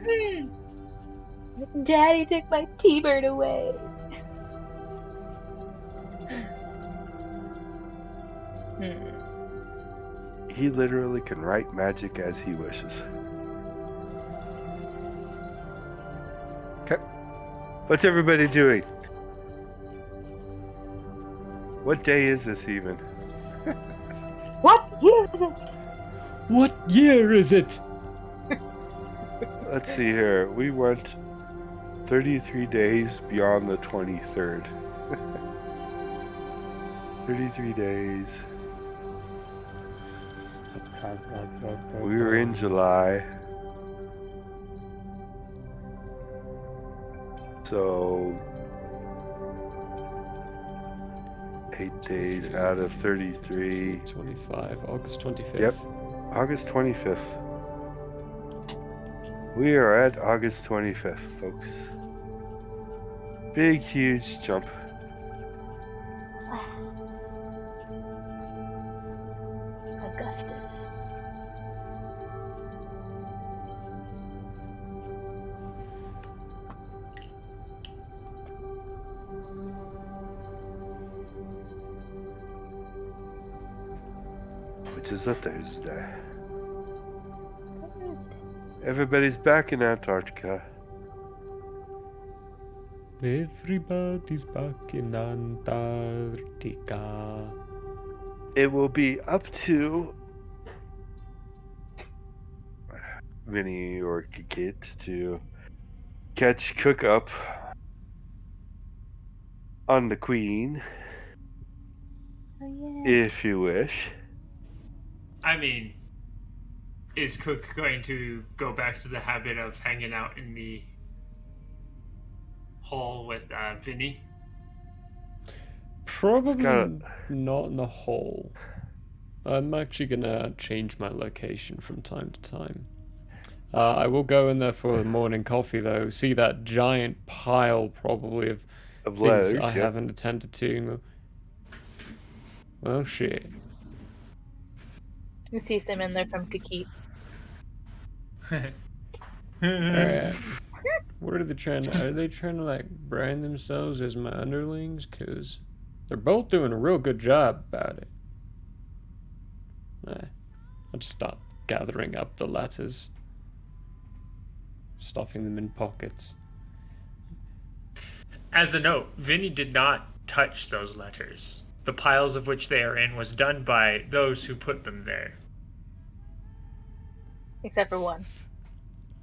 Daddy took my T-bird away.
He literally can write magic as he wishes. Okay. What's everybody doing? What day is this even?
What year is it?
What year is it?
Let's see here. We went 33 days beyond the 23rd. 33 days. We were in July. So 8 days out of 33.
25, August 25th.
Yep, August 25th. We are at August 25th, folks. Big, huge jump.
Augustus.
Which is a Thursday. Everybody's back in Antarctica.
Everybody's back in Antarctica.
It will be up to Vinny or Kit to catch Cook up on the Queen, if you wish.
I mean, is Cook going to go back to the habit of hanging out in the hall with Vinny?
Probably not in the hall. I'm actually gonna change my location from time to time. I will go in there for the morning coffee though. See that giant pile probably of things
letters,
I
yep.
haven't attended to. Well, shit.
You see some in there from Kiki.
What are they trying to... Are they trying to, like, brand themselves as my underlings? Because they're both doing a real good job about it. I'll just start gathering up the letters. Stuffing them in pockets.
As a note, Vinny did not touch those letters. The piles of which they are in was done by those who put them there.
Except for one.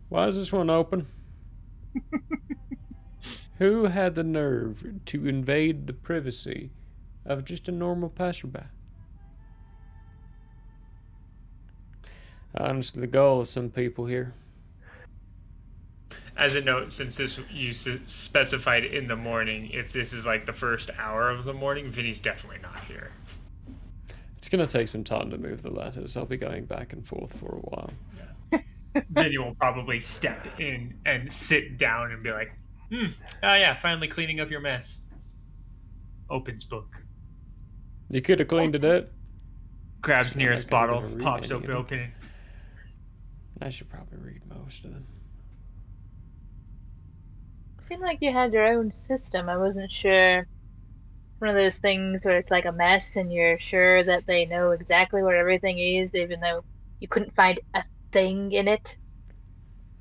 Why is this one open? Who had the nerve to invade the privacy of just a normal passerby? Honestly, the goal of some people here.
as a note, since this you specified in the morning, if this is like the first hour of the morning, Vinny's definitely not here.
It's gonna take some time to move the letters. I'll be going back and forth for a while.
Vinny will probably step in and sit down and be like, oh yeah, finally cleaning up your mess. Opens book.
You could have cleaned it up.
Grabs nearest bottle,
read
pops
any of them.
open it.
I should probably read most of them.
Seemed like you had your own system. I wasn't sure. One of those things where it's like a mess and you're sure that they know exactly what everything is, even though you couldn't find a thing in it.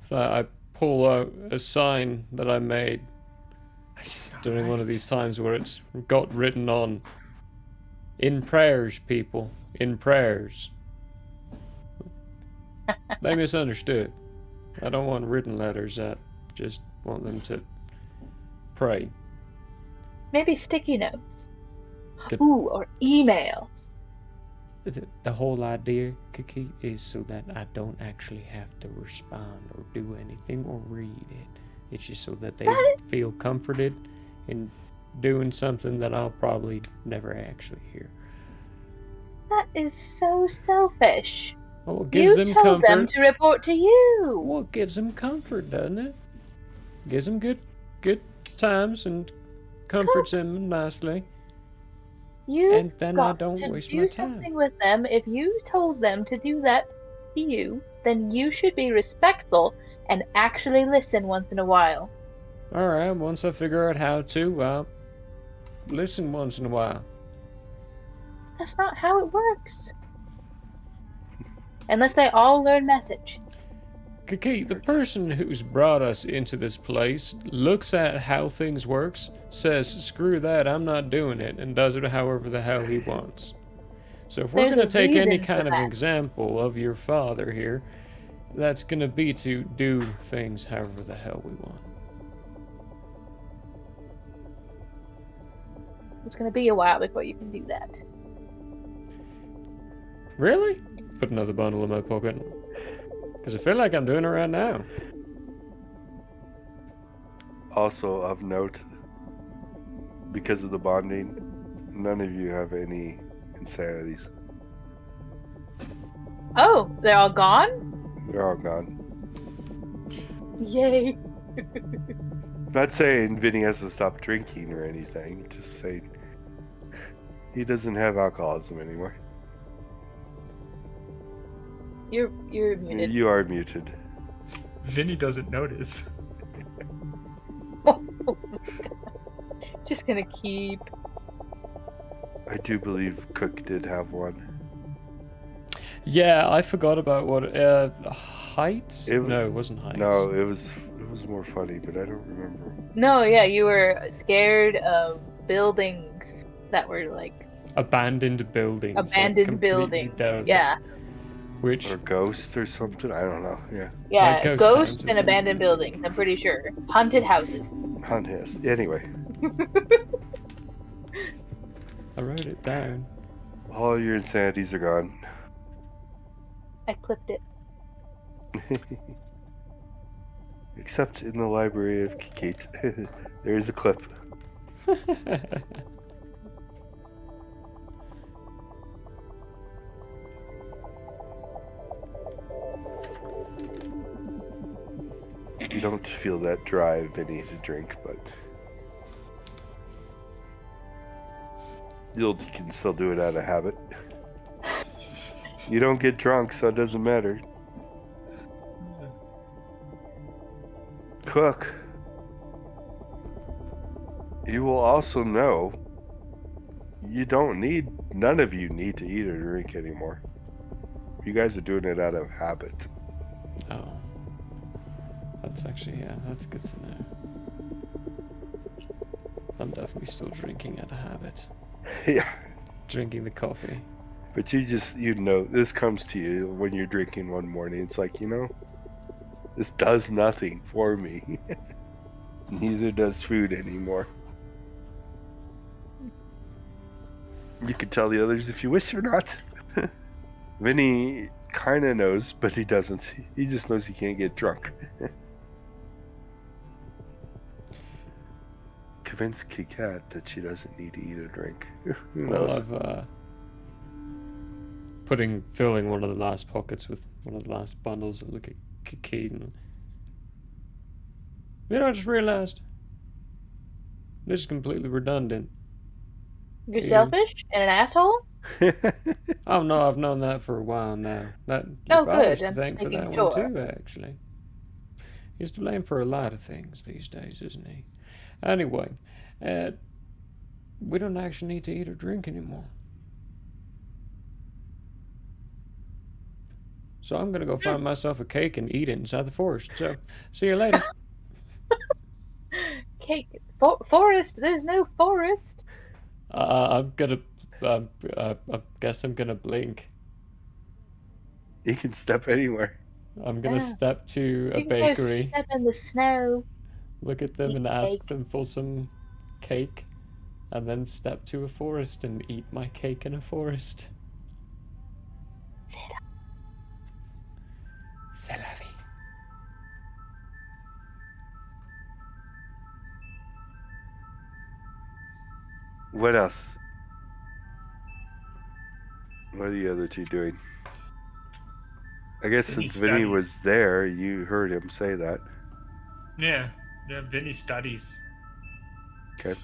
So I pull out a sign that I made during one of these times where it's got written on, "In prayers, people, in prayers." They misunderstood. I don't want written letters. I just want them to pray.
Maybe sticky notes.
The-
Ooh, or emails.
The whole idea, Kiki, is so that I don't actually have to respond or do anything or read it. It's just so that they feel comforted in doing something that I'll probably never actually hear.
That is so selfish.
Well, it gives them
told
comfort.
them to report to you.
Well, it gives them comfort, doesn't it? Gives them good times and comforts them nicely. And then I don't waste my
do
time.
something with them. If you told them to do that to you, then you should be respectful and actually listen once in a while.
Alright, once I figure out how to, I'll listen once in a while.
That's not how it works. Unless they all learn message.
Kiki, the person who's brought us into this place looks at how things works, says, screw that, I'm not doing it, and does it however the hell he wants. So if we're
There's
going
a
to take any
reason for
kind of
that.
example of your father here, that's going to be to do things however the hell we want.
It's going to be a while before you can do that.
Really? Put another bundle in my pocket. Because I feel like I'm doing it right now.
Also, of note, because of the bonding, none of you have any insanities.
Oh, they're all gone?
They're all gone.
Yay.
Not saying Vinny has to stop drinking or anything, just saying he doesn't have alcoholism anymore.
You're muted.
You are muted.
Vinny doesn't notice.
Just gonna keep.
I do believe Cook did have one.
Yeah, I forgot about what heights. No, it wasn't heights.
No, it was more funny, but I don't remember.
No, yeah, you were scared of buildings that were like
Abandoned buildings. like,
abandoned
completely
buildings.
derelict.
Yeah,
Which
Or ghost or something. I don't know. Yeah.
yeah,
Like ghost
ghosts
towns or
and
something.
abandoned buildings. I'm pretty sure haunted houses.
Hunt his. Anyway,
I wrote it down.
all your insanities are gone.
I clipped it.
Except in the library of Kate. There is a clip. You don't feel that drive, Vinny, to drink, but you can still do it out of habit. You don't get drunk, so it doesn't matter. Cook, you will also know none of you need to eat or drink anymore. You guys are doing it out of habit.
Oh. That's actually, yeah, that's good to know. I'm definitely still drinking out of habit.
Yeah.
Drinking the coffee.
But you know, this comes to you when you're drinking one morning. It's like, this does nothing for me. Neither does food anymore. You can tell the others if you wish or not. Vinny kind of knows, but he doesn't. He just knows he can't get drunk. convince Kikat that she doesn't need to eat or drink. Who
Well,
knows?
I've filling one of the last pockets with one of the last bundles of look at Keaton. You know, I just realized this is completely redundant.
You're
You-
selfish and an asshole?
Oh no, I've known that for a while now. That
Oh,
your father's
good.
to
I'm
thank for
making
that
sure.
one too, actually. He's to blame for a lot of things these days, isn't he? Anyway, we don't actually need to eat or drink anymore. So I'm gonna go find myself a cake and eat it inside the forest. So, see you later.
Cake. Forest? There's no forest.
I'm gonna. I guess I'm gonna blink.
You can step anywhere.
I'm gonna
Yeah.
step to a
You can go
bakery,
step in the snow.
look at them
Eat
and ask
cake.
them for some cake, and then step to a forest and eat my cake in a forest. C'est la vie.
What else? What are the other two doing? I guess
Vinny
since Vinny
studies.
was there, you heard him say that.
Yeah, Vinny studies.
Okay.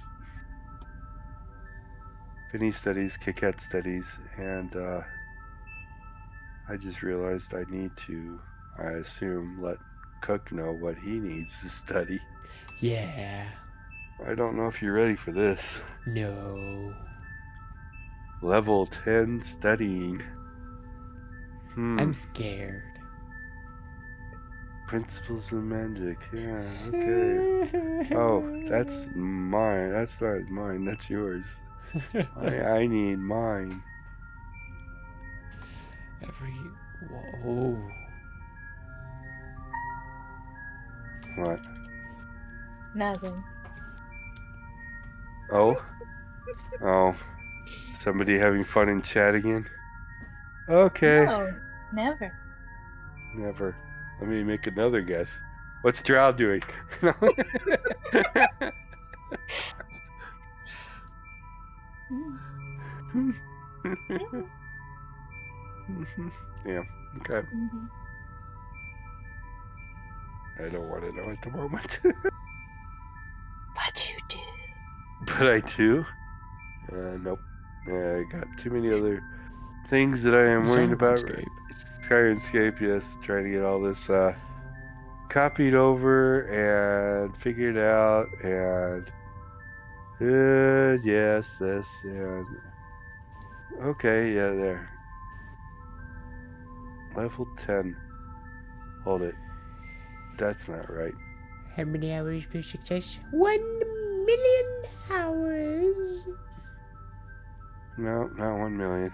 Vinny studies, Kikat studies, and I just realized I need to, I assume, let Cook know what he needs to study.
Yeah.
I don't know if you're ready for this.
No.
Level 10 studying.
I'm scared.
Principles of magic. Yeah, okay. Oh, that's mine. That's not mine. That's yours. I need mine.
Whoa.
What?
Nothing.
Oh? Oh. Somebody having fun in chat again? Okay.
No, never.
Never. Let me make another guess. What's Drow doing? Yeah, okay. I don't want to know at the moment.
But you do.
But I do? Nope. I got too many other things that I am worrying about. Syrinscape, yes. Trying to get all this copied over and figured out, and yes, this, and okay, yeah, there. Level 10. Hold it. That's not right.
How many hours per success? 1,000,000 hours.
No, not 1,000,000.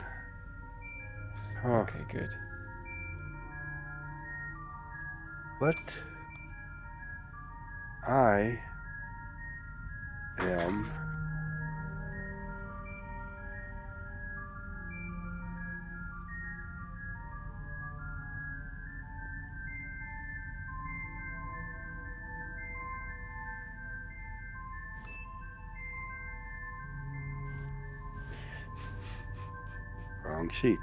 Huh.
Okay, good.
What? I am wrong sheet.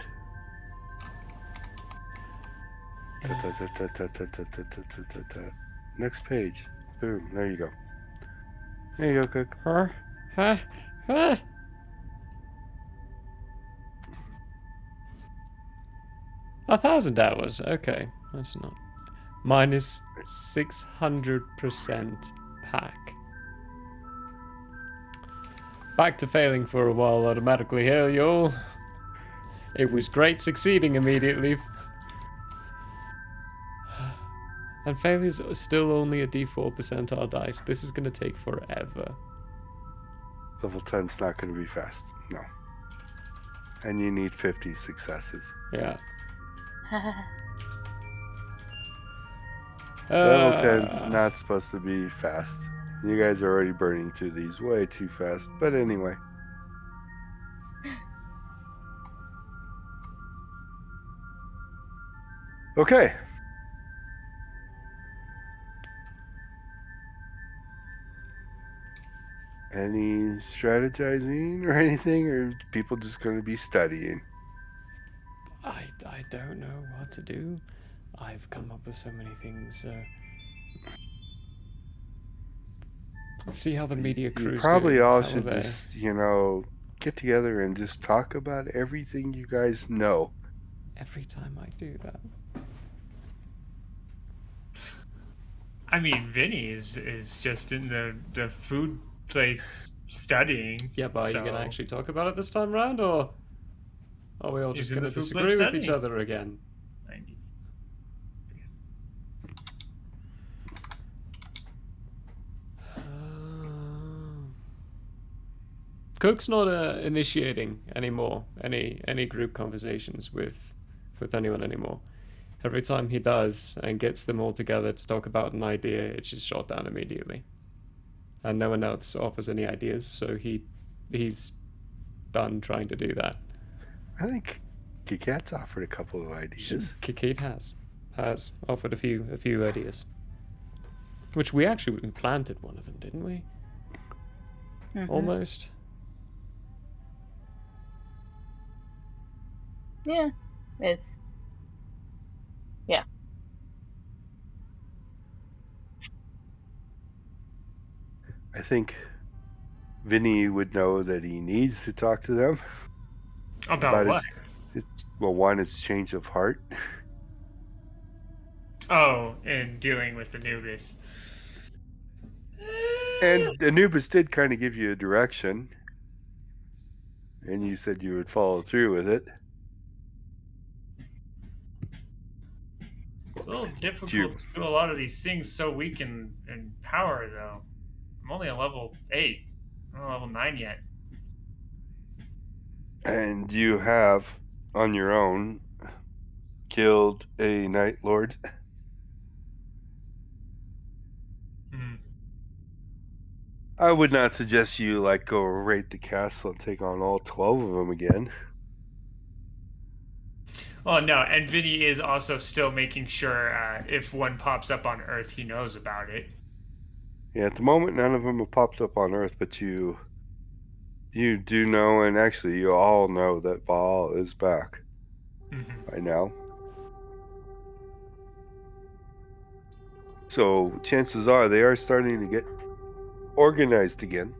Next page. Boom. There you go. There you go, Cook.
Huh? 1,000 hours. Okay, that's not. Mine is 600% pack. Back to failing for a while automatically here, y'all. It was great succeeding immediately. And failures are still only a D4 percentile dice. This is going to take forever.
Level 10's not going to be fast. No. And you need 50 successes.
Yeah.
Level 10's not supposed to be fast. You guys are already burning through these way too fast. But anyway. Okay. Any strategizing or anything, or are people just going to be studying?
I don't know what to do. I've come up with so many things. See how the media
You
crew's
probably
doing.
all
How are
should
they?
just, get together and just talk about everything you guys know.
Every time I do that.
I mean, Vinny is just in the food place studying.
Yeah, but are you going to
so
actually talk about it this time round, or are we all
he's
just
in
going
the
to
food place
disagree with each
studying.
other again? Cook's not initiating anymore any group conversations with anyone anymore. Every time he does and gets them all together to talk about an idea, it's just shot down immediately. And no one else offers any ideas, so he's done trying to do that.
I think Kikat's offered a couple of ideas.
Kate has offered a few ideas, which we planted one of them, didn't we?
Mhm.
Almost.
Yeah, yeah.
I think Vinny would know that he needs to talk to them.
About what?
One is change of heart.
Oh, and dealing with Anubis.
And Anubis did kind of give you a direction. And you said you would follow through with it.
It's a little difficult to do a lot of these things so weak in power, though. I'm only on level 8. I'm not on level 9 yet.
And you have, on your own, killed a Night Lord. I would not suggest you go raid the castle and take on all 12 of them again.
Oh no, and Vinny is also still making sure if one pops up on Earth, he knows about it.
Yeah, at the moment, none of them have popped up on Earth, but you do know, and actually you all know that Baal is back by now. So chances are they are starting to get organized again.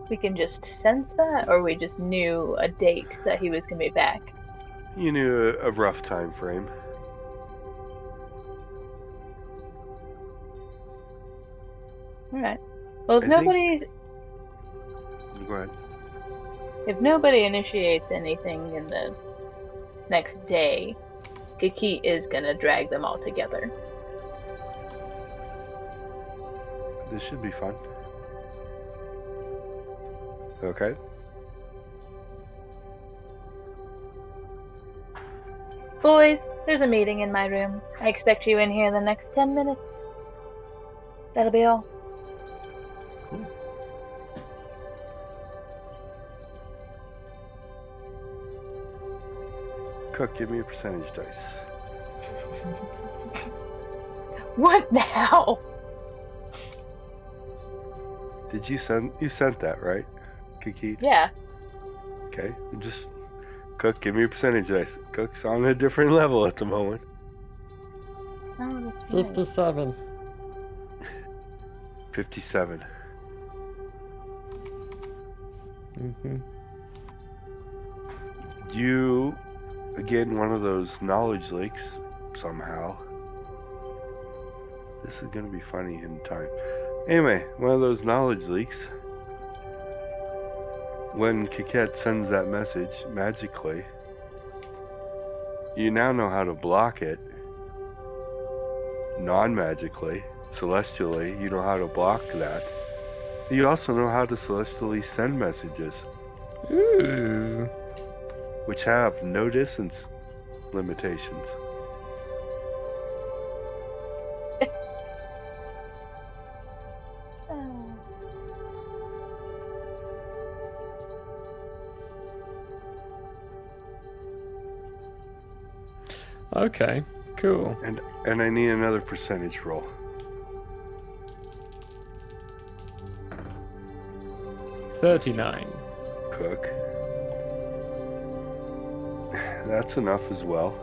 We can just sense that, or we just knew a date that he was going to be back.
You knew a rough time frame.
All right. Well,
Go ahead.
If nobody initiates anything in the next day, Kiki is gonna drag them all together.
This should be fun. Okay.
Boys, there's a meeting in my room. I expect you in here in the next 10 minutes. That'll be all.
Cool.
Cook, give me a percentage dice.
What now?
Did you sent that, right, Kiki?
Yeah.
Okay, just Cook, give me a percentage dice. Cook's on a different level at the moment.
Oh, that's right.
57.
57. You, again, one of those knowledge leaks, somehow. This is going to be funny in time. Anyway, one of those knowledge leaks. When Kiket sends that message magically, you now know how to block it. Non-magically, celestially, you know how to block that. You also know how to celestially send messages.
Ooh.
Which have no distance limitations.
Okay, cool.
And I need another percentage roll.
39.
Cook. That's enough as well.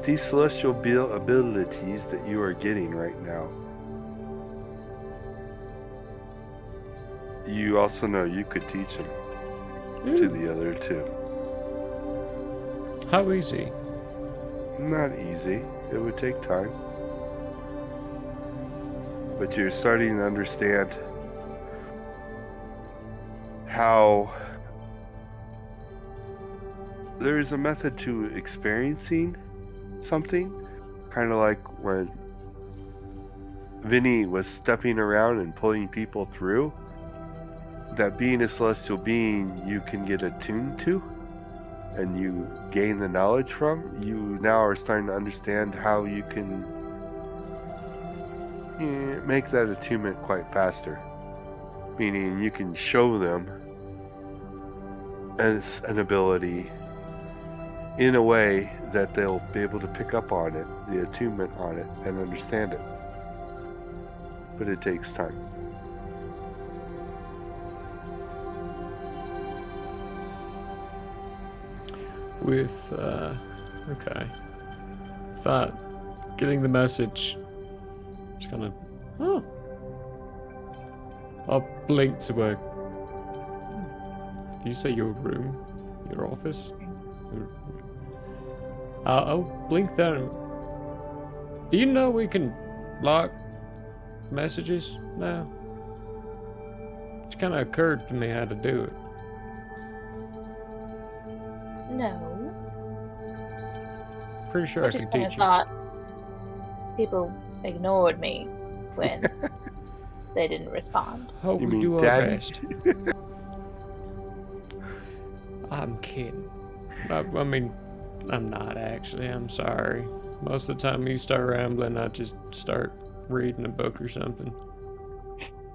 These celestial abilities that you are getting right now, you also know you could teach them to the other two.
How easy?
Not easy. It would take time. But you're starting to understand how there is a method to experiencing something, kind of like when Vinny was stepping around and pulling people through, that being a celestial being you can get attuned to and you gain the knowledge from. You now are starting to understand how you can make that attunement quite faster, meaning you can show them as an ability in a way that they'll be able to pick up on it, the attunement on it, and understand it. But it takes time.
With, okay. Thought getting the message. Just kind of, oh. I'll blink to a. Do you say your room? Your office? I'll blink there. Do you know we can lock messages now? It's kind of occurred to me how to do it.
No.
Pretty sure I can
just kind of
teach you.
thought people ignored me when they didn't respond.
Oh,
You
we
mean
do our
Daddy?
best. I'm kidding. I mean, I'm not actually. I'm sorry. Most of the time you start rambling, I just start reading a book or something.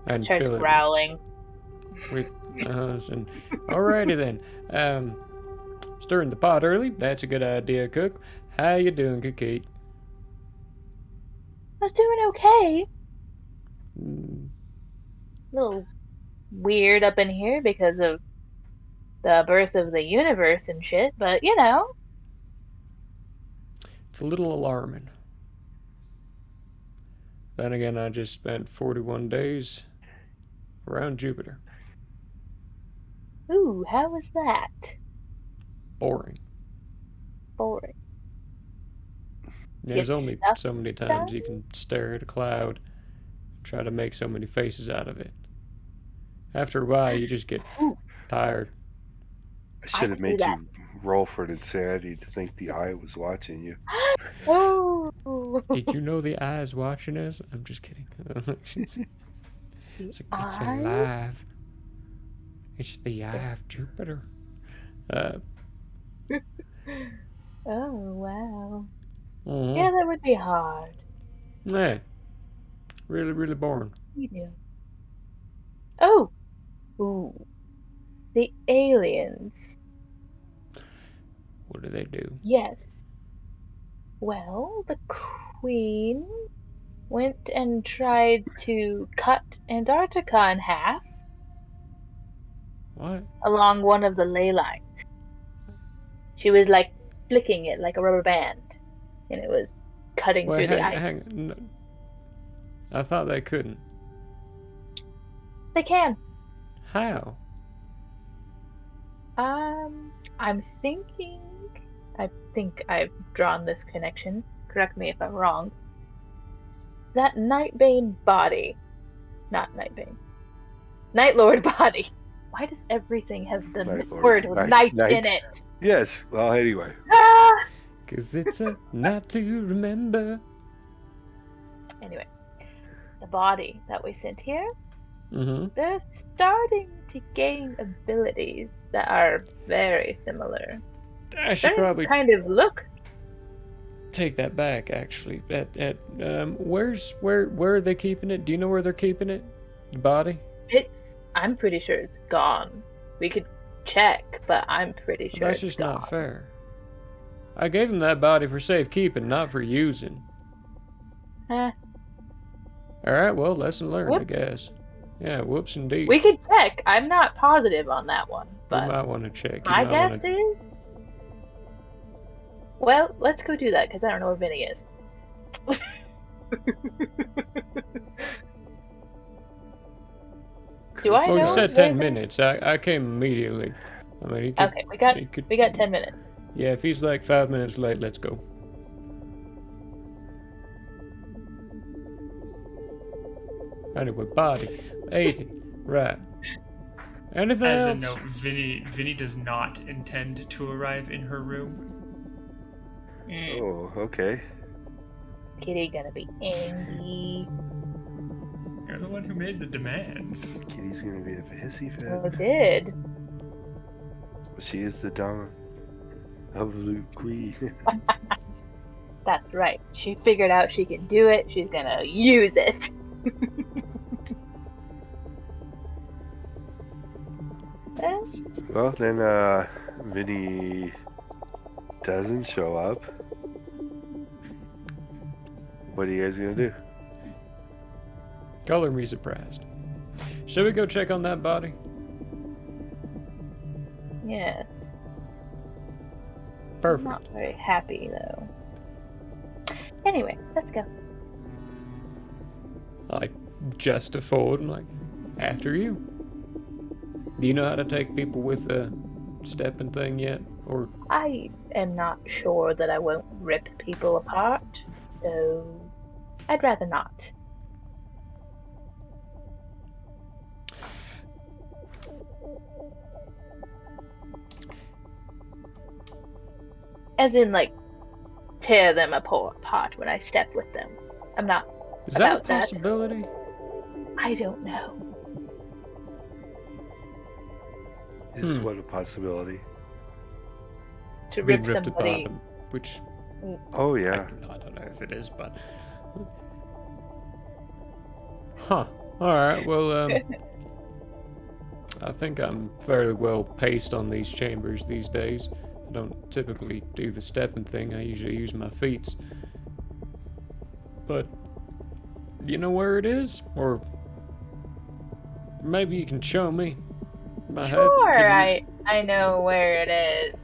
And
Starts
fill it
growling.
with and alrighty then. Stirring the pot early. That's a good idea, Cook. How you doing, Kate?
I was doing okay.
Mm,
A little weird up in here because of the birth of the universe and shit, but you know.
It's a little alarming. Then again, I just spent 41 days around Jupiter.
Ooh, how was that?
Boring.
Boring.
There's
Get
only
stuff
so many times you can stare at a cloud, try to make so many faces out of it. After a while, you just get tired.
I should have
can see
made
that.
you roll for an insanity to think the eye was watching you.
Oh.
Did you know the eye is watching us? I'm just kidding. it's
eye?
alive. It's the eye of Jupiter.
Oh, wow.
Mhm.
Yeah, that would be hard.
Yeah. Really, really boring.
You do. Oh. Ooh. The aliens.
What do they do?
Yes. Well, the Queen went and tried to cut Antarctica in half
What?
along one of the ley lines. She was like flicking it like a rubber band, and it was cutting through the ice.
hang. No. I thought they couldn't.
They can.
How?
I'm thinking. I think I've drawn this connection. Correct me if I'm wrong. That Nightbane body. Not Nightbane. Nightlord body. Why does everything have the
Nightlord.
word with night in it?
Yes. Well, anyway.
Ah!
'Cause it's a night to remember.
Anyway, the body that we sent here,
Mm-hmm.
they're starting to gain abilities that are very similar.
I should
They
probably
kind of look.
take that back. Actually, where are they keeping it? Do you know where they're keeping it? The body?
I'm pretty sure it's gone. We could check, but I'm pretty sure
That's
it's
just
gone.
not fair. I gave him that body for safekeeping, not for using.
Huh.
All right, well, lesson learned, I
Whoops.
guess. Yeah, whoops indeed.
We could check. I'm not positive on that one,
You
but
might want to check. You
my
might
guess
wanna...
is. Well, let's go do that because I don't know where Vinny is. Do I
Well,
know?
you said
where
10
Vinny-
minutes. I came immediately. I mean, he could,
Okay,
he could...
we got 10 minutes.
Yeah, if he's like 5 minutes late, let's go. Anyway, body. 80. Right. Anything
As a
else?
note, Vinny does not intend to arrive in her room.
Oh, okay.
Kitty gonna be angry.
You're the one who made the demands.
Kitty's gonna be a hissy
I
fit.
did.
She is the dawn of the queen.
That's right. She figured out she can do it. She's gonna use it.
Well, then, Vinny doesn't show up. What are you guys gonna do?
Color me surprised. Should we go check on that body?
Yes.
Perfect.
Not very happy though. Anyway, let's go.
I gesture forward and like, after you. Do you know how to take people with the stepping thing yet? Or
I am not sure that I won't rip people apart, so I'd rather not. As in, like, tear them apart when I step with them. I'm not
is that a
about that.
possibility?
I don't know.
Is what a possibility?
To
Being
rip
ripped
somebody.
apart, which
Oh yeah.
I don't know if it is, but huh. All right. Well, I think I'm fairly well paced on these chambers these days. I don't typically do the stepping thing. I usually use my feet. But you know where it is, or maybe you can show me.
Sure, I know where it is.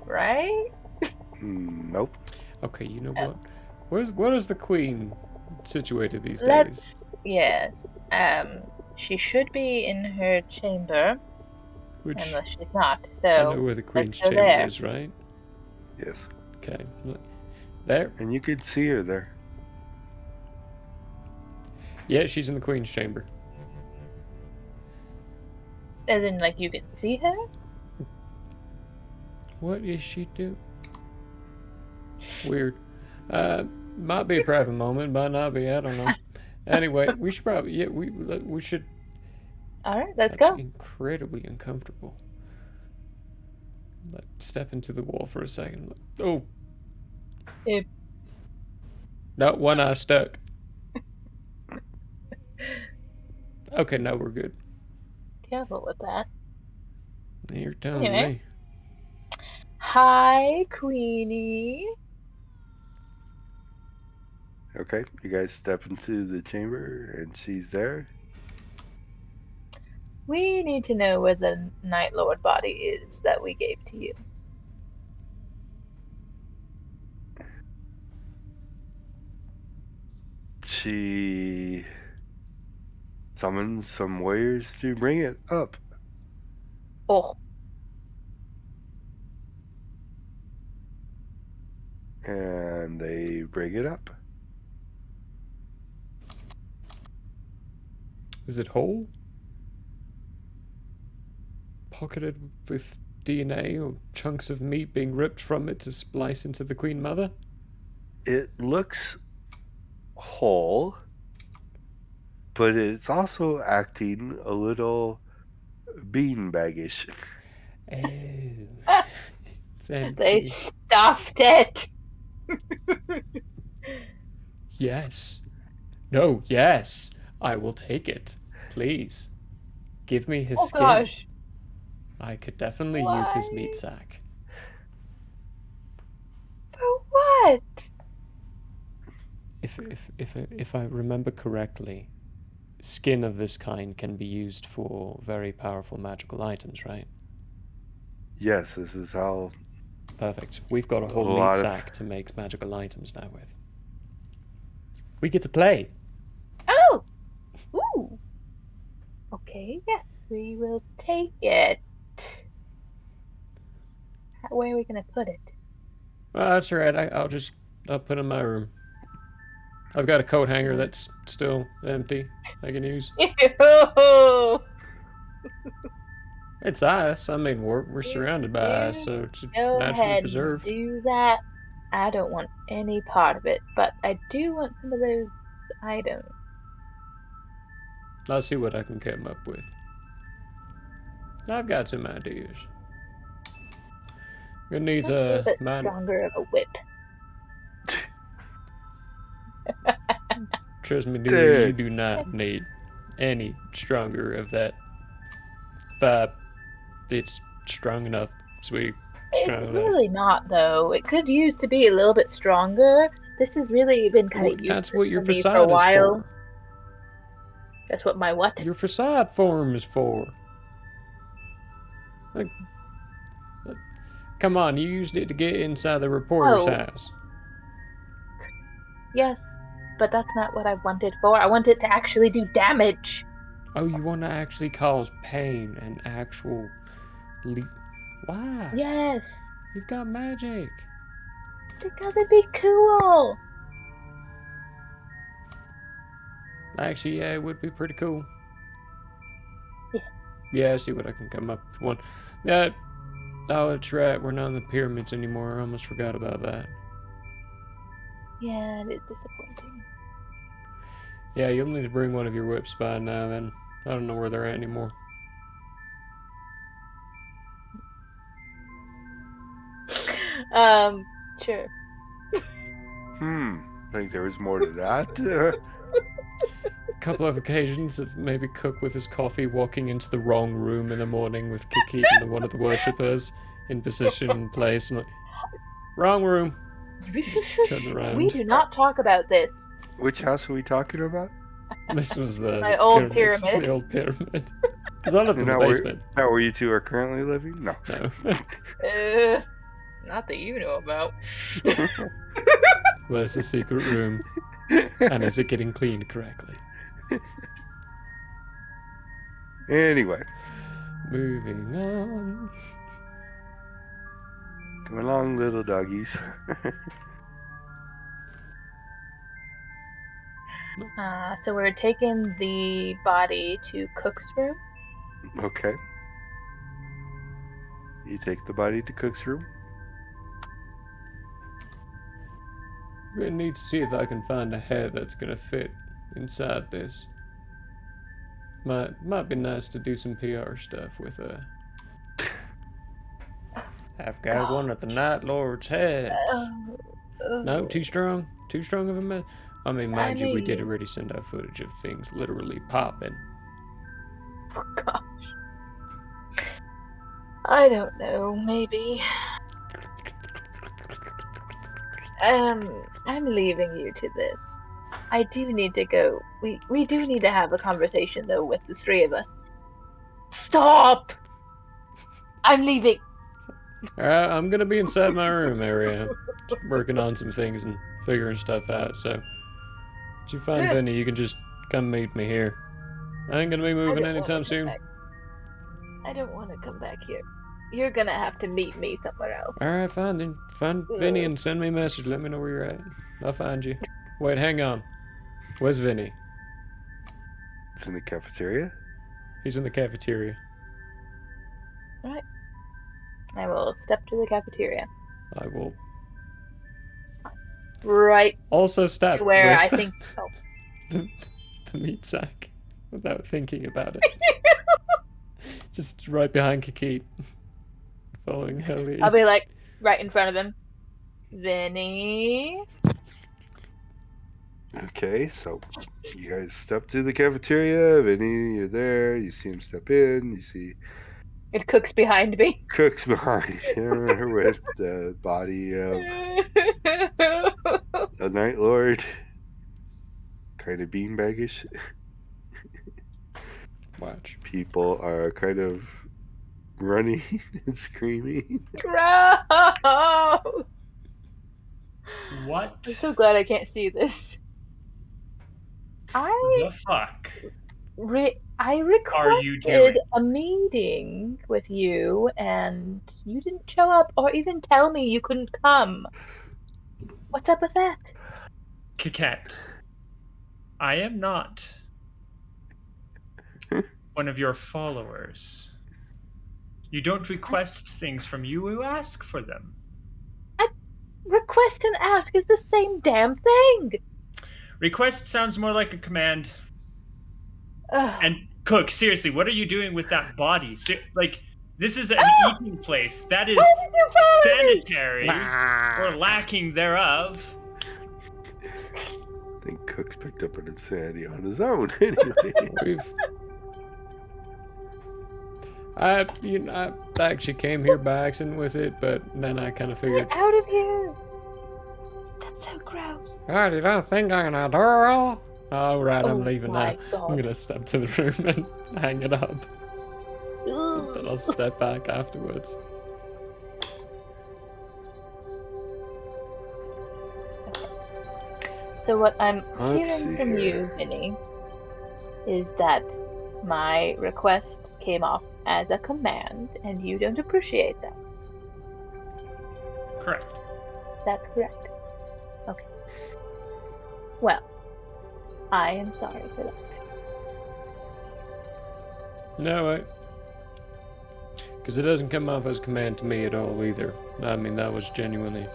Right?
Nope.
Okay, you know what? Where is the queen situated these days?
Let's. Yes. She should be in her chamber.
Which
unless she's not. So
I know where the queen's
let's go
chamber
there.
is, right?
Yes.
Okay. There.
And you could see her there.
Yeah, she's in the queen's chamber.
As in, like, you can see her?
What is she doing? Weird. Might be a private moment, might not be. I don't know. Anyway, we should probably we should.
All right, let's
That's
go.
incredibly uncomfortable. Like, step into the wall for a second. Oh.
Yep.
No, one eye stuck. Okay, now we're good.
Careful with that.
You're telling
Anyway.
me.
Hi, Queenie.
Okay, you guys step into the chamber and she's there.
We need to know where the Night Lord body is that we gave to you.
She summons some warriors to bring it up.
Oh.
And they bring it up.
Is it whole? Pocketed with DNA or chunks of meat being ripped from it to splice into the Queen Mother?
It looks whole, but it's also acting a little beanbaggish.
Oh. It's
They
empty.
stuffed it.
Yes. No, yes. I will take it. Please. Give me his
Oh
skin.
gosh.
I could definitely use his meat sack.
For what?
If I remember correctly, skin of this kind can be used for very powerful magical items, right?
Yes, this is how.
Perfect. We've got a
A
whole meat
lot of-
sack to make magical items now with. We get to play.
Oh! Ooh! Okay, yes, we will take it. Where are we gonna put it?
Well, that's all right. I'll put it in my room. I've got a coat hanger that's still empty. I can use.
Ew!
It's ice. I mean, we're surrounded by ice, so it's
Go
naturally
ahead
preserved.
and do that. I don't want any part of it, but I do want some of those items.
I'll see what I can come up with. I've got some ideas. It needs
A little bit
man.
stronger of a whip.
Trust me, dear, you do not need any stronger of that vibe. It's strong enough, sweetie. Strong
It's
enough.
really not, though. It could use to be a little bit stronger. This has really been kind of
Well,
useless
that's what your
for me for a
facade is
while.
for.
That's what my what?
Your facade form is for. Like, come on, you used it to get inside the reporter's
Oh.
house.
Yes, but that's not what I wanted for. I want it to actually do damage.
Oh, you want to actually cause pain and actual Why?
Yes,
You've got magic.
because it'd be cool.
Actually, yeah, it would be pretty cool.
Yeah.
Yeah, I see what I can come up with one. Oh, that's right. We're not in the pyramids anymore. I almost forgot about that.
Yeah, it is disappointing.
Yeah, you'll need to bring one of your whips by now then. I don't know where they're at anymore.
Sure.
I think there was more to that.
A couple of occasions of maybe Cook with his coffee walking into the wrong room in the morning with Kiki and one of the worshippers in position and place. And like, wrong room. Turn around.
We do not talk about this.
Which house are we talking about?
This was the
My old
pyramids,
pyramid.
The old pyramid. Because I lived in the basement.
Now where you two are currently living? No.
No.
Not that you know about.
Where's the secret room? And is it getting cleaned correctly?
Anyway.
Moving on.
Come along, little doggies.
So we're taking the body to Cook's room.
Okay. You take the body to Cook's room.
I'm gonna need to see if I can find a head that's gonna fit inside this. Might be nice to do some PR stuff with I've got one of the Night Lord's heads. No, too strong? Too strong of a mess? I mean, mind you, we did already send out footage of things literally popping.
Oh gosh. I don't know, maybe. I'm leaving you to this. I do need to go. We do need to have a conversation though with the three of us. Stop! I'm leaving.
Alright, I'm gonna be inside my room area, just working on some things and figuring stuff out, so if you find Vinny, you can just come meet me here. I ain't gonna be moving anytime soon.
I don't want to come back here. You're gonna have to meet me somewhere else.
Alright, fine then. Find Vinny and send me a message. Let me know where you're at. I'll find you. Wait, hang on. Where's Vinny?
It's in the cafeteria.
He's in the cafeteria.
Alright. I will step to the cafeteria.
I will.
Right.
Also step
where
with
I think. Oh.
the meat sack without thinking about it. Just right behind Kiki. Following Helly.
I'll be like right in front of him. Vinny.
Okay, so you guys step to the cafeteria. Vinny, you're there. You see him step in. You see
It Cook's behind me.
Cook's behind him with the body of a Night Lord. Kind of beanbaggish.
Watch.
People are kind of running and screaming.
Gross!
What
I'm so glad I can't see this.
the fuck
I
are you
requested
doing?
a meeting with you, and you didn't show up or even tell me you couldn't come. What's up with that?
Kiket, I am not one of your followers. You don't request things from you, you ask for them.
Request and ask is the same damn thing!
Request sounds more like a command.
Ugh.
And Cook, seriously, what are you doing with that body? Like, this is an eating place. That is sanitary or lacking thereut.
I think Cook's picked up an insanity on his own. Anyway,
I actually came here by accident with it, but then I kind of figured.
Get out of here! That's so gross.
Oh, you don't think I'm an adorable? All right,
Oh
I'm leaving
my
now.
God.
I'm gonna step to the room and hang it up. Then I'll step back afterwards.
So what I'm
Let's
hearing
see
from
here.
you, Vinny, is that my request came off as a command, and you don't appreciate that.
Correct.
That's correct. Okay. Well, I am sorry for that.
No, wait. Because it doesn't come off as a command to me at all either. I mean, that was genuinely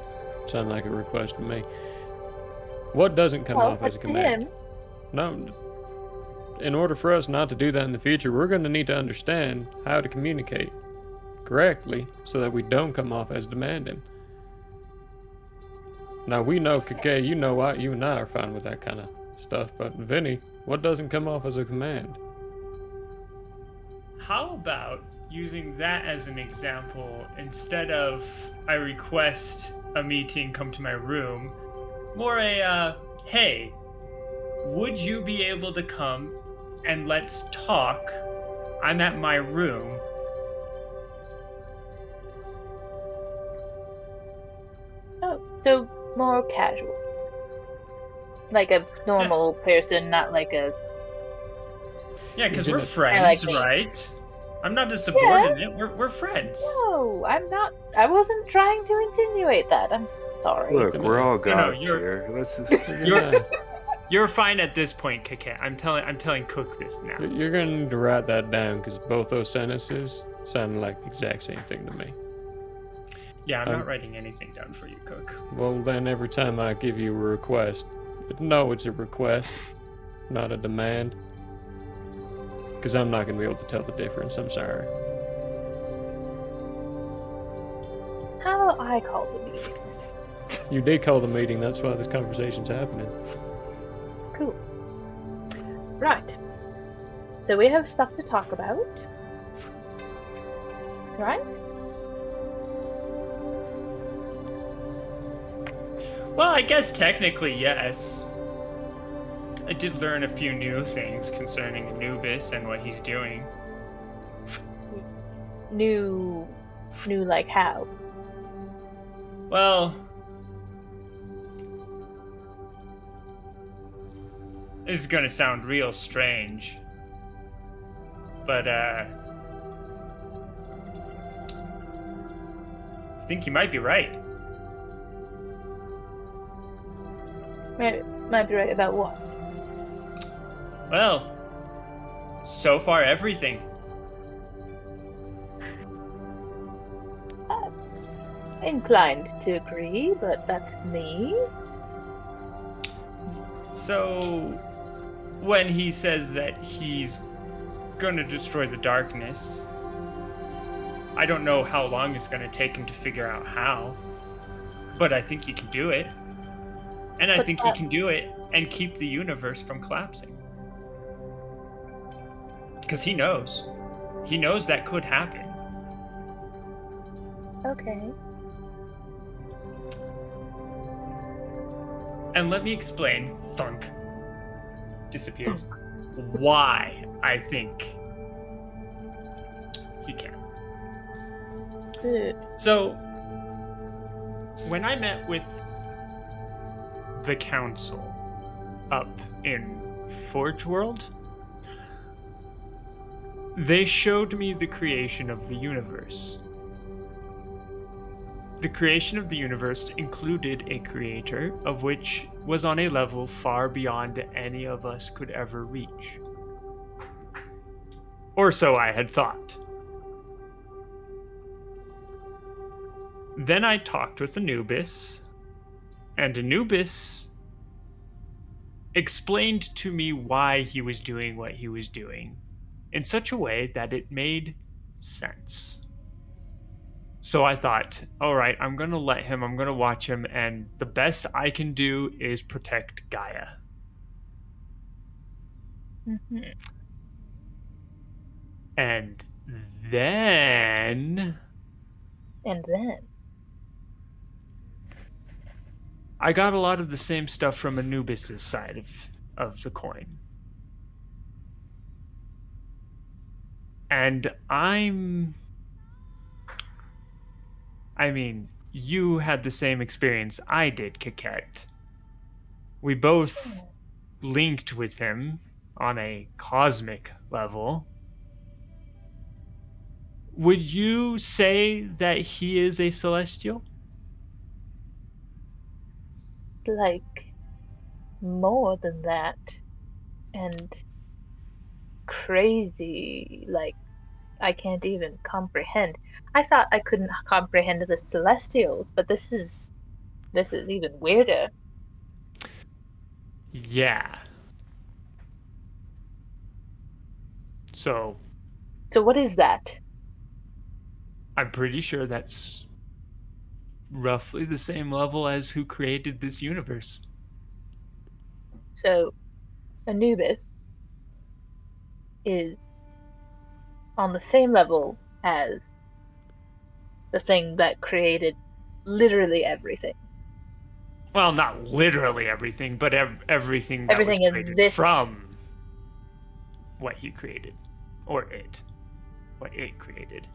sounded like a request to me. What doesn't come off as a command? No. In order for us not to do that in the future, we're going to need to understand how to communicate correctly so that we don't come off as demanding. Now, we know, Kake, you know why you and I are fine with that kind of stuff, but Vinny, what doesn't come off as a command?
How about using that as an example instead of I request a meeting, come to my room, more a, hey, would you be able to come and let's talk? I'm at my room.
Oh, so more casual. Like a normal person, not like a...
Yeah, because we're
I
friends,
like me.
right? I'm not a subordinate. We're friends.
No, I'm not. I wasn't trying to insinuate that. I'm sorry.
Look, we're all
No,
gods
you're-
here. Let's just.
You're fine at this point, Kake. I'm telling Cook this now.
You're going to need to write that down because both those sentences sound like the exact same thing to me.
Yeah, I'm not writing anything down for you, Cook.
Well, then every time I give you a request, no, it's a request, not a demand. Because I'm not going to be able to tell the difference. I'm sorry.
How I call the meetings.
You did call the meeting. That's why this conversation's happening.
Cool. Right. So we have stuff to talk about. Right?
Well, I guess technically, yes. I did learn a few new things concerning Anubis and what he's doing.
New like how?
Well, this is gonna sound real strange, but I think you might be right.
Might be right about what?
Well, so far everything.
Inclined to agree, but that's me.
So, when he says that he's gonna destroy the darkness, I don't know how long it's gonna take him to figure out how, but I think he can do it. And I
But
think he can do it and keep the universe from collapsing. Because he knows. He knows that could happen.
Okay.
And let me explain, thunk, disappears, why I think
Good.
So, when I met with the council up in Forge World, they showed me the creation of the universe. The creation of the universe included a creator of which was on a level far beyond any of us could ever reach. Or so I had thought. Then I talked with Anubis, and Anubis explained to me why he was doing what he was doing in such a way that it made sense. So I thought, all right, I'm going to let him, I'm going to watch him, and the best I can do is protect Gaia.
Mm-hmm.
And then I got a lot of the same stuff from Anubis's side of the coin. And I mean, you had the same experience I did, Coquette. We both linked with him on a cosmic level. Would you say that he is a celestial?
It's like more than that. And crazy, like I can't even comprehend. I thought I couldn't comprehend the celestials, but this is even weirder.
Yeah. So
what is that?
I'm pretty sure that's roughly the same level as who created this universe.
So Anubis is on the same level as the thing that created literally everything.
Well, not literally everything, but everything that
Everything
was
in
created
this
from what he created. Or what it created.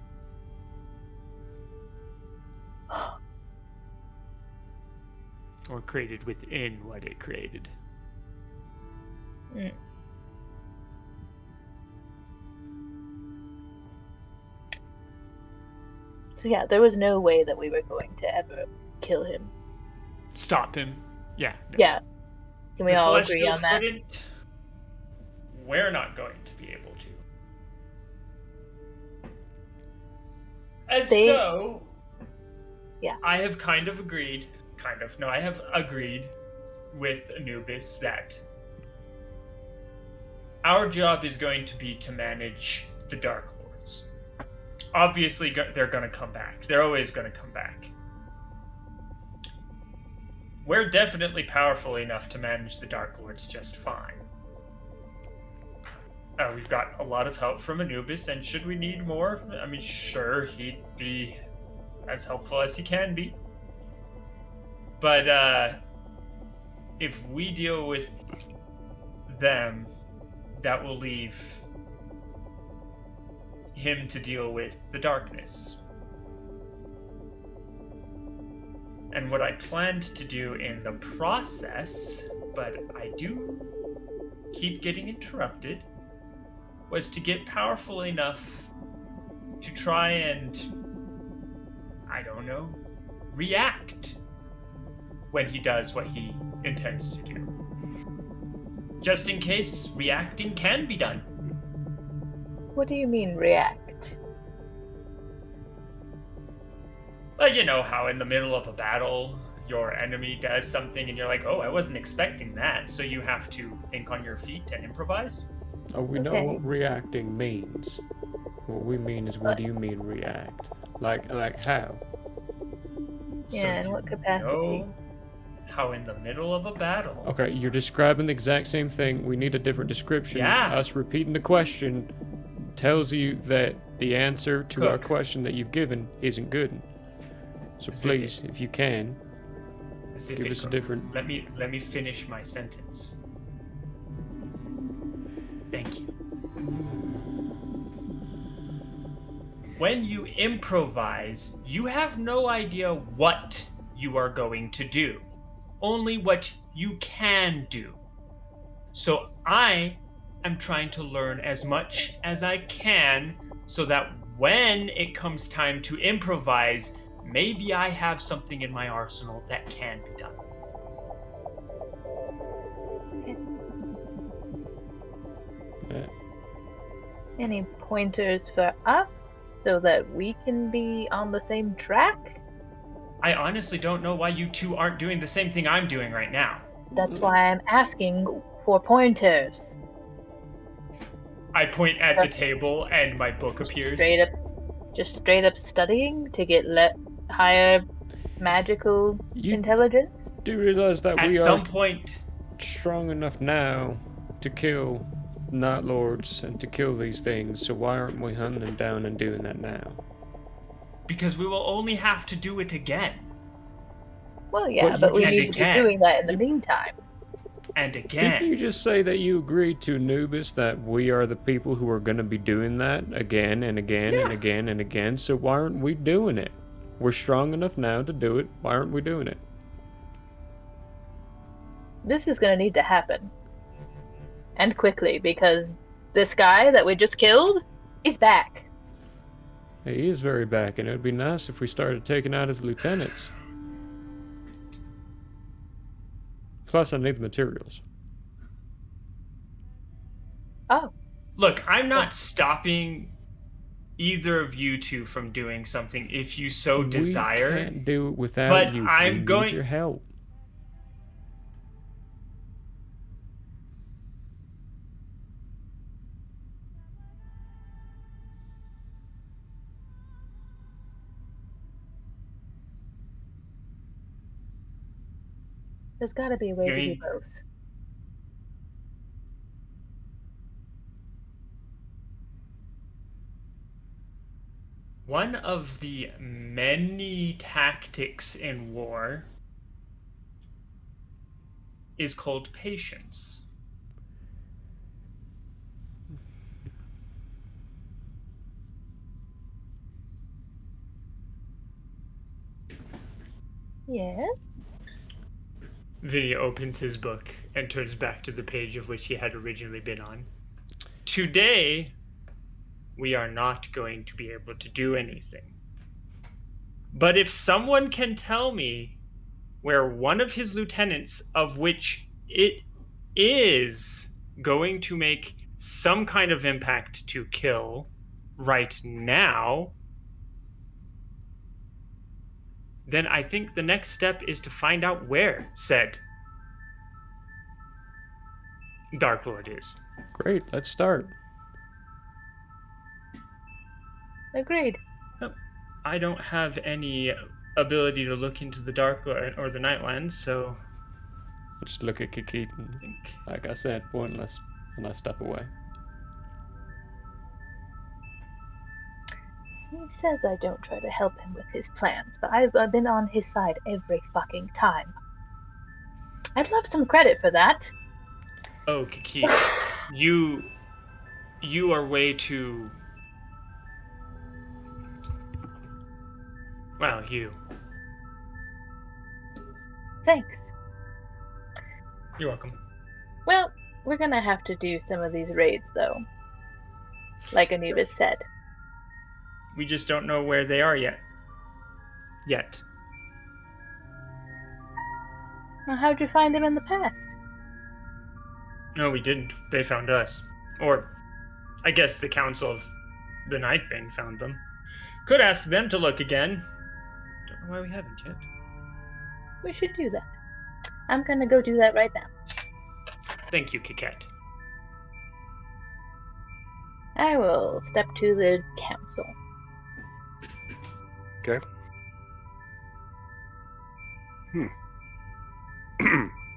Or created within what it created.
Mm. So yeah, there was no way that we were going to ever kill him.
Stop him. Yeah. No.
Yeah. Can we
the
all agree
Celestials
on that?
couldn't. We're not going to be able to. And so,
yeah,
I have kind of agreed. No, I have agreed with Anubis that our job is going to be to manage the Dark Lords. Obviously, they're going to come back. They're always going to come back. We're definitely powerful enough to manage the Dark Lords just fine. We've got a lot of help from Anubis, and should we need more? I mean, sure, he'd be as helpful as he can be. But if we deal with them, that will leave him to deal with the darkness. And what I planned to do in the process, but I do keep getting interrupted, was to get powerful enough to try and, I don't know, react when he does what he intends to do. Just in case reacting can be done.
What do you mean react?
Well, you know how in the middle of a battle, your enemy does something and you're like, oh, I wasn't expecting that. So you have to think on your feet and improvise.
Oh, we know what reacting means. What we mean is, what do you mean react? Like how?
Yeah, in what capacity?
Know how in the middle of a battle.
Okay, you're describing the exact same thing. We need a different description.
Yeah.
Us repeating the question tells you that the answer to our question that you've given isn't good. So please, if you can, give us a different.
Let me finish my sentence. Thank you. when you improvise, you have no idea what you are going to do, only what you can do. So I am trying to learn as much as I can so that when it comes time to improvise, maybe I have something in my arsenal that can be done.
Any pointers for us so that we can be on the same track?
I honestly don't know why you two aren't doing the same thing I'm doing right now.
That's why I'm asking for pointers.
I point at the table and my book appears.
Straight up studying to get higher magical intelligence?
Do you realize that
At
we
some
are
point
strong enough now to kill Night Lords and to kill these things, so why aren't we hunting them down and doing that now?
Because we will only have to do it again.
Well, yeah, but we need to be doing that in the meantime.
And again.
Didn't you just say that you agreed to Anubis that we are the people who are going to be doing that again and again and again and again, so why aren't we doing it? We're strong enough now to do it, why aren't we doing it?
This is gonna need to happen. And quickly, because this guy that we just killed is back.
He is very back, and it would be nice if we started taking out his lieutenants. Plus, I need the materials.
Oh.
Look, I'm not stopping either of you two from doing something if you so desire.
We can't do it without
but
you.
I'm
We
going.
need your help.
There's gotta be a way to do both.
One of the many tactics in war is called patience.
Yes?
Vinny opens his book and turns back to the page of which he had originally been on. Today, we are not going to be able to do anything. But if someone can tell me where one of his lieutenants, of which it is going to make some kind of impact to kill right now, then I think the next step is to find out where said Dark Lord is.
Great, let's start.
Agreed.
I don't have any ability to look into the Dark Lord or the Nightlands, so
Let's look at Kikit and, like I said, pointless, and I step away.
He says I don't try to help him with his plans, but I've been on his side every fucking time. I'd love some credit for that.
Oh, Kiki, you are way too. Well, you.
Thanks.
You're welcome.
Well, we're gonna have to do some of these raids, though. Like Anubis said.
We just don't know where they are yet.
Well, how'd you find them in the past?
No, we didn't. They found us. Or, I guess the Council of the Nightbane found them. Could ask them to look again. Don't know why we haven't yet.
We should do that. I'm gonna go do that right now.
Thank you, Kikette.
I will step to the council.
Okay.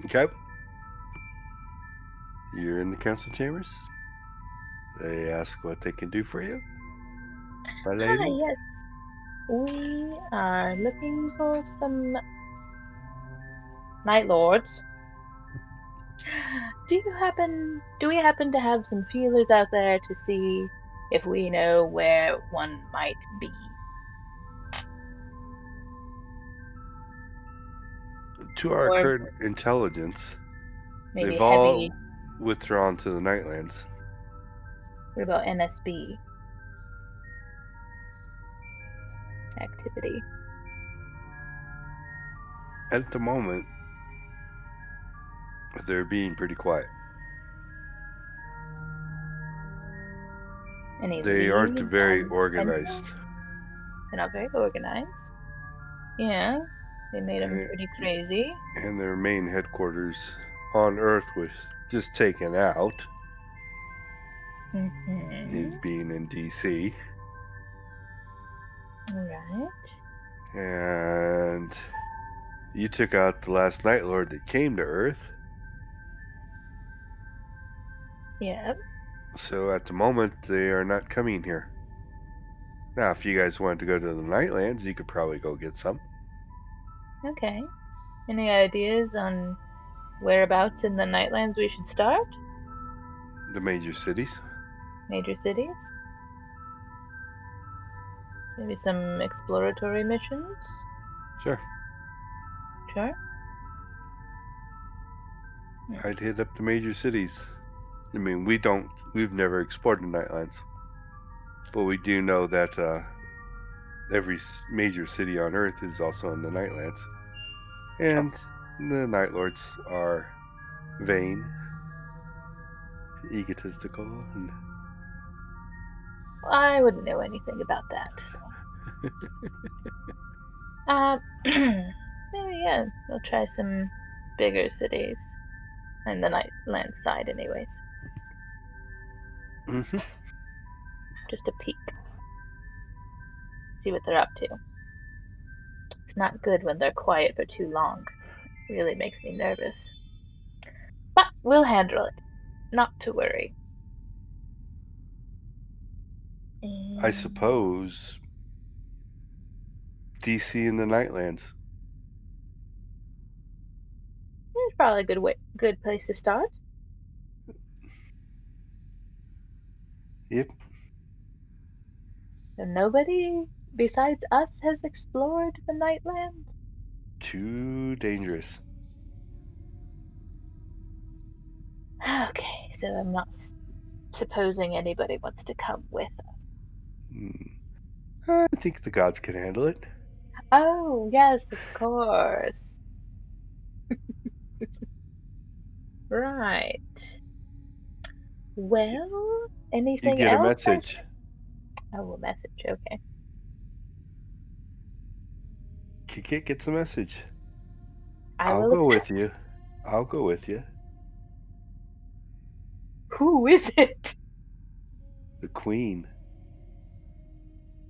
Okay. You're in the council chambers. They ask what they can do for you. My lady?
Hi, yes. We are looking for some Night Lords. Do we happen to have some feelers out there to see if we know where one might be.
To our
Or
current intelligence,
maybe
they've
heavy.
all withdrawn to the Nightlands.
What about NSB activity?
At the moment, they're being pretty quiet.
Any
They aren't
leads
very
on
organized.
potential? They're not very organized. Yeah, they made them pretty crazy.
And their main headquarters on Earth was just taken out. It being in DC.
Alright.
And you took out the last Night Lord that came to Earth.
Yep.
So at the moment, they are not coming here. Now, if you guys wanted to go to the Nightlands, you could probably go get some.
Okay. Any ideas on whereabouts in the Nightlands we should start?
The major cities.
Major cities? Maybe some exploratory missions?
Sure.
Sure.
I'd hit up the major cities. I mean, we've never explored the Nightlands. But we do know that every major city on Earth is also in the Nightlands. And the Night Lords are vain, egotistical, and...
I wouldn't know anything about that. So. Maybe, yeah, we'll try some bigger cities. And the Nightland side, anyways.
Mm-hmm.
Just a peek. See what they're up to. It's not good when they're quiet for too long. It really makes me nervous. But we'll handle it. Not to worry.
I suppose DC and the Nightlands.
It's probably a good place to start.
Yep.
So nobody besides us has explored the Nightlands?
Too dangerous.
Okay, so I'm not supposing anybody wants to come with us.
I think the gods can handle it.
Oh, yes, of course. Right. Well, anything
You get
else?
a message.
Oh, a message, okay.
Kikit gets a message.
I'll
go
accept.
with you. I'll go with you.
Who is it?
The Queen.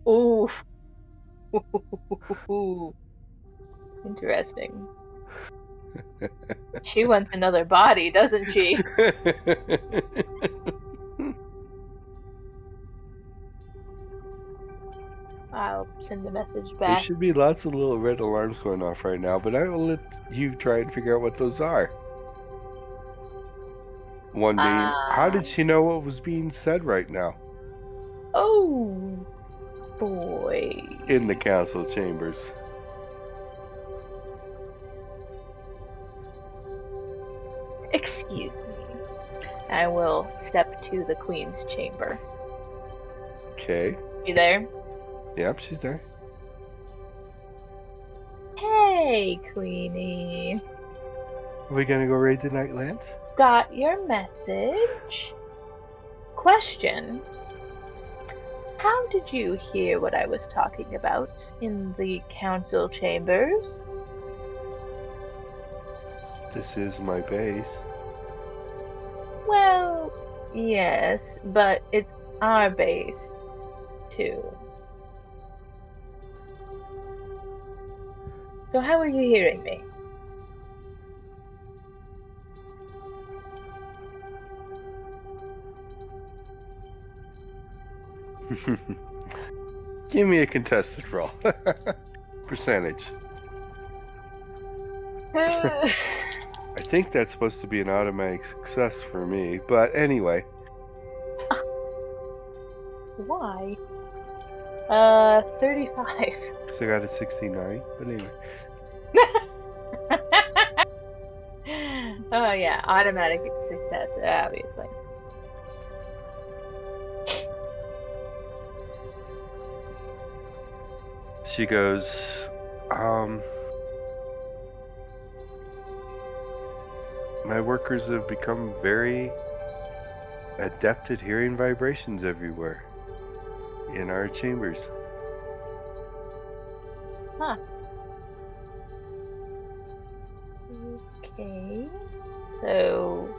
Ooh. Interesting. She wants another body, doesn't she? I'll send a message
There
back.
should be lots of little red alarms going off right now, but I will let you try and figure out what those are. One being, how did she know what was being said right now?
Oh, boy.
In the council chambers.
Excuse me. I will step to the Queen's chamber.
Okay.
You there?
Yep, she's there.
Hey, Queenie.
Are we gonna go raid the Nightlands?
Got your message. Question. How did you hear what I was talking about in the council chambers?
This is my base.
Well, yes, but it's our base, too. So how are you hearing me?
Give me a contested roll. Percentage. I think that's supposed to be an automatic success for me, but anyway.
Why? 35.
So I got a 69. But anyway.
Oh yeah, automatic success, obviously.
She goes, my workers have become very adept at hearing vibrations everywhere in our chambers.
Huh. Okay. So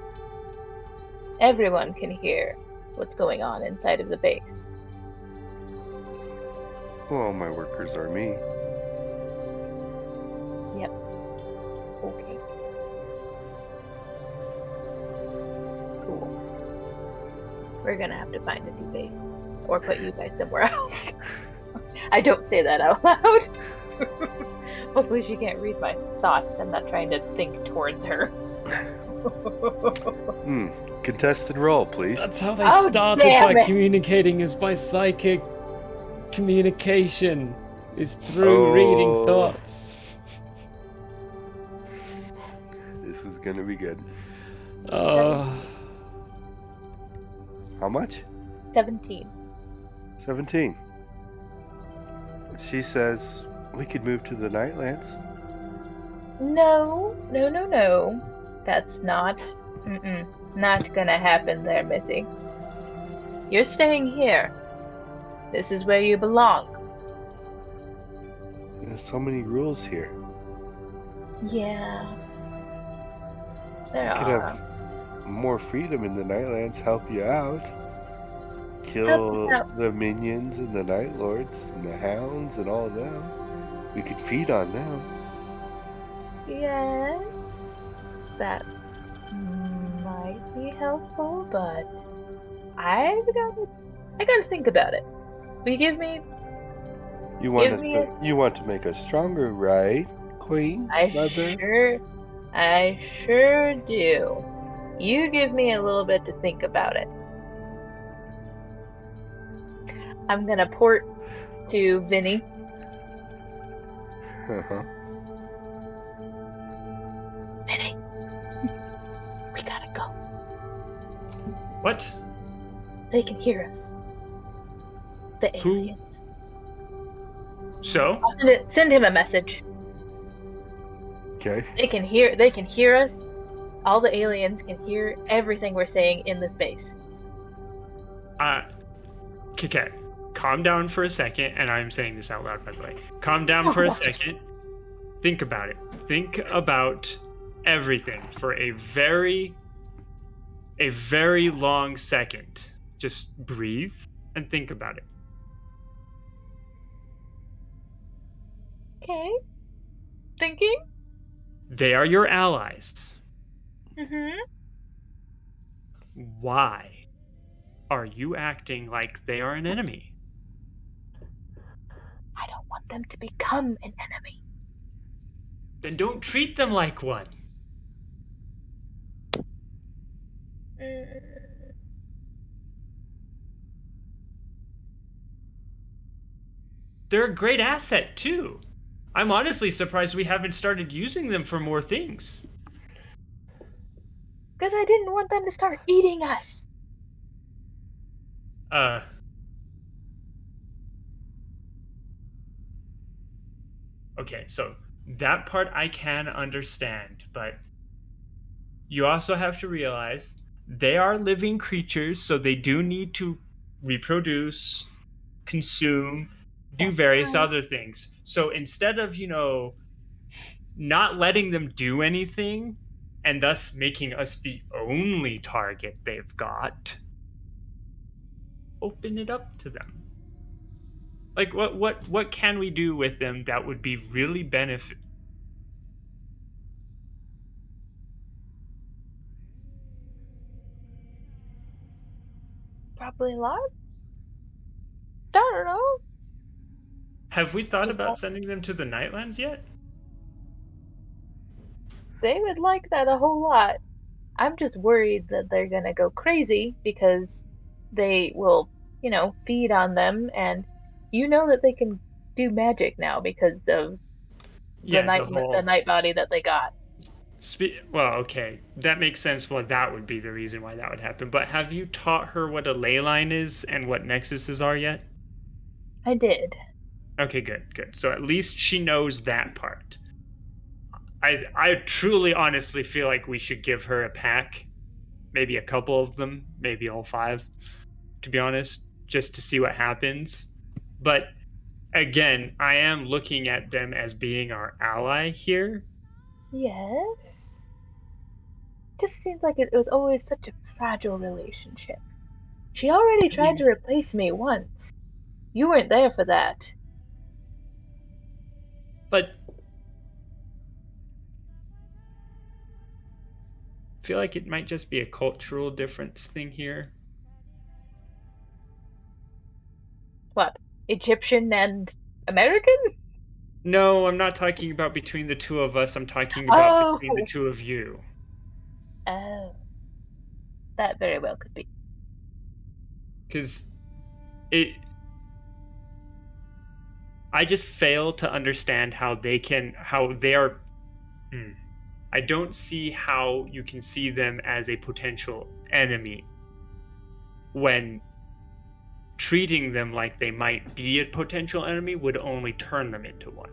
everyone can hear what's going on inside of the base.
Well, my workers are me.
Yep. Okay. Cool. We're gonna have to find a new base. Or put you guys somewhere else. I don't say that out loud. Hopefully she can't read my thoughts. I'm not trying to think towards her.
Contested roll, please.
That's how they started by communicating, is by psychic communication, is through reading thoughts.
This is gonna be good.
Oh.
How much?
17.
17. She says we could move to the Nightlands.
No. That's not gonna happen there, Missy. You're staying here. This is where you belong.
There's so many rules here.
Yeah. There
I could
are.
have more freedom in the Nightlands, help you out.
Help
Kill
us out.
the minions and the Night Lords and the hounds and all of them. We could feed on them.
Yes. That might be helpful, but I gotta think about it. Will you give me
You want
Give
us
me
to you want to make us stronger, right, Queen? Mother?
I sure do. You give me a little bit to think about it. I'm gonna port to Vinny. Vinny, we gotta go.
What?
They can hear us. The aliens.
So?
I'll send him a message.
Okay.
They can hear us. All the aliens can hear everything we're saying in the space.
Okay. Calm down for a second, and I'm saying this out loud, by the way. Calm down for a second. Think about it. Think about everything for a very long second. Just breathe and think about it.
Okay. Thinking?
They are your allies.
Mm-hmm.
Why are you acting like they are an enemy?
I don't want them to become an enemy.
Then don't treat them like one. They're a great asset, too. I'm honestly surprised we haven't started using them for more things.
Because I didn't want them to start eating us.
Okay, so that part I can understand, but you also have to realize they are living creatures, so they do need to reproduce, consume, do various other things. So instead of, not letting them do anything and thus making us the only target they've got, open it up to them. Like what can we do with them that would be really benefit?
Probably a lot. I don't know.
Have we thought about sending them to the Nightlands yet?
They would like that a whole lot. I'm just worried that they're gonna go crazy because they will feed on them, and you know that they can do magic now because of
Yeah,
the night body that they got.
Well, okay, that makes sense. Well, that would be the reason why that would happen. But have you taught her what a ley line is and what nexuses are yet?
I did.
Okay, good. So at least she knows that part. I truly, honestly feel like we should give her a pack, maybe a couple of them, maybe all 5, to be honest, just to see what happens. But again, I am looking at them as being our ally here.
Yes. Just seems like it was always such a fragile relationship. She already tried to replace me once. You weren't there for that.
But I feel like it might just be a cultural difference thing here.
What? Egyptian and American?
No, I'm not talking about between the two of us. I'm talking about between the
Oh.
two of you.
Oh. That very well could be.
Because I just fail to understand how they are. I don't see how you can see them as a potential enemy when treating them like they might be a potential enemy would only turn them into one.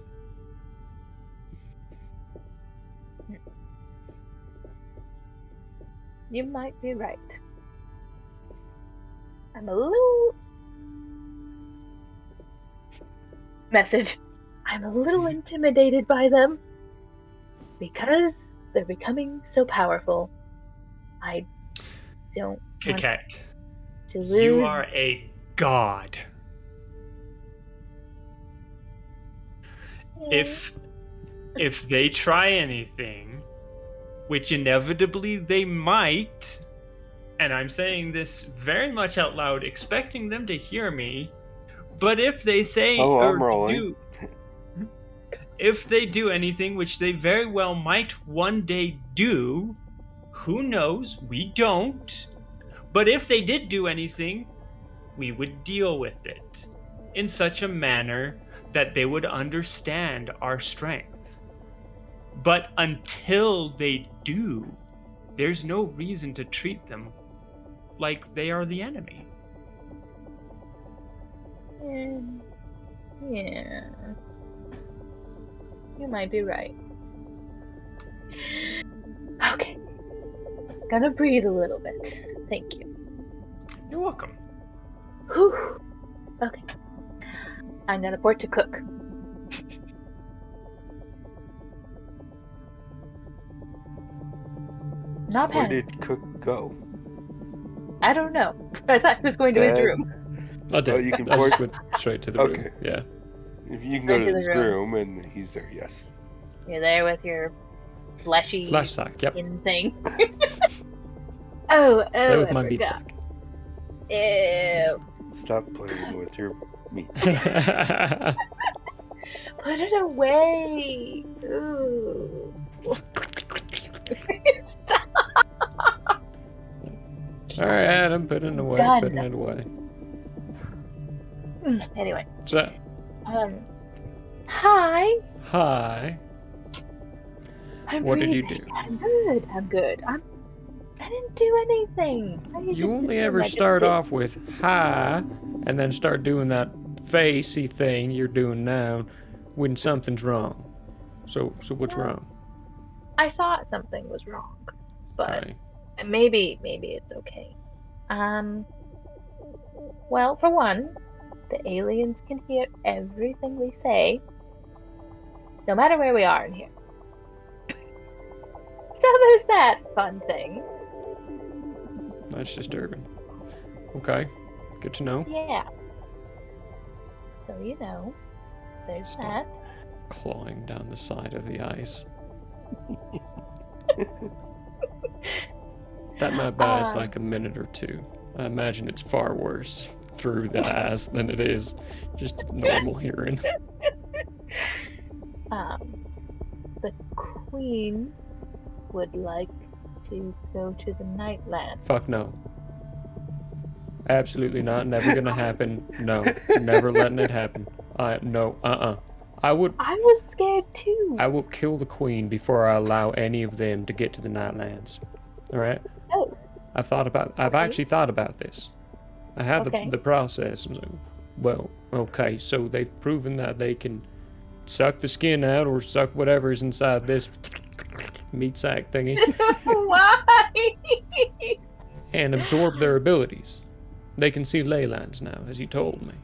You might be right. I'm a little... Message. I'm a little intimidated by them. Because they're becoming so powerful. I don't want
Coquette,
to lose...
you are a god. If they try anything, which inevitably they might, and I'm saying this very much out loud, expecting them to hear me, but if they say
I'm rolling.
If they do anything, which they very well might one day do, who knows? We don't. But if they did do anything, we would deal with it in such a manner that they would understand our strength. But until they do, there's no reason to treat them like they are the enemy.
Yeah. You might be right. Okay. Gonna breathe a little bit. Thank you.
You're welcome.
Whew. Okay. I'm gonna pour to cook. Not
Where
panic.
did Cook go?
I don't know. I thought he was going to his room.
I did.
Oh, you can
I
pour.
just went straight to the room.
Okay.
Yeah.
If you can go
Right
to
to the
his
room.
room and he's there, yes.
You're there with your fleshy
Flash sack, yep.
skin thing. Oh,
Play with
I
my meat
forgot.
sack.
Ew.
Stop playing with your meat.
Put it away. Ooh.
Alright, Adam, putting it away,
Done.
putting it away.
Anyway.
So,
Hi.
hi. What did you do?
I'm good. I didn't do anything.
You only ever start off with hi, and then start doing that facey thing you're doing now when something's wrong. So what's wrong?
I thought something was wrong, but
Okay.
maybe it's okay. Well, for one, the aliens can hear everything we say, no matter where we are in here. So there's that fun thing.
That's disturbing. Okay. Good to know.
Yeah. So there's that.
Clawing down the side of the ice. That might buy us like a minute or two. I imagine it's far worse through the ice than it is just normal hearing.
The queen would like to go to the Nightland.
Fuck no. absolutely not. Never gonna happen. No, never letting it happen. No, I
was scared too.
I will kill the queen before I allow any of them to get to the Nightlands. All right.
Oh.
I've actually thought about this. I had
Okay.
the process. Well, okay, so they've proven that they can suck the skin out or suck whatever's inside this meat sack thingy
Why?
and absorb their abilities. They can see ley lines now, as you told me.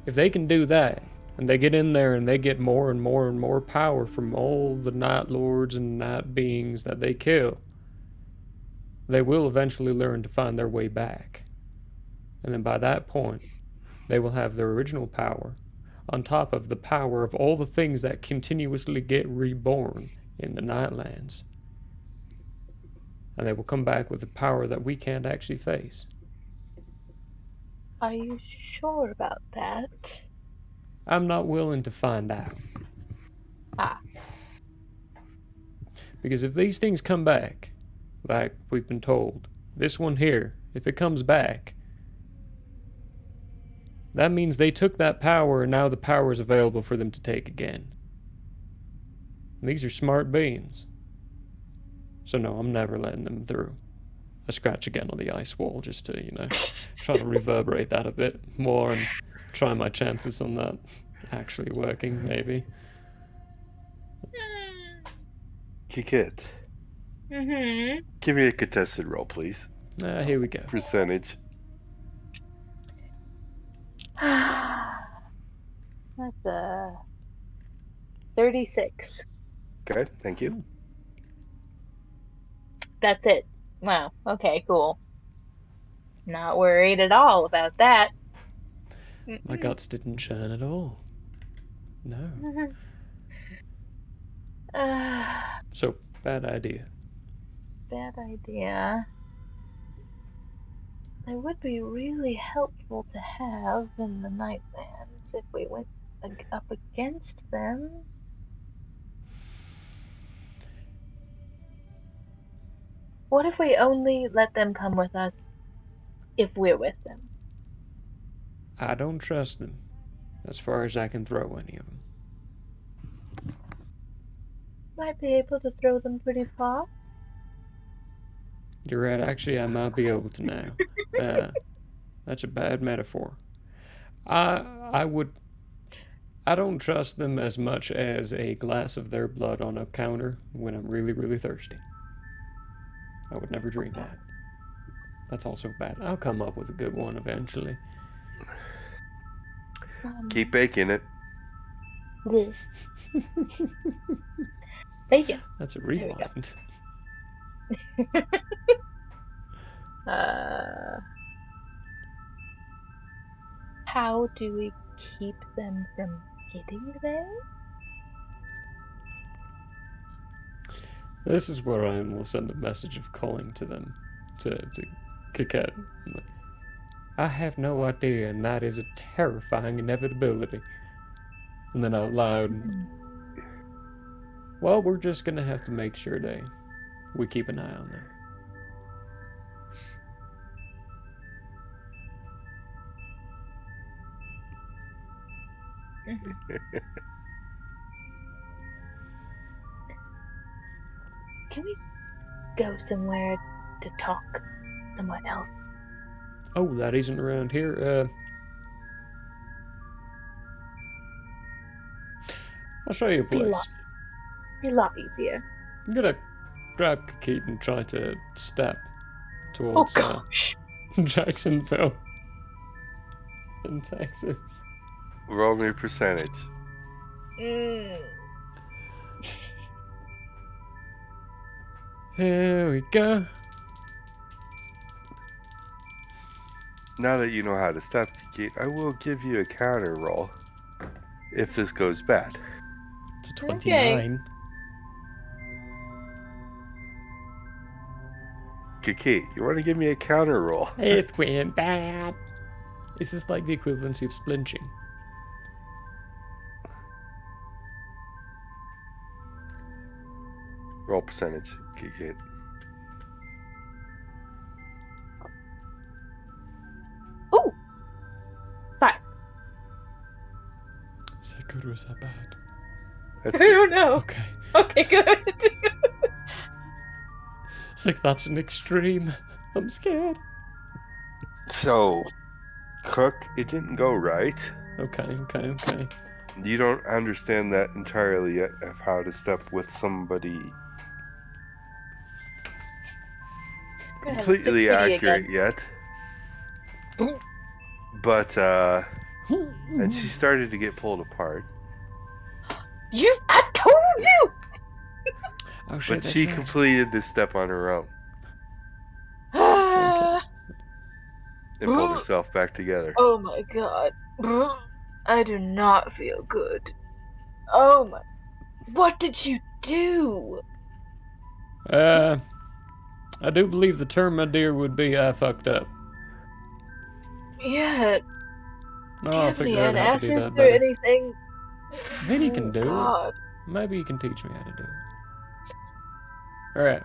If they can do that, and they get in there and they get more and more and more power from all the Night Lords and Night Beings that they kill, they will eventually learn to find their way back. And then by that point, they will have their original power, on top of the power of all the things that continuously get reborn in the Nightlands. And they will come back with a power that we can't actually face.
Are you sure about that?
I'm not willing to find out. Because if these things come back, like we've been told, this one here, if it comes back, that means they took that power and now the power is available for them to take again. And these are smart beings. So no, I'm never letting them through. I scratch again on the ice wall just to, try to reverberate that a bit more and try my chances on that actually working, maybe.
Kikit.
Mm-hmm.
Give me a contested roll, please.
Here we go.
Percentage.
That's a 36.
Okay, thank you.
That's it. Wow. Okay, cool. Not worried at all about that.
My guts didn't churn at all. No. So, bad idea.
Bad idea. They would be really helpful to have in the Nightlands if we went up against them. What if we only let them come with us if we're with them?
I don't trust them, as far as I can throw any of them.
Might be able to throw them pretty far.
You're right, actually, I might be able to now. That's a bad metaphor. I don't trust them as much as a glass of their blood on a counter when I'm really, really thirsty. I would never drink that. That's also bad. I'll come up with a good one eventually.
Keep baking it.
Bacon.
That's a rewind.
How do we keep them from getting there?
This is where I will send a message of calling to them, to Kiket. I have no idea, and that is a terrifying inevitability. And then out loud, well, we're just gonna have to make sure we keep an eye on them.
Can we go somewhere to talk? Somewhere else?
Oh, that isn't around here. I'll show you a place.
Be a lot easier.
I'm gonna grab Kikit and try to step towards Jacksonville in Texas.
Roll me percentage.
Here we go.
Now that you know how to step, Kikit, I will give you a counter roll if this goes bad.
It's a 29.
Kikit, you want to give me a counter roll?
It went bad. This is like the equivalency of splinching.
Roll percentage, Kikit.
good or is that bad?
That's
I don't know.
Okay.
Okay, good.
It's like, that's an extreme. I'm scared.
So, Cook, it didn't go right.
Okay.
You don't understand that entirely yet of how to step with somebody
Gonna have a sick
completely
kitty
accurate
again.
yet. But, and she started to get pulled apart.
I told you!
Oh shit,
But
that's
she
right.
completed this step on her own and pulled herself back together.
Oh my god. I do not feel good. Oh my. What did you do?
I do believe the term, my dear, would be fucked up.
Yeah.
Oh,
Do you
I'll
have any
figure out how to do that
antacids or
better.
anything?
Vinny can do
God.
it. Maybe you can teach me how to do it. Alright.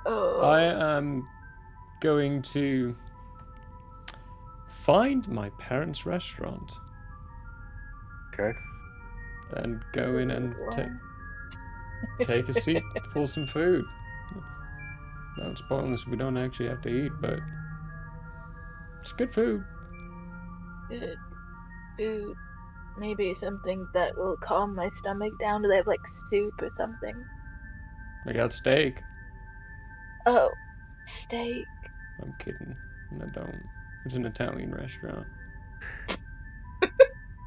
Oh.
I am going to find my parents' restaurant.
Okay.
And go in and take a seat for some food. Well, it's pointless, we don't actually have to eat, but it's good food.
Good food. Maybe something that will calm my stomach down. Do they have like soup or something?
They got steak.
Oh, steak.
I'm kidding. I don't. It's an Italian restaurant.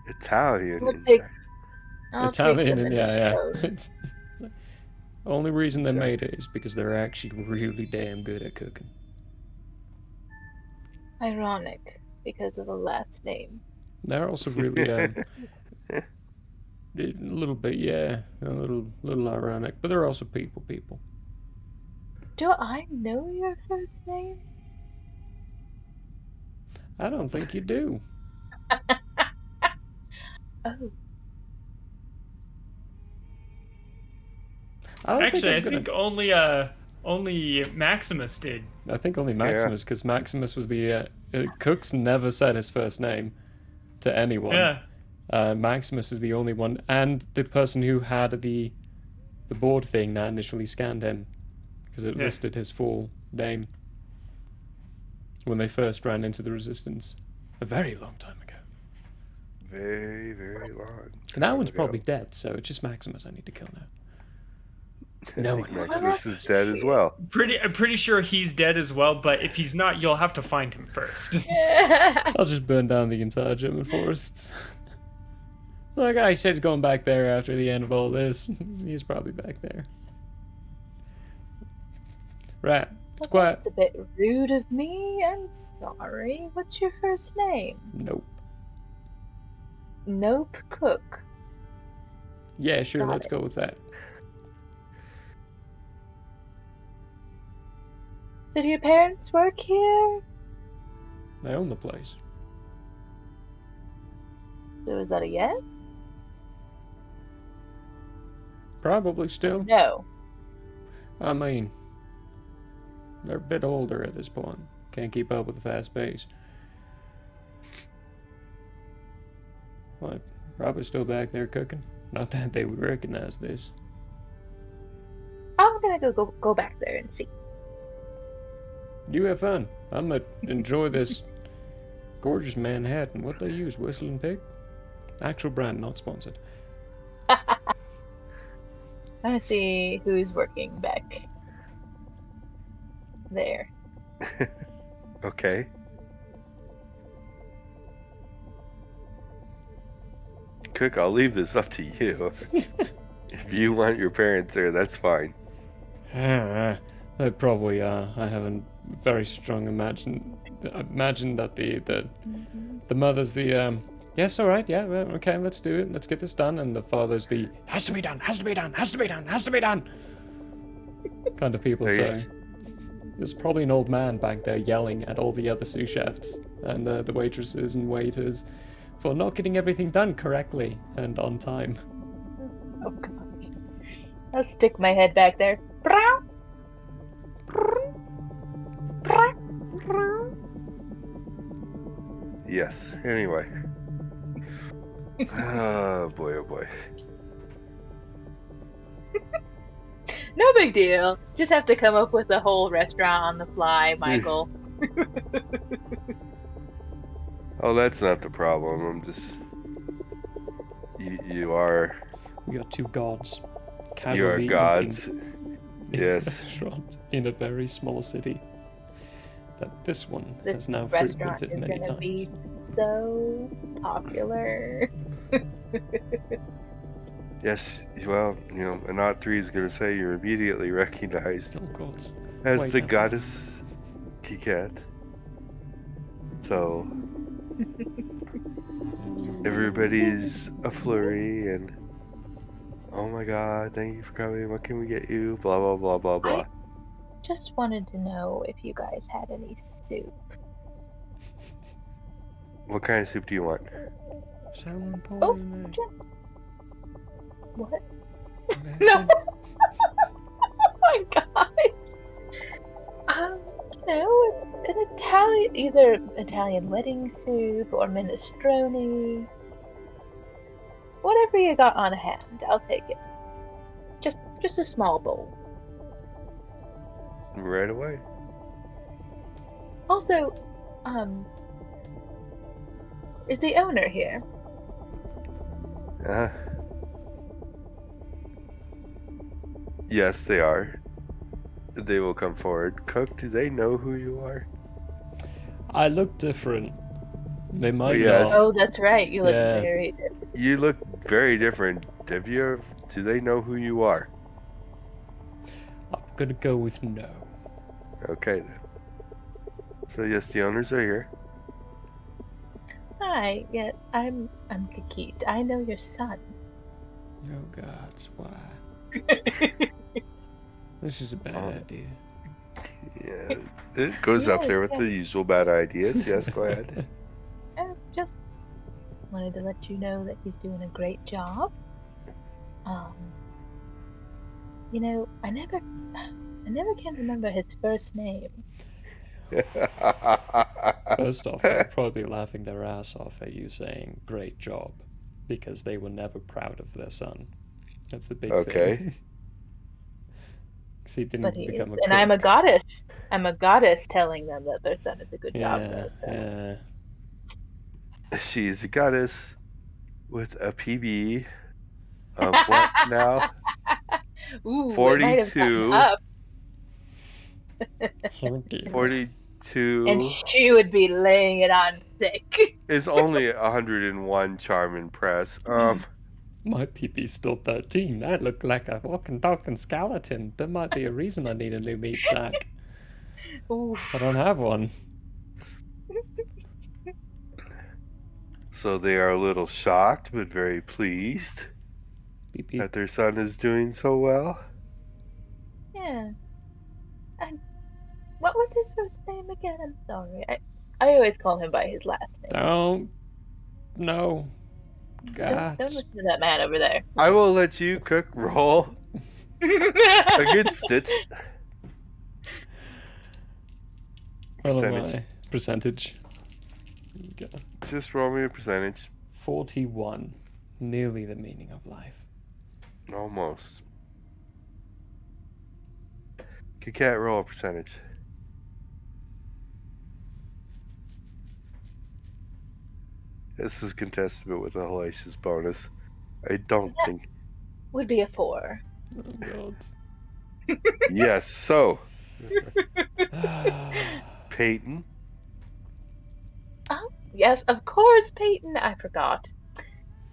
Italian,
I'll
in
take-
fact.
I'll take
Italian,
the
and yeah.
minestrone.
It's, only reason they made it is because they're actually really damn good at cooking.
Ironic, because of the last name.
They're also really a little bit, yeah, a little ironic, but they're also people.
Do I know your first name?
I don't think you do.
Oh.
Actually, I think only Maximus did.
I think only Maximus, because Maximus was the Cooks never said his first name to anyone.
Yeah.
Maximus is the only one, and the person who had the board thing that initially scanned him, because it listed his full name when they first ran into the Resistance a very long time ago.
Very, very long.
And that one's probably dead, so it's just Maximus I need to kill now.
I think Maximus is dead as well.
I'm pretty sure he's dead as well, but if he's not, you'll have to find him first.
I'll just burn down the entire German forests. Like I said, he's going back there after the end of all this. He's probably back there. Right. It's quiet.
It's a bit rude of me. I'm sorry. What's your first name?
Nope.
Nope Cook.
Yeah, sure,
Got
let's
it.
go with that.
So do your parents work here?
I own the place.
So is that a yes?
Probably still.
No.
I mean, they're a bit older at this point. Can't keep up with the fast pace. Well, probably still back there cooking. Not that they would recognize this.
I'm gonna go back there and see.
You have fun. I'm gonna enjoy this gorgeous Manhattan. What they use, Whistling Pig? Actual brand, not sponsored.
I'm gonna see who's working back there.
Okay. Cook, I'll leave this up to you. If you want your parents there, that's fine.
I probably I have a very strong imagine that the mother's the yes, all right, yeah, well, okay, let's do it, let's get this done, and the father's the has to be done kind of people. So there's probably an old man back there yelling at all the other sous chefs and the waitresses and waiters for not getting everything done correctly and on time.
Oh gosh. I'll stick my head back there.
Yes. Anyway. Oh boy, oh boy.
No big deal. Just have to come up with a whole restaurant on the fly, Michael.
Oh, that's not the problem. I'm just. You are.
We got two gods.
You are
Casually
gods.
eating
Yes.
in a restaurant in a very small city. That this one
This
has now
restaurant
frequented
is
many
gonna
times.
be so popular.
Yes, well, an odd 3 is going to say you're immediately recognized
Oh gods.
as
Wait,
the
that's
goddess Kikat. So, everybody's a flurry and, oh my god, thank you for coming, what can we get you, blah, blah, blah, blah, blah.
Just wanted to know if you guys had any soup.
What kind of soup do you want?
Oh, just... What? No! Oh my god! An Italian, either Italian wedding soup or minestrone. Whatever you got on hand, I'll take it. Just a small bowl.
Right away.
Also, is the owner here?
Yes, they are. They will come forward. Cook, do they know who you are?
I look different. They might
yes.
not.
Oh, that's right. You look
Yeah.
very different.
You look very different. Do they know who you are?
I'm gonna go with no.
Okay then. So yes, the owners are here.
Hi, yes, I'm Kikit. I know your son.
Oh god, why? This is a bad idea.
Yeah, it goes up there with the usual bad ideas. Yes, go ahead.
Just wanted to let you know that he's doing a great job. I never can remember his first name.
First off, they'll probably be laughing their ass off at you saying "great job," because they were never proud of their son. That's the big thing. He didn't
But he
become
is,
a
and I'm a
cook.
goddess. I'm a goddess telling them that their son is a good job.
Yeah,
Though, so.
yeah.
She's a goddess with a PB of what now?
Ooh,
42.
Up.
42.
And she would be laying it on thick.
Is only 101 charm and press.
My PP's still 13. I look like a walking, talking skeleton. There might be a reason I need a new meat sack. I don't have one.
So they are a little shocked, but very pleased that their son is doing so well.
Yeah. And what was his first name again? I'm sorry. I always call him by his last name.
Don't. No. God.
Don't listen to that man over there.
I will let you cook roll against it.
What am I? Percentage.
Just roll me a percentage.
41. Nearly the meaning of life.
Almost. Cat roll a percentage. This is contestable with a hellacious bonus. I don't think.
Would be a 4.
Oh god.
Yes, so. Peyton.
Oh, yes, of course, Peyton. I forgot.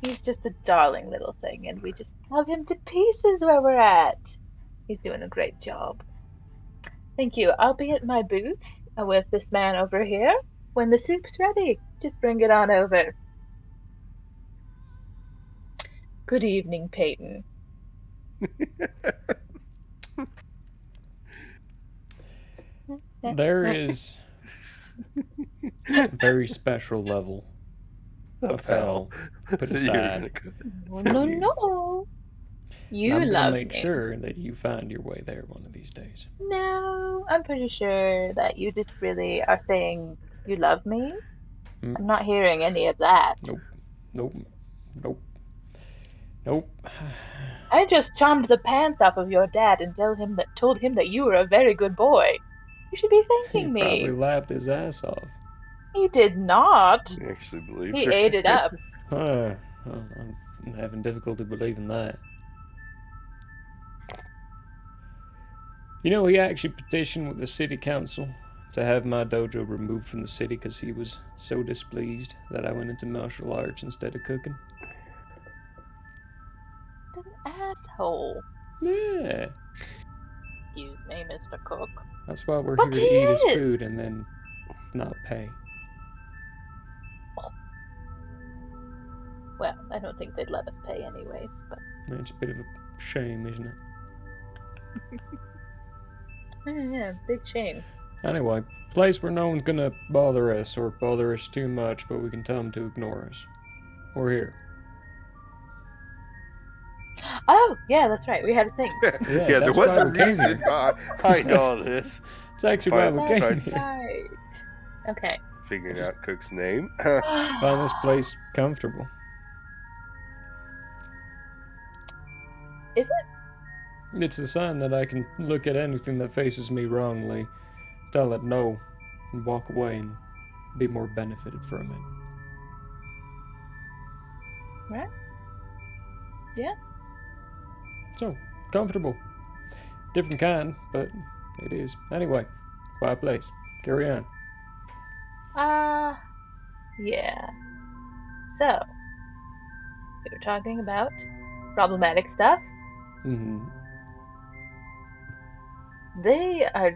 He's just a darling little thing, and we just love him to pieces where we're at. He's doing a great job. Thank you. I'll be at my booth with this man over here. When the soup's ready, just bring it on over. Good evening, Peyton.
There is a very special level of hell put aside.
No. You
I'm
love
gonna make
me.
sure that you find your way there one of these days.
No, I'm pretty sure that you just really are saying you love me. I'm not hearing any of that.
Nope. Nope. Nope.
I just charmed the pants off of your dad and told him that you were a very good boy. You should be
He
thanking me.
probably laughed his ass off.
He did not.
I actually believed
He
her.
ate it up.
Well, I'm having difficulty believing that. You know, he actually petitioned with the city council to have my dojo removed from the city because he was so displeased that I went into martial arts instead of cooking.
An asshole.
Yeah.
Excuse me, Mr. Cook.
That's why we're
But
here to
he
eat his
is.
food and then not pay.
Well, I don't think they'd let us pay anyways, but...
I mean, it's a bit of a shame, isn't it?
Yeah, big shame.
Anyway, place where no one's gonna bother us or bother us too much, but we can tell them to ignore us. We're here.
Oh, yeah, that's right. We had a thing.
Yeah, there
that's
was
why
a
we came
reason
here.
behind all this.
It's actually why we came
That's
here.
right. Okay.
Figuring out Cook's name.
Find this place comfortable.
Is it?
It's a sign that I can look at anything that faces me wrongly, tell it no, and walk away and be more benefited from it.
Right? Yeah.
So, comfortable. Different kind, but it is. Anyway, quiet place. Carry on.
Yeah. So, we were talking about problematic stuff.
Mm-hmm.
They are,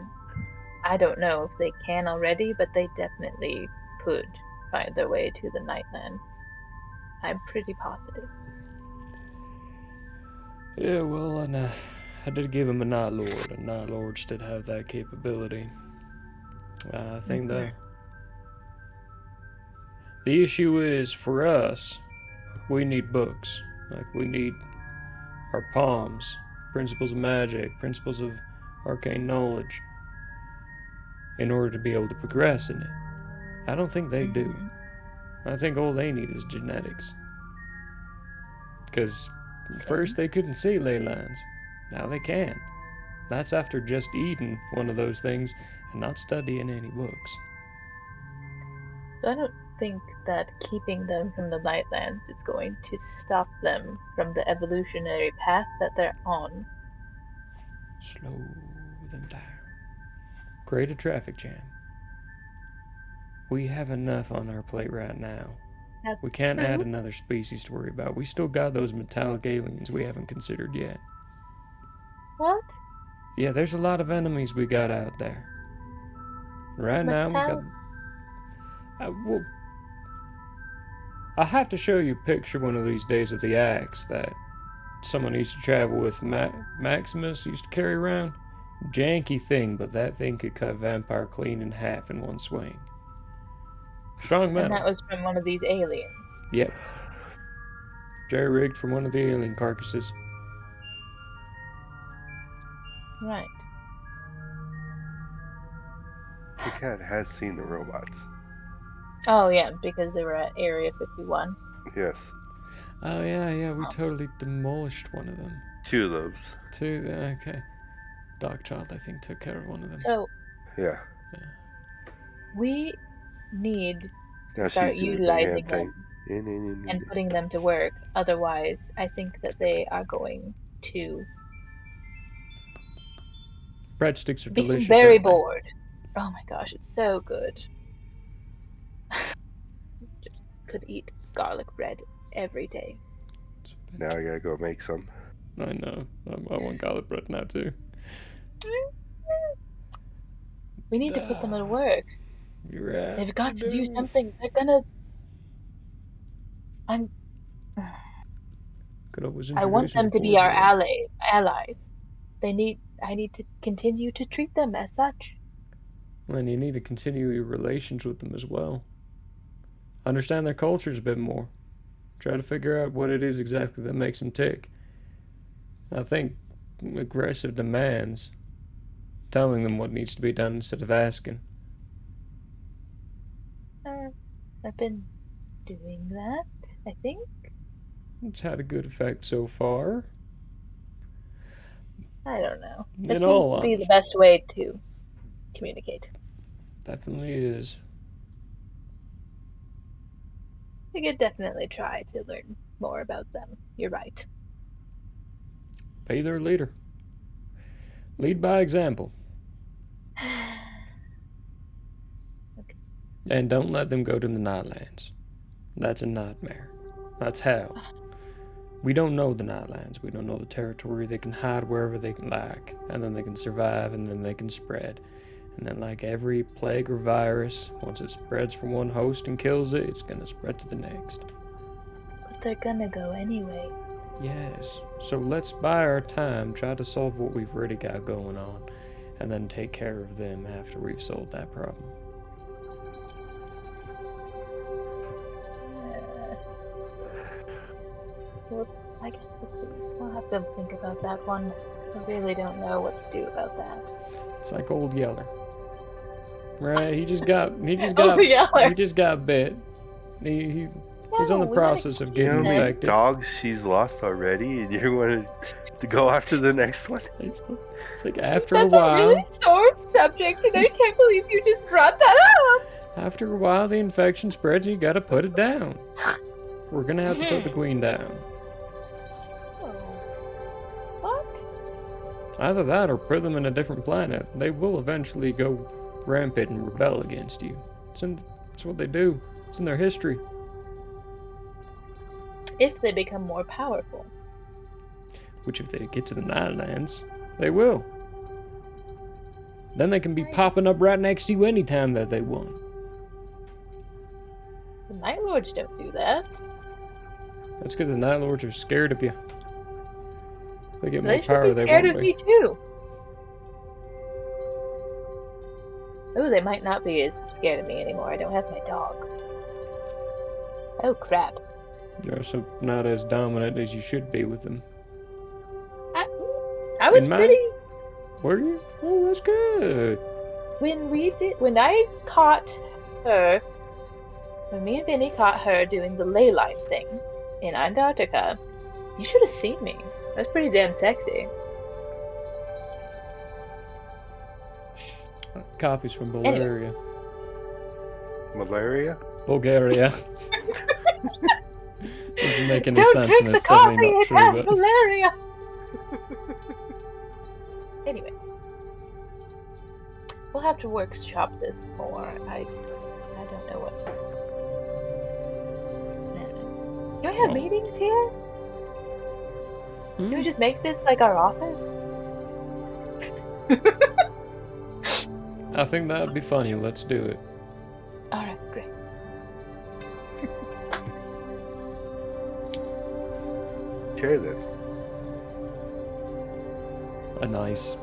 I don't know if they can already, but they definitely could find their way to the Nightlands. I'm pretty positive.
Yeah, well, and I did give him a Night Lord, and Night Lords did have that capability. I think the issue is, for us, we need books. Like, we need our palms, principles of magic, principles of arcane knowledge, in order to be able to progress in it. I don't think they do. I think all they need is genetics. Because first they couldn't see ley lines. Now they can. That's after just eating one of those things and not studying any books.
So I don't think that keeping them from the Nightlands is going to stop them from the evolutionary path that they're on.
Slow them down. Create a traffic jam. We have enough on our plate right now.
That's
We can't
true.
add another species to worry about. We still got those metallic aliens we haven't considered yet.
What?
Yeah, there's a lot of enemies we got out there. Right now, we got... well, I'll have to show you a picture one of these days of the axe that someone used to travel with. Maximus used to carry around. Janky thing, but that thing could cut a vampire clean in half in one swing. Strong metal.
And that was from one of these aliens.
Yep. Jerry-rigged from one of the alien carcasses.
Right.
The cat has seen the robots.
Oh, yeah, because they were at Area 51.
Yes.
Oh, yeah, we totally demolished one of them.
Two of those.
Two, okay. Dogchild, I think, took care of one of them.
So,
Yeah.
we need
Now
to start
she's doing the
utilizing
hand
them
thing.
and putting them to work. Otherwise, I think that they are going to
Breadsticks are
be
delicious.
very
aren't they?
bored. Oh my gosh, it's so good. Just could eat garlic bread every day.
Now I gotta go make some.
I know. I want garlic bread now, too.
We need to put them to work.
You're right.
They've got to do something. They're gonna.
Could always
I want
introduce them
them to be
before
our
we-
allies. I need to continue to treat them as such.
And you need to continue your relations with them as well. Understand their cultures a bit more. Try to figure out what it is exactly that makes them tick. I think aggressive demands, telling them what needs to be done instead of asking.
I've been doing that, I think.
It's had a good effect so far.
I don't know.
In
It seems
all
to be the
honesty.
best way to communicate.
Definitely is.
We could definitely try to learn more about them. You're right.
Be their leader. Lead by example. And don't let them go to the Nightlands. That's a nightmare. That's hell. We don't know the Nightlands. We don't know the territory. They can hide wherever they like, and then they can survive, and then they can spread. And then, like every plague or virus, once it spreads from one host and kills it, it's gonna spread to the next.
But they're gonna go anyway.
Yes. So let's buy our time, try to solve what we've already got going on, and then take care of them after we've solved that problem.
Well, I guess we'll have to think about that one. I really don't know what to do about that.
It's like old Yeller. Right? He just got
Old Yeller.
he just got bit. He's on the
we
process of
You know
getting
how many
infected.
dogs she's lost already, and you want to go after the next one?
It's like after a
That's
while.
a really sore subject, and I can't believe you just brought that up.
After a while, the infection spreads, and you gotta put it down. We're gonna have to put the queen down.
What?
Either that or put them in a different planet. They will eventually go rampant and rebel against you. It's what they do. It's in their history.
If they become more powerful.
Which, if they get to the Nightlands, they will. Then they can be popping up right next to you anytime that they want.
The Night Lords don't do that.
That's because the Night Lords are scared of you. They get more
They should
power.
be
They
scared
won't
of
be.
me too. Oh, they might not be as scared of me anymore. I don't have my dog. Oh crap.
You're so not as dominant as you should be with them.
I was
In my-
pretty.
Were you? Oh, that's good.
When I caught her, when me and Vinny caught her doing the ley line thing in Antarctica, you should have seen me. I was pretty damn sexy.
Coffee's from Bulgaria.
Malaria?
Bulgaria. Doesn't make any
Don't
sense,
drink
and
the
it's definitely
coffee,
not
it
true.
has
But
malaria. Anyway, we'll have to workshop this more. I don't know what. Do we have meetings here? Can we just make this like our office?
I think that would be funny. Let's do it.
Alright, great.
Okay then.
A nice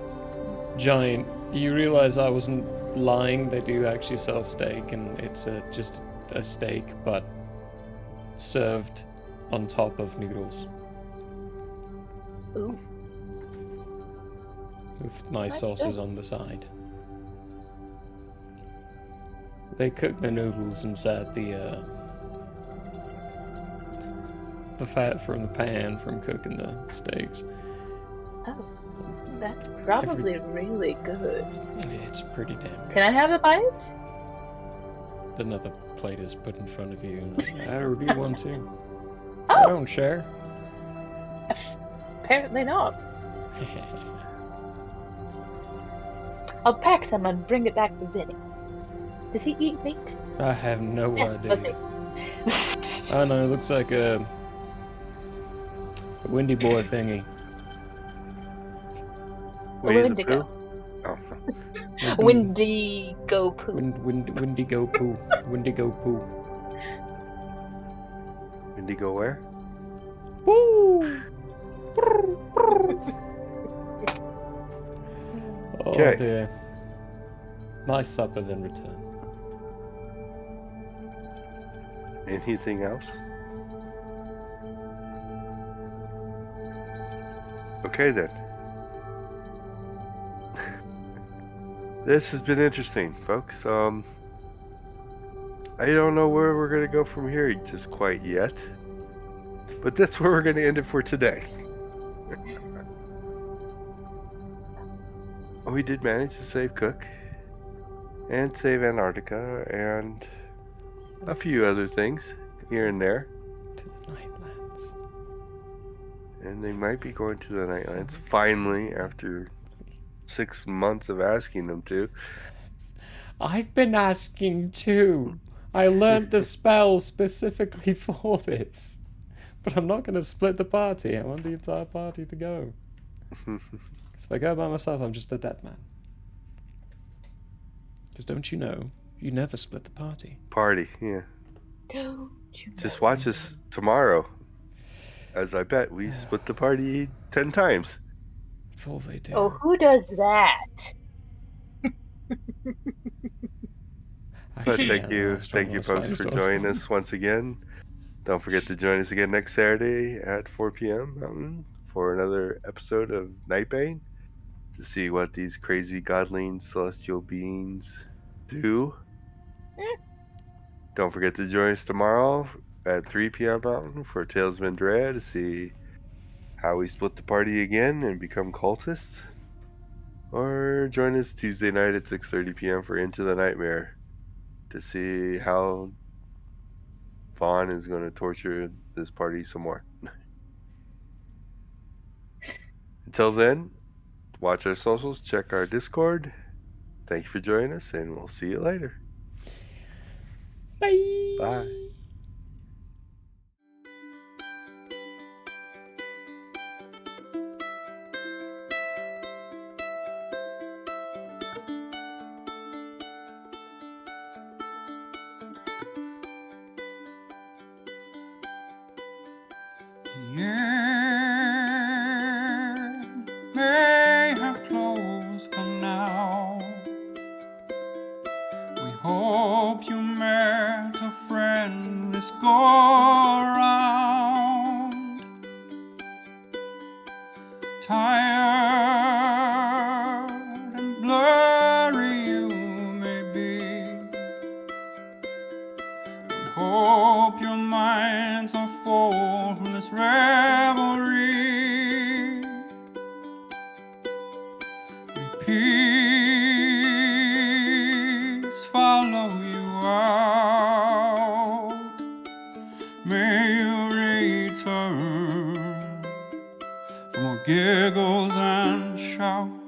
giant. Do you realize I wasn't lying? They do actually sell steak, and it's just a steak, but served on top of noodles.
Ooh.
With nice
That's
sauces
good.
on the side. They cook the noodles inside the fat from the pan from cooking the steaks.
Oh, that's probably really good.
It's pretty damn good.
Can I have a bite?
Another plate is put in front of you, and I order you one too. I don't share.
Apparently not. I'll pack some and bring it back to Vinny. Does he eat meat?
I have no
Yeah, let's
idea. I know, it looks like a Windy Boy thingy.
Windigo.
Oh.
Windigo poo.
Windigo poo. Windigo poo.
Indigo where?
Woo! Oh
Okay.
dear. My supper then return.
Anything else? Okay then. This has been interesting, folks. I don't know where we're gonna go from here just quite yet, But that's where we're going to end it for today. We did manage to save Cook and save Antarctica and a few other things here and there.
To the Nightlands.
And they might be going to the Nightlands finally after 6 months of asking them to.
I've been asking too. I learned the spell specifically for this. But I'm not going to split the party. I want the entire party to go. Because if I go by myself, I'm just a dead man. Because don't you know, you never split the party.
Party, yeah.
Don't you
Just watch us tomorrow. As I bet we split the party 10 times.
That's all they do.
Oh, who does that?
But
Actually,
thank you folks for joining us once again. Don't forget to join us again next Saturday at 4 p.m. Mountain for another episode of Nightbane to see what these crazy godling celestial beings do. Don't forget to join us tomorrow at 3 p.m. Mountain for Tales of Andrea to see how we split the party again and become cultists. Or join us Tuesday night at 6:30 p.m. for Into the Nightmare to see how Vaughn is going to torture this party some more. Until then, watch our socials, check our Discord. Thank you for joining us, and we'll see you later.
Bye.
Bye.
May have closed for now. We hope you met a friend this go around. Tired and blurry you may be. We hope your minds are full from this revelry. Peace follow you out. May you return for more giggles and shouts.